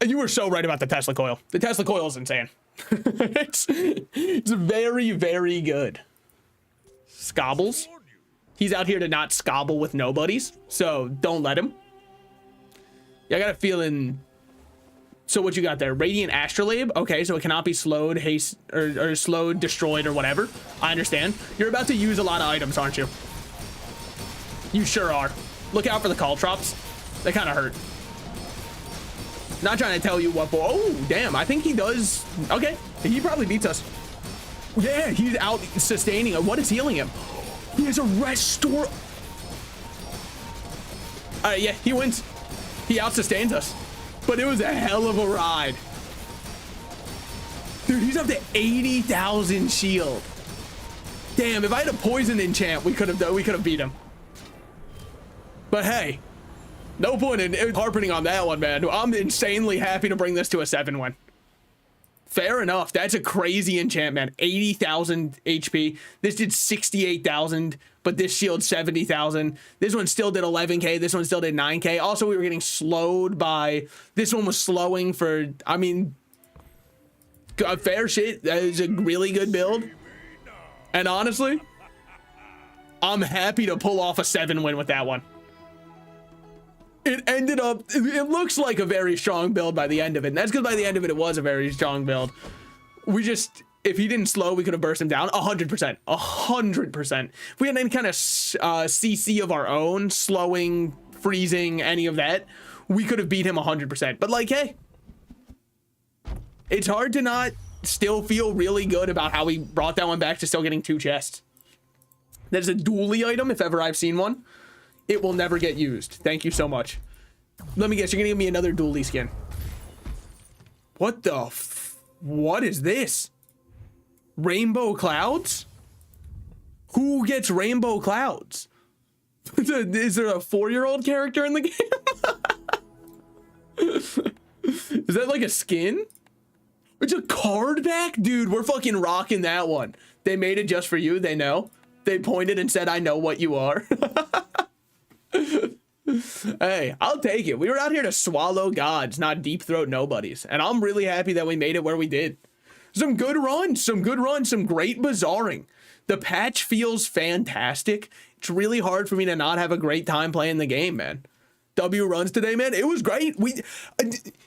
You were so right about the Tesla coil. The Tesla coil is insane. it's very, very good. Scobbles. He's out here to not scobble with nobodies, so don't let him. Yeah, I got a feeling. So what you got there? Radiant Astrolabe. Okay, so it cannot be slowed, haste, or slowed, destroyed, or whatever. I understand. You're about to use a lot of items, aren't you? You sure are. Look out for the call drops. They kind of hurt. Not trying to tell you what for. Oh, damn. I think he does. Okay. He probably beats us. Yeah, he's out sustaining. What is healing him? He has a restore. All right, yeah, he wins. He out sustains us. But it was a hell of a ride. Dude, he's up to 80,000 shield. Damn, if I had a poison enchant, we could have beat him. But hey. No point in harping on that one, man. I'm insanely happy to bring this to a 7 win. Fair enough. That's a crazy enchant, man. 80,000 HP. This did 68,000, but this shield 70,000. This one still did 11k. This one still did 9k. Also, we were getting slowed by... This one was slowing for... I mean... Fair shit. That is a really good build. And honestly, I'm happy to pull off a 7 win with that one. It ended up, it looks like a very strong build by the end of it. And that's because by the end of it, it was a very strong build. We just, if he didn't slow, we could have burst him down 100%. 100%. If we had any kind of CC of our own, slowing, freezing, any of that, we could have beat him 100%. But like, hey, it's hard to not still feel really good about how we brought that one back to still getting 2 chests. That is a dually item if ever I've seen one. It will never get used. Thank you so much. Let me guess, you're gonna give me another dually skin. What the what is this? Rainbow clouds? Who gets rainbow clouds? Is there a 4-year-old character in the game? Is that like a skin? It's a card back? Dude, we're fucking rocking that one. They made it just for you, they know. They pointed and said, I know what you are. Hey, I'll take it. We were out here to swallow gods, not deep throat nobodies. And I'm really happy that we made it where we did. Some good runs, some great bazaring. The patch feels fantastic. It's really hard for me to not have a great time playing the game, man. W runs today, man. It was great.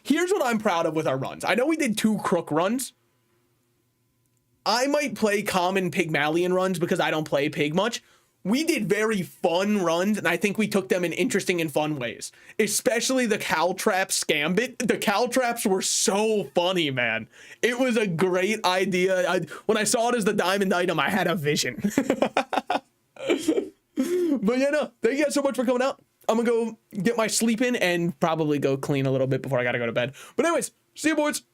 Here's what I'm proud of with our runs. I know we did 2 crook runs. I might play common Pygmalion runs because I don't play pig much. We did very fun runs, and I think we took them in interesting and fun ways. Especially the Caltrap Scambit. The Caltraps were so funny, man. It was a great idea. When I saw it as the diamond item, I had a vision. But yeah, no. Thank you guys so much for coming out. I'm gonna go get my sleep in and probably go clean a little bit before I gotta go to bed. But anyways, see you boys.